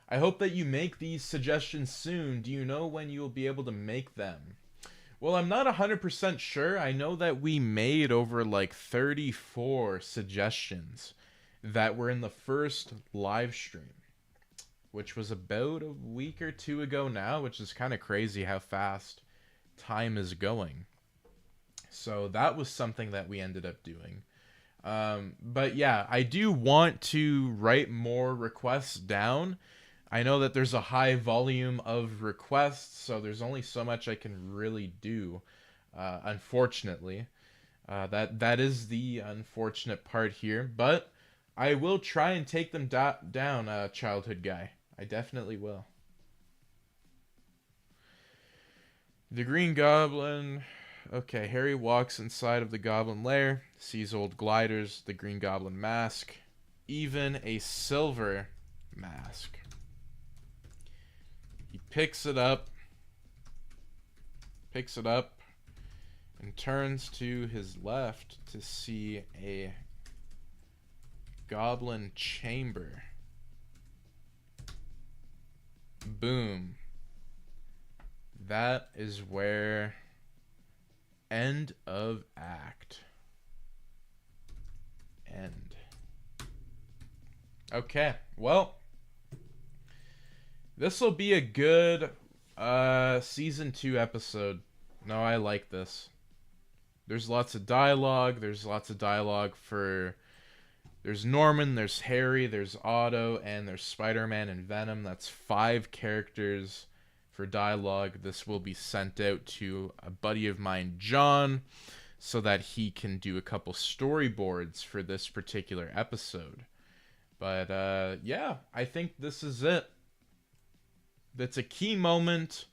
I hope that you make these suggestions soon. Do you know when you will be able to make them? Well, I'm not 100% sure. I know that we made over like 34 suggestions that were in the first live stream, which was about a week or two ago now, which is kind of crazy how fast time is going. So that was something that we ended up doing. But yeah, I do want to write more requests down. I know that there's a high volume of requests, so there's only so much I can really do, unfortunately. That is the unfortunate part here, but I will try and take them down, childhood guy. I definitely will. The Green Goblin. Okay, Harry walks inside of the goblin lair, sees old gliders, the Green Goblin mask, even a silver mask. He picks it up, and turns to his left to see a goblin chamber. Boom. That is where end of act. End. Okay, well, this will be a good season 2 episode. No, I like this. There's lots of dialogue. There's Norman, there's Harry, there's Otto, and there's Spider-Man and Venom. That's 5 characters for dialogue. This will be sent out to a buddy of mine, John, so that he can do a couple storyboards for this particular episode. But yeah, I think this is it. That's a key moment.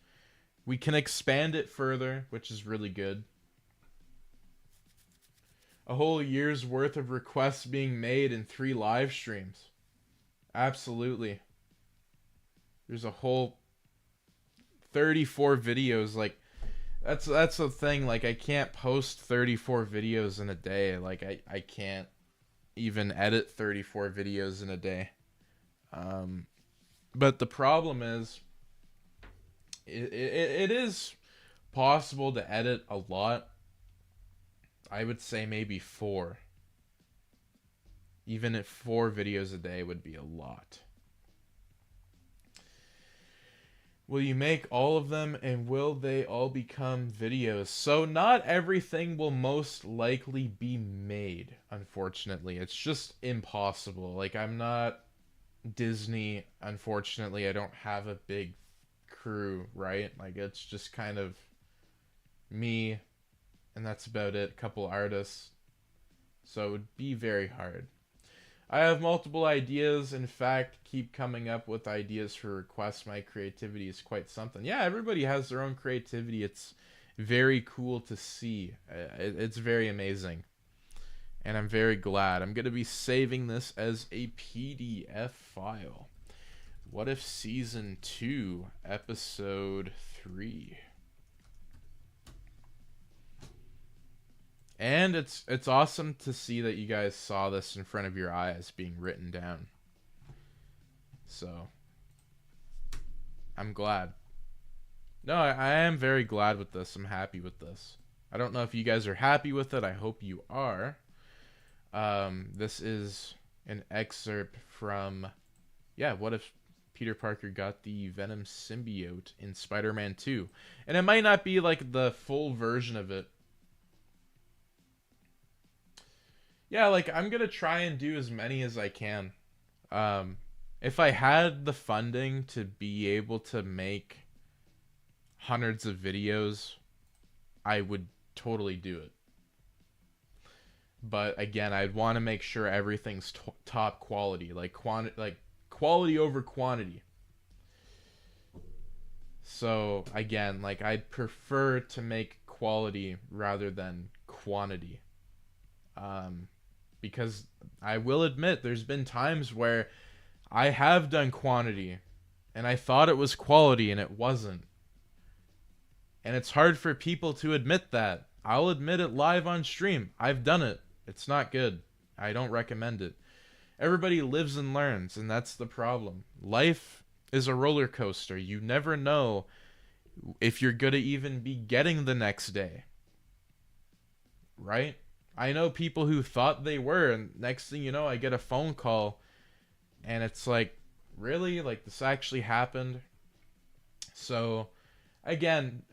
We can expand it further, which is really good. A whole year's worth of requests being made in 3 live streams. Absolutely. There's a whole 34 videos. Like, that's the thing. Like, I can't post 34 videos in a day. Like, I can't even edit 34 videos in a day. But the problem is, it is possible to edit a lot. I would say maybe 4. Even if 4 videos a day would be a lot. Will you make all of them, and will they all become videos? So not everything will most likely be made, unfortunately. It's just impossible. Like, I'm not Disney, unfortunately. I don't have a big crew, right? Like, it's just kind of me, and that's about it. A couple artists. So it would be very hard. I have multiple ideas. In fact, keep coming up with ideas for requests. My creativity is quite something. Yeah, everybody has their own creativity. It's very cool to see. It's very amazing. And I'm very glad. I'm going to be saving this as a PDF file. What if Season 2, Episode 3? And it's awesome to see that you guys saw this in front of your eyes being written down. So, I'm glad. No, I am very glad with this. I'm happy with this. I don't know if you guys are happy with it. I hope you are. This is an excerpt from, what if Peter Parker got the Venom symbiote in Spider-Man 2? And it might not be like the full version of it. Yeah, like I'm gonna try and do as many as I can. If I had the funding to be able to make hundreds of videos, I would totally do it. But again, I'd want to make sure everything's top quality, like quality over quantity. So again, like I'd prefer to make quality rather than quantity. Because I will admit there's been times where I have done quantity and I thought it was quality and it wasn't. And it's hard for people to admit that. I'll admit it live on stream. I've done it. It's not good. I don't recommend it. Everybody lives and learns, and that's the problem. Life is a roller coaster. You never know if you're going to even be getting the next day. Right? I know people who thought they were, and next thing you know, I get a phone call, and it's like, really? Like, this actually happened? So, again,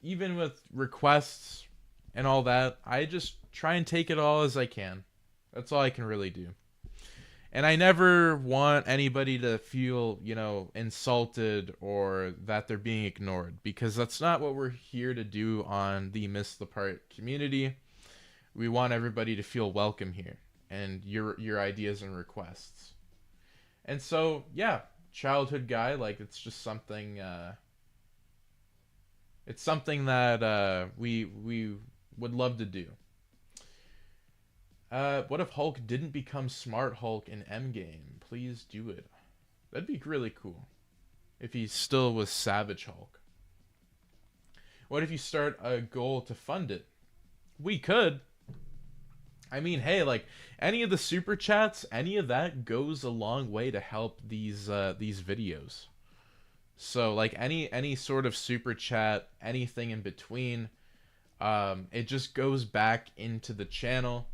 even with requests and all that, I just try and take it all as I can. That's all I can really do. And I never want anybody to feel, insulted or that they're being ignored, because that's not what we're here to do on the Missedthepart community. We want everybody to feel welcome here and your ideas and requests. And so, childhood guy, like it's just something it's something that we would love to do. What if Hulk didn't become Smart Hulk in Endgame? Please do it. That'd be really cool. If he still was Savage Hulk. What if you start a goal to fund it? We could. I mean, hey, like any of the super chats, any of that goes a long way to help these videos. So like any sort of super chat, anything in between, it just goes back into the channel.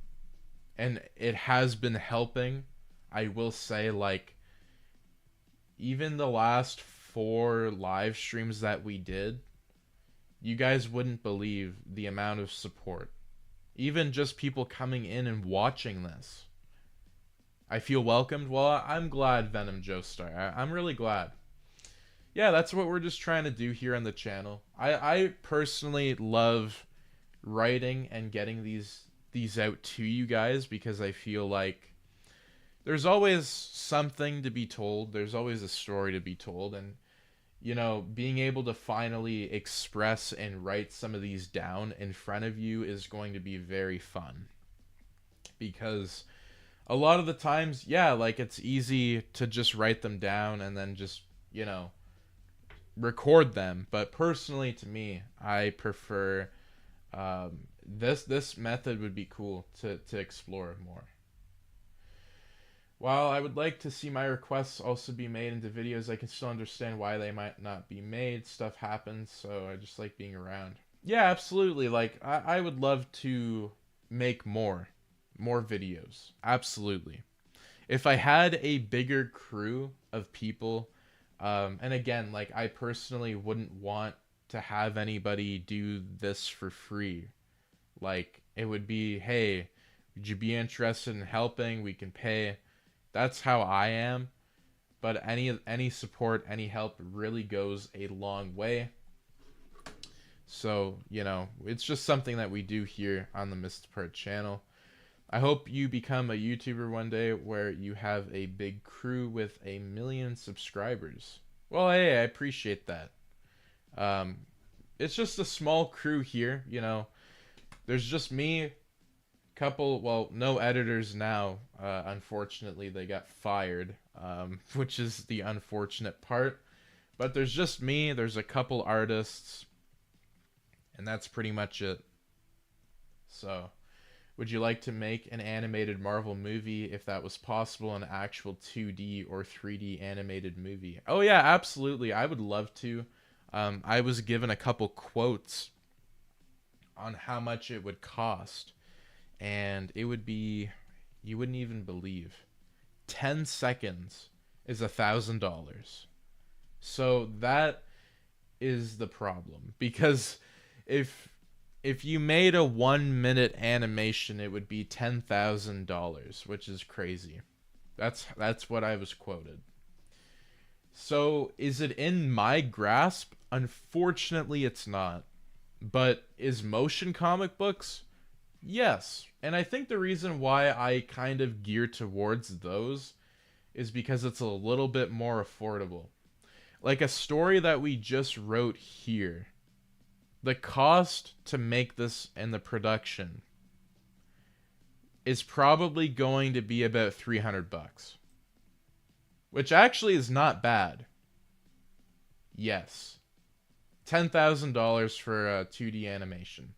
And it has been helping. I will say, like, even the last 4 live streams that we did, you guys wouldn't believe the amount of support. Even just people coming in and watching this. I feel welcomed. Well, I'm glad, Venom Joestar. I'm really glad. Yeah, that's what we're just trying to do here on the channel. I personally love writing and getting these out to you guys, because I feel like there's always something to be told. There's always a story to be told. And, being able to finally express and write some of these down in front of you is going to be very fun. Because a lot of the times, like it's easy to just write them down and then just, record them. But personally, to me, I prefer this method would be cool to explore more. While I would like to see my requests also be made into videos, I can still understand why they might not be made. Stuff happens, so I just like being around. Yeah, absolutely. Like I would love to make more videos. Absolutely. If I had a bigger crew of people, and again, like I personally wouldn't want to have anybody do this for free. Like, it would be, hey, would you be interested in helping? We can pay. That's how I am. But any support, any help really goes a long way. So, it's just something that we do here on the Missedthepart channel. I hope you become a YouTuber one day where you have a big crew with 1 million subscribers. Well, hey, I appreciate that. it's just a small crew here, you know. There's just me, couple, well, no editors now. Unfortunately, they got fired, which is the unfortunate part. But there's just me, there's a couple artists, and that's pretty much it. So, would you like to make an animated Marvel movie if that was possible, an actual 2D or 3D animated movie? Oh yeah, absolutely. I would love to. I was given a couple quotes on how much it would cost, and it would be, you wouldn't even believe, 10 seconds is $1,000. So that is the problem, because if you made a 1 minute animation, it would be $10,000, which is crazy. That's what I was quoted. So is it in my grasp? Unfortunately, it's not. But is motion comic books? Yes. And I think the reason why I kind of gear towards those is because it's a little bit more affordable. Like a story that we just wrote here, the cost to make this and the production is probably going to be about $300, which actually is not bad. Yes. $10,000 for a 2D animation.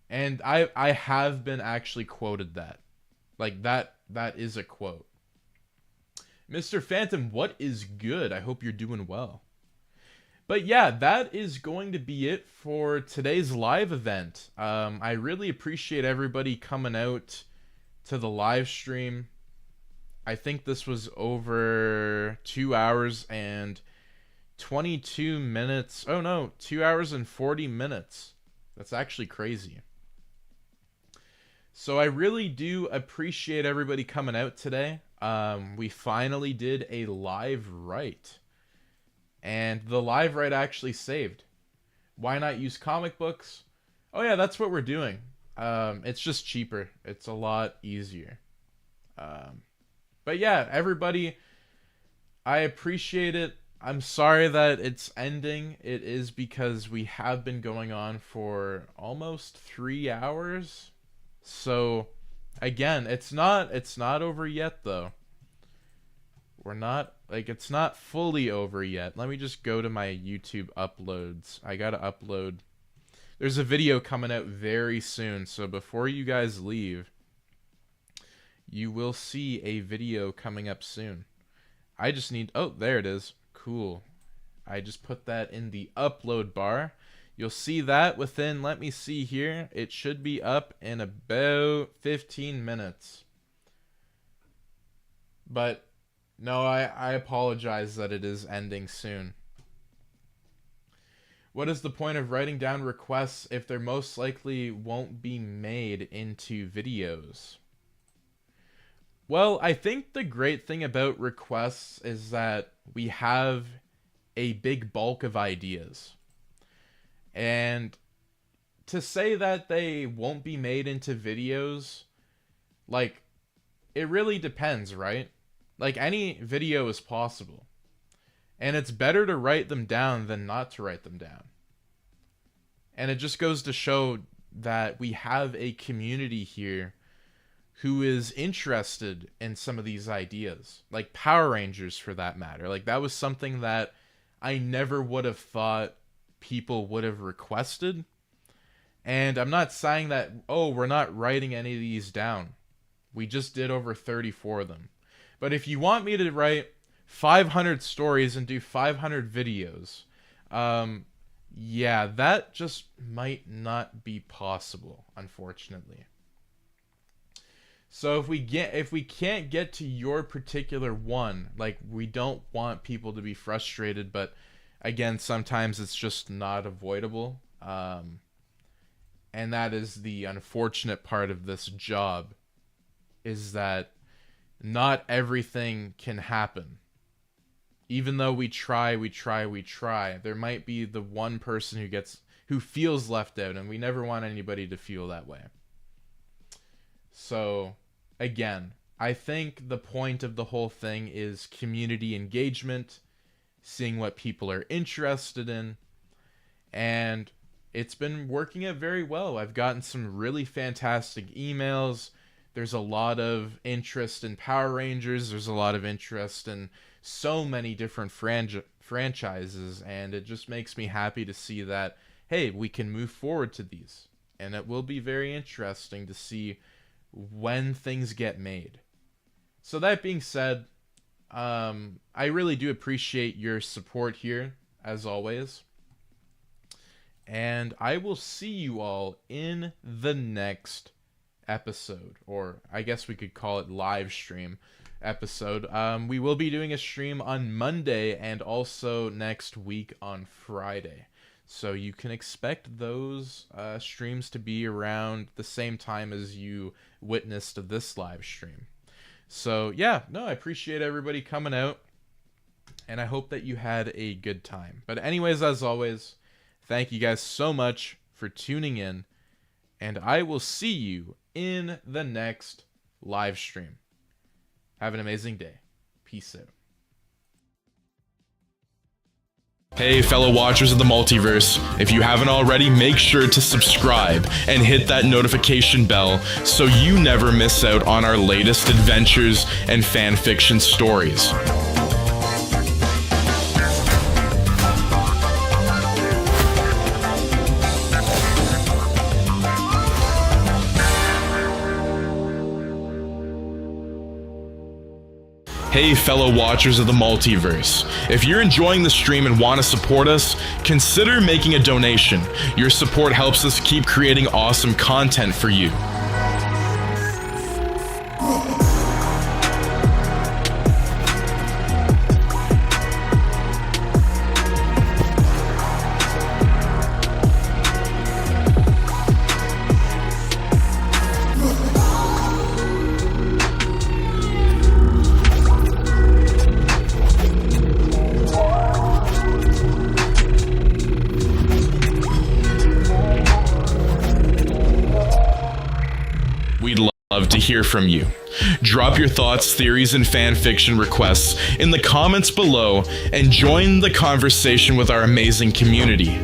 And I have been actually quoted that. Like that is a quote. Mr. Phantom, what is good? I hope you're doing well. But yeah, that is going to be it for today's live event. I really appreciate everybody coming out to the live stream. I think this was over 2 hours and 22 minutes. Oh no, 2 hours and 40 minutes. That's actually crazy. So I really do appreciate everybody coming out today. We finally did a live write. And the live write actually saved. Why not use comic books? Oh yeah, that's what we're doing. It's just cheaper. It's a lot easier. But yeah, everybody, I appreciate it. I'm sorry that it's ending. It is because we have been going on for almost 3 hours. So again, it's not over yet though. We're not, like, it's not fully over yet. Let me just go to my YouTube uploads. I gotta upload. There's a video coming out very soon, so before you guys leave, you will see a video coming up soon. I just need, oh, there it is. Cool. I just put that in the upload bar. You'll see that within, let me see here, it should be up in about 15 minutes. But no, I apologize that it is ending soon. What is the point of writing down requests if they're most likely won't be made into videos? Well, I think the great thing about requests is that we have a big bulk of ideas. And to say that they won't be made into videos, like, it really depends, right? Like, any video is possible. And it's better to write them down than not to write them down. And it just goes to show that we have a community here who is interested in some of these ideas. Like Power Rangers, for that matter. Like, that was something that I never would have thought people would have requested. And I'm not saying that, oh, we're not writing any of these down. We just did over 34 of them. But if you want me to write 500 stories and do 500 videos, yeah, that just might not be possible, unfortunately. So if we can't get to your particular one, like, we don't want people to be frustrated, but again, sometimes it's just not avoidable. And that is the unfortunate part of this job, is that not everything can happen. Even though we try, there might be the one person who feels left out, and we never want anybody to feel that way. So, again, I think the point of the whole thing is community engagement, seeing what people are interested in, and it's been working out very well. I've gotten some really fantastic emails. There's a lot of interest in Power Rangers. There's a lot of interest in so many different franchises, and it just makes me happy to see that, hey, we can move forward to these. And it will be very interesting to see when things get made. So that being said, I really do appreciate your support here, as always. And I will see you all in the next episode, or I guess we could call it live stream episode. We will be doing a stream on Monday and also next week on Friday. So you can expect those streams to be around the same time as you witnessed this live stream. So yeah, no, I appreciate everybody coming out, and I hope that you had a good time. But anyways, as always, thank you guys so much for tuning in, and I will see you in the next live stream. Have an amazing day. Peace out. Hey fellow watchers of the multiverse, if you haven't already, make sure to subscribe and hit that notification bell so you never miss out on our latest adventures and fanfiction stories. Hey fellow watchers of the multiverse, if you're enjoying the stream and want to support us, consider making a donation. Your support helps us keep creating awesome content for you. Love to hear from you. Drop your thoughts, theories, and fanfiction requests in the comments below and join the conversation with our amazing community.